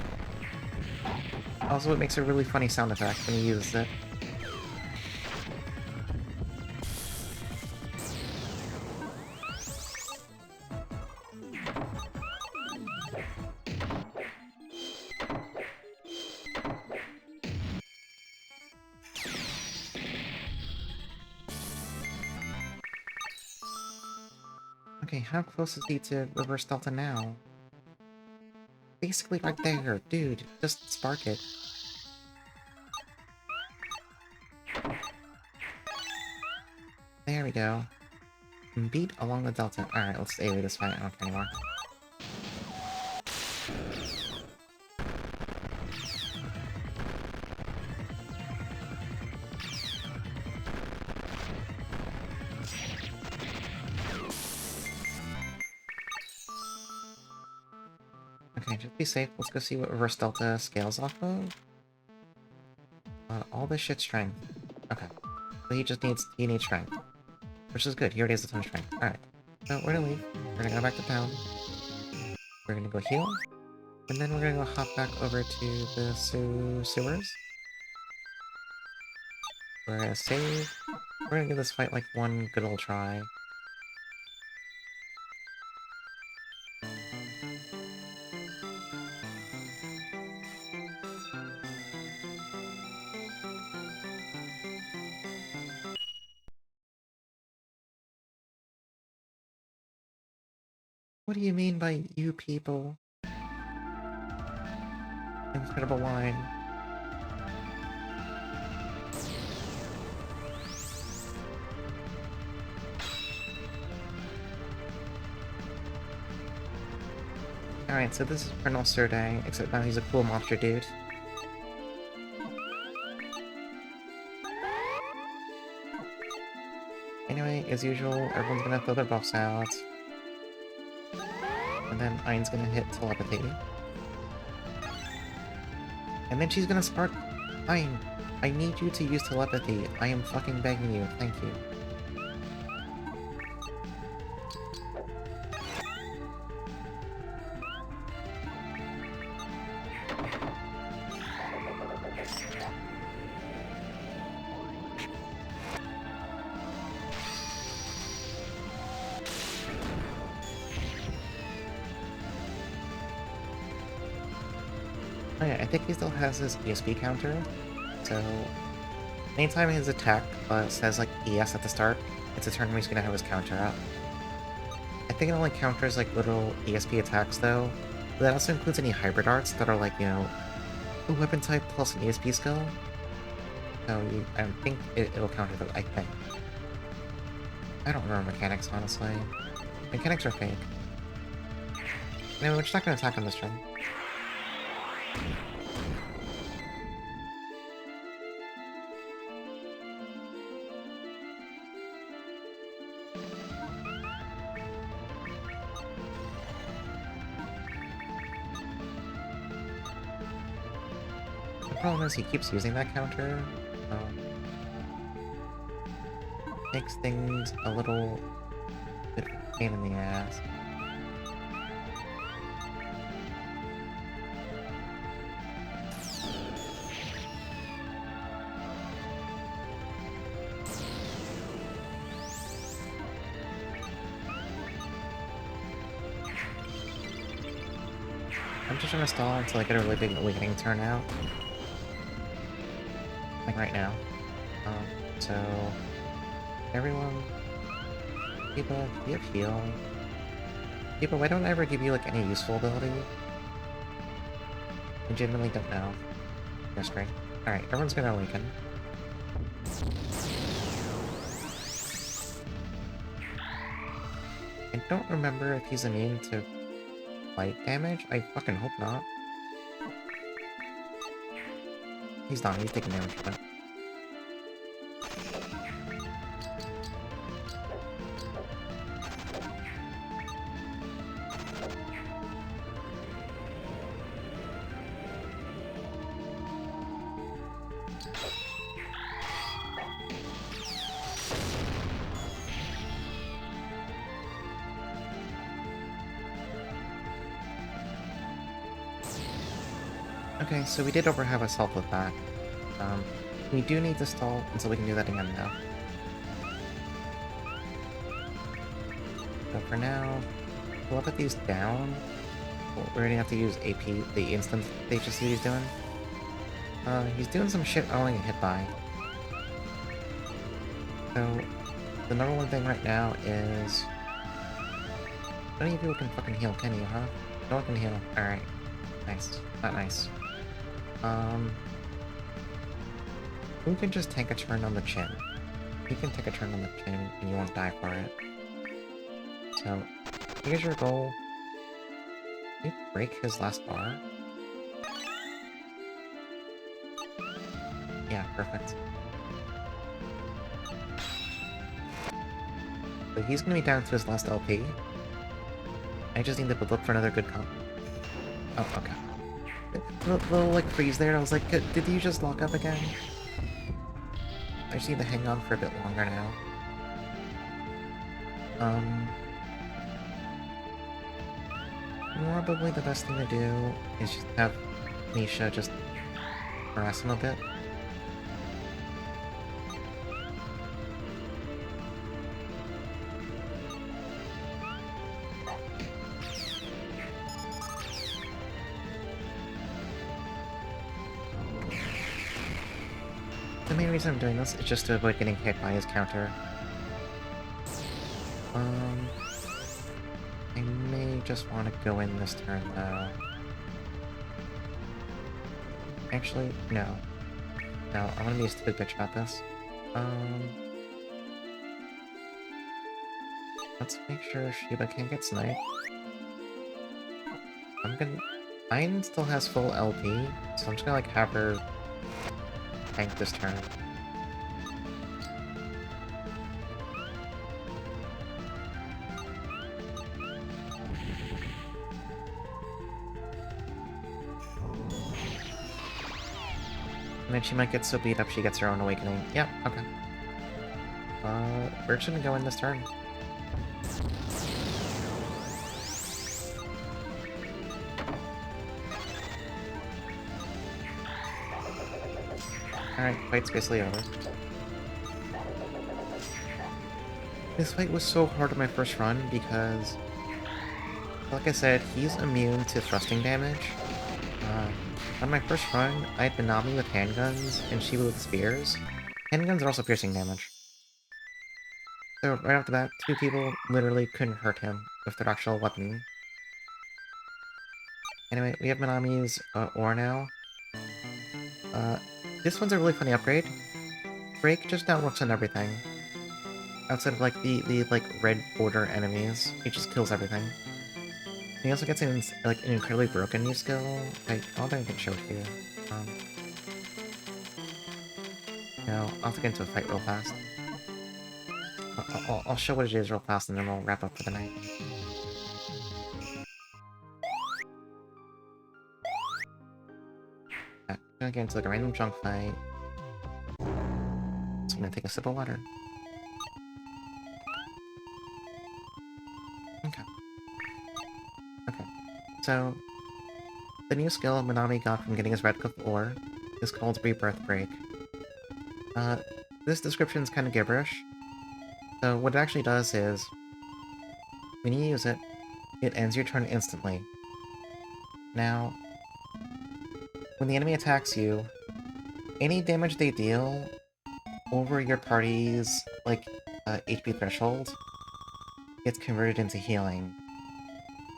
Speaker 1: Also, it makes a really funny sound effect when he uses it. Okay, how close is he to reverse delta now? Basically right there, dude. Just spark it. There we go. Beat along the delta. Alright, let's AoE this fight. I don't care anymore. Okay, just be safe. Let's go see what reverse delta scales off of. All this shit strength. Okay. So he needs strength. Which is good, he already has a ton of strength. Alright. So we're gonna leave. We're gonna go back to town. We're gonna go heal. And then we're gonna go hop back over to the sewers. We're gonna save. We're gonna give this fight like one good old try. What do you mean by you people? Incredible line. Alright, so this is Colonel Surdang, except now he's a cool monster dude. Anyway, as usual, everyone's gonna throw their buffs out. And then Ain's gonna hit telepathy. And then she's gonna spark... Ain, I need you to use telepathy. I am fucking begging you. Thank you. Oh yeah, I think he still has his ESP counter, so anytime his attack says like ES at the start, it's a turn where he's gonna have his counter up. I think it only counters like little ESP attacks though, but that also includes any hybrid arts that are like, you know, a weapon type plus an ESP skill. So I think it'll counter those, I think. I don't remember mechanics, honestly. Mechanics are fake. No, we're just not gonna attack him this turn. The problem is he keeps using that counter. Makes things a little bit of a pain in the ass. I'm just trying to stall until I get a really big awakening turn out. Like right now. So everyone, Kiba, do you have heal? Kiba, why don't I ever give you like any useful ability? I genuinely don't know. That's great. Alright, everyone's gonna awaken. I don't remember if he's immune to light damage. I fucking hope not. He's not, he's taking damage from it. Okay, so we did overhave ourselves with that. We do need to stall until we can do that again now. So for now, we'll put these down. We're gonna have to use AP, the instant HSC he's doing. He's doing some shit I only get hit by. So, the number one thing right now is... None of you people can fucking heal, can you, huh? No one can heal. Alright. Nice. Not nice. Who can just take a turn on the chin? You can take a turn on the chin and you won't die for it. So, here's your goal. Can you break his last bar? Yeah, perfect. So he's gonna be down to his last LP. I just need to look for another good comp. Oh, okay. Little like freeze there, I was like, did you just lock up again? I just need to hang on for a bit longer now. Probably the best thing to do is just have Nisha just harass him a bit. The main reason I'm doing this is just to avoid getting hit by his counter. I may just want to go in this turn, though. Actually, no. No, I'm gonna be a stupid bitch about this. Let's make sure Shiba can't get sniped. Mine still has full LP, so I'm just gonna, like, have her tank this turn. And then she might get so beat up she gets her own awakening. Yep, okay. We're just gonna go in this turn. Alright, fight's basically over. This fight was so hard on my first run because, like I said, he's immune to thrusting damage. On my first run, I had Minami with handguns and Shiba with spears. Handguns are also piercing damage. So right off the bat, two people literally couldn't hurt him with their actual weapon. Anyway, we have Minami's ore now. This one's a really funny upgrade. Break just now works on everything. Outside of like the like red border enemies, it just kills everything. He also gets an incredibly broken new skill. I don't think I can show it here. I'll have to get into a fight real fast. I'll show what it is real fast and then we'll wrap up for the night. I'm gonna get into like a random junk fight. So I'm gonna take a sip of water. Okay. Okay. So, the new skill Minami got from getting his red cup ore is called Rebirth Break. This description's kind of gibberish. So what it actually does is, when you use it, it ends your turn instantly. Now, when the enemy attacks you, any damage they deal over your party's, like, HP threshold gets converted into healing.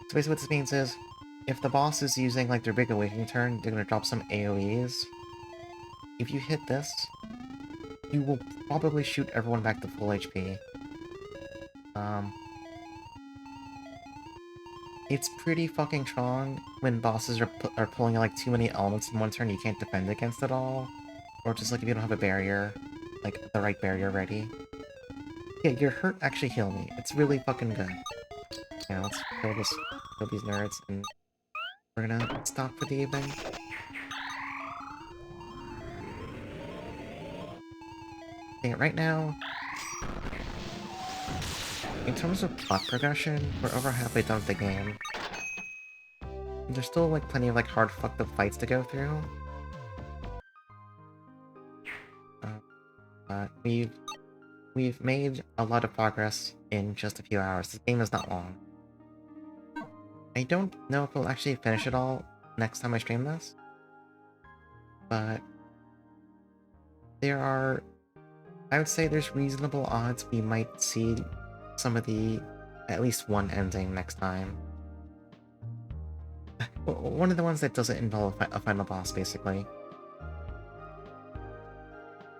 Speaker 1: So basically what this means is, if the boss is using, like, their big awakening turn, they're gonna drop some AoEs. If you hit this, you will probably shoot everyone back to full HP. It's pretty fucking strong when bosses are pulling out like too many elements in one turn you can't defend against at all. Or just like if you don't have a barrier, like the right barrier ready. Yeah, your hurt actually heal me. It's really fucking good. Yeah, let's kill these nerds and we're gonna stop for the evening. Okay, right now, in terms of plot progression, we're over halfway done with the game. There's still like plenty of like hard fucked up fights to go through. But we've made a lot of progress in just a few hours. This game is not long. I don't know if we'll actually finish it all next time I stream this, but I would say there's reasonable odds we might see some of at least one ending next time. One of the ones that doesn't involve a final boss, basically.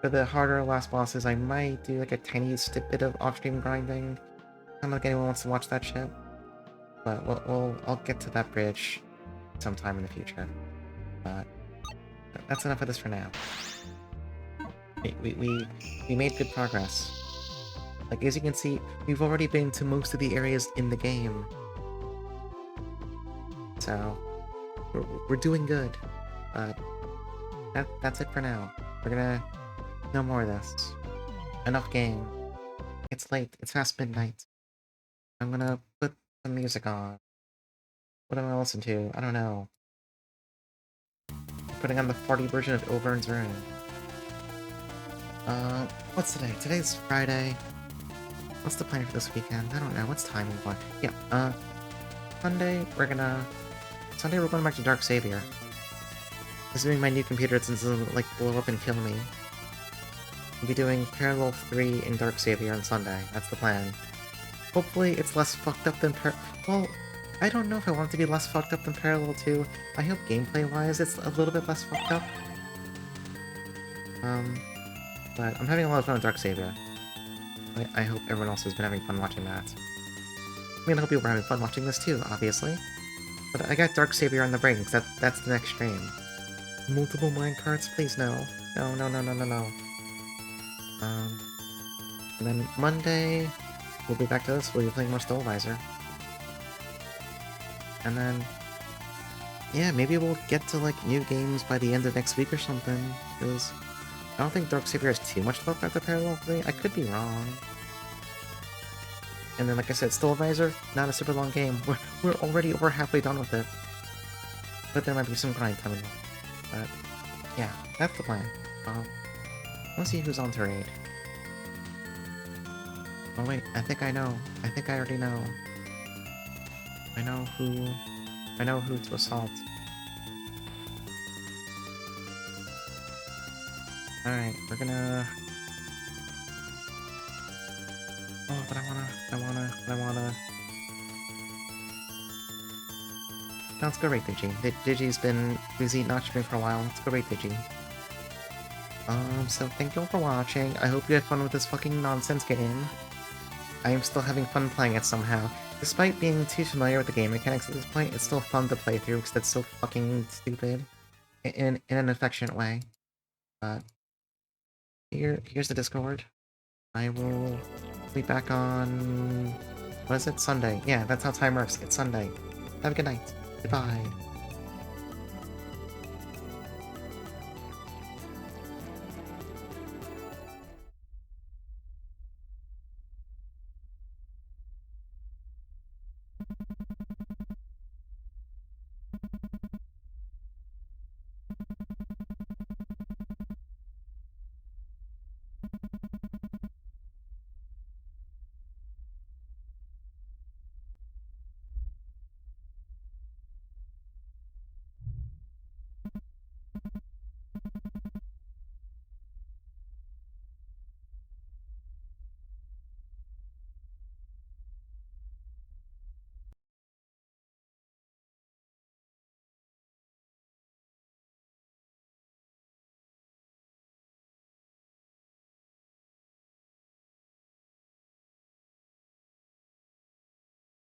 Speaker 1: For the harder last bosses, I might do like a tiny bit of off-stream grinding. I don't know if anyone wants to watch that shit. But I'll get to that bridge sometime in the future. But that's enough of this for now. We made good progress. Like, as you can see, we've already been to most of the areas in the game. So, we're doing good. But that's it for now. We're gonna... No more of this. Enough game. It's late. It's past midnight. I'm gonna put some music on. What am I gonna listen to? I don't know. Putting on the 40 version of Ilvern's Room. What's today? Today's Friday. What's the plan for this weekend? I don't know. What's timing for? Yeah, Sunday we're going back to Dark Savior. Assuming my new computer doesn't, like, blow up and kill me. We'll be doing Parallel 3 in Dark Savior on Sunday. That's the plan. Hopefully it's less fucked up than well, I don't know if I want it to be less fucked up than Parallel 2. I hope gameplay-wise it's a little bit less fucked up. But I'm having a lot of fun with Dark Savior. I hope everyone else has been having fun watching that. I mean, I hope you were having fun watching this too, obviously. But I got Dark Savior on the brain, because that's the next stream. Multiple minecarts? Please, no. No, no, no, no, no, no. And then Monday, we'll be back to this. We'll be playing more Stella Visor. And then, yeah, maybe we'll get to, like, new games by the end of next week or something, because I don't think Dark Savior has too much left after Parallel 3. I could be wrong. And then, like I said, Stella Visor, not a super long game. We're already over halfway done with it. But there might be some grind time involved. But, yeah, that's the plan. Let's see who's on to raid. Oh wait, I think I know. I think I already know. I know who to assault. Alright, we're gonna... Oh, but I wanna... No, let's go rate Digi. Digi's been busy not streaming for a while. Let's go rate Digi. So thank you all for watching. I hope you had fun with this fucking nonsense game. I am still having fun playing it somehow. Despite being too familiar with the game mechanics at this point, it's still fun to play through because it's so fucking stupid. In an affectionate way. But here's the Discord. I will be back on... What is it? Sunday. Yeah, that's how time works. It's Sunday. Have a good night. Goodbye.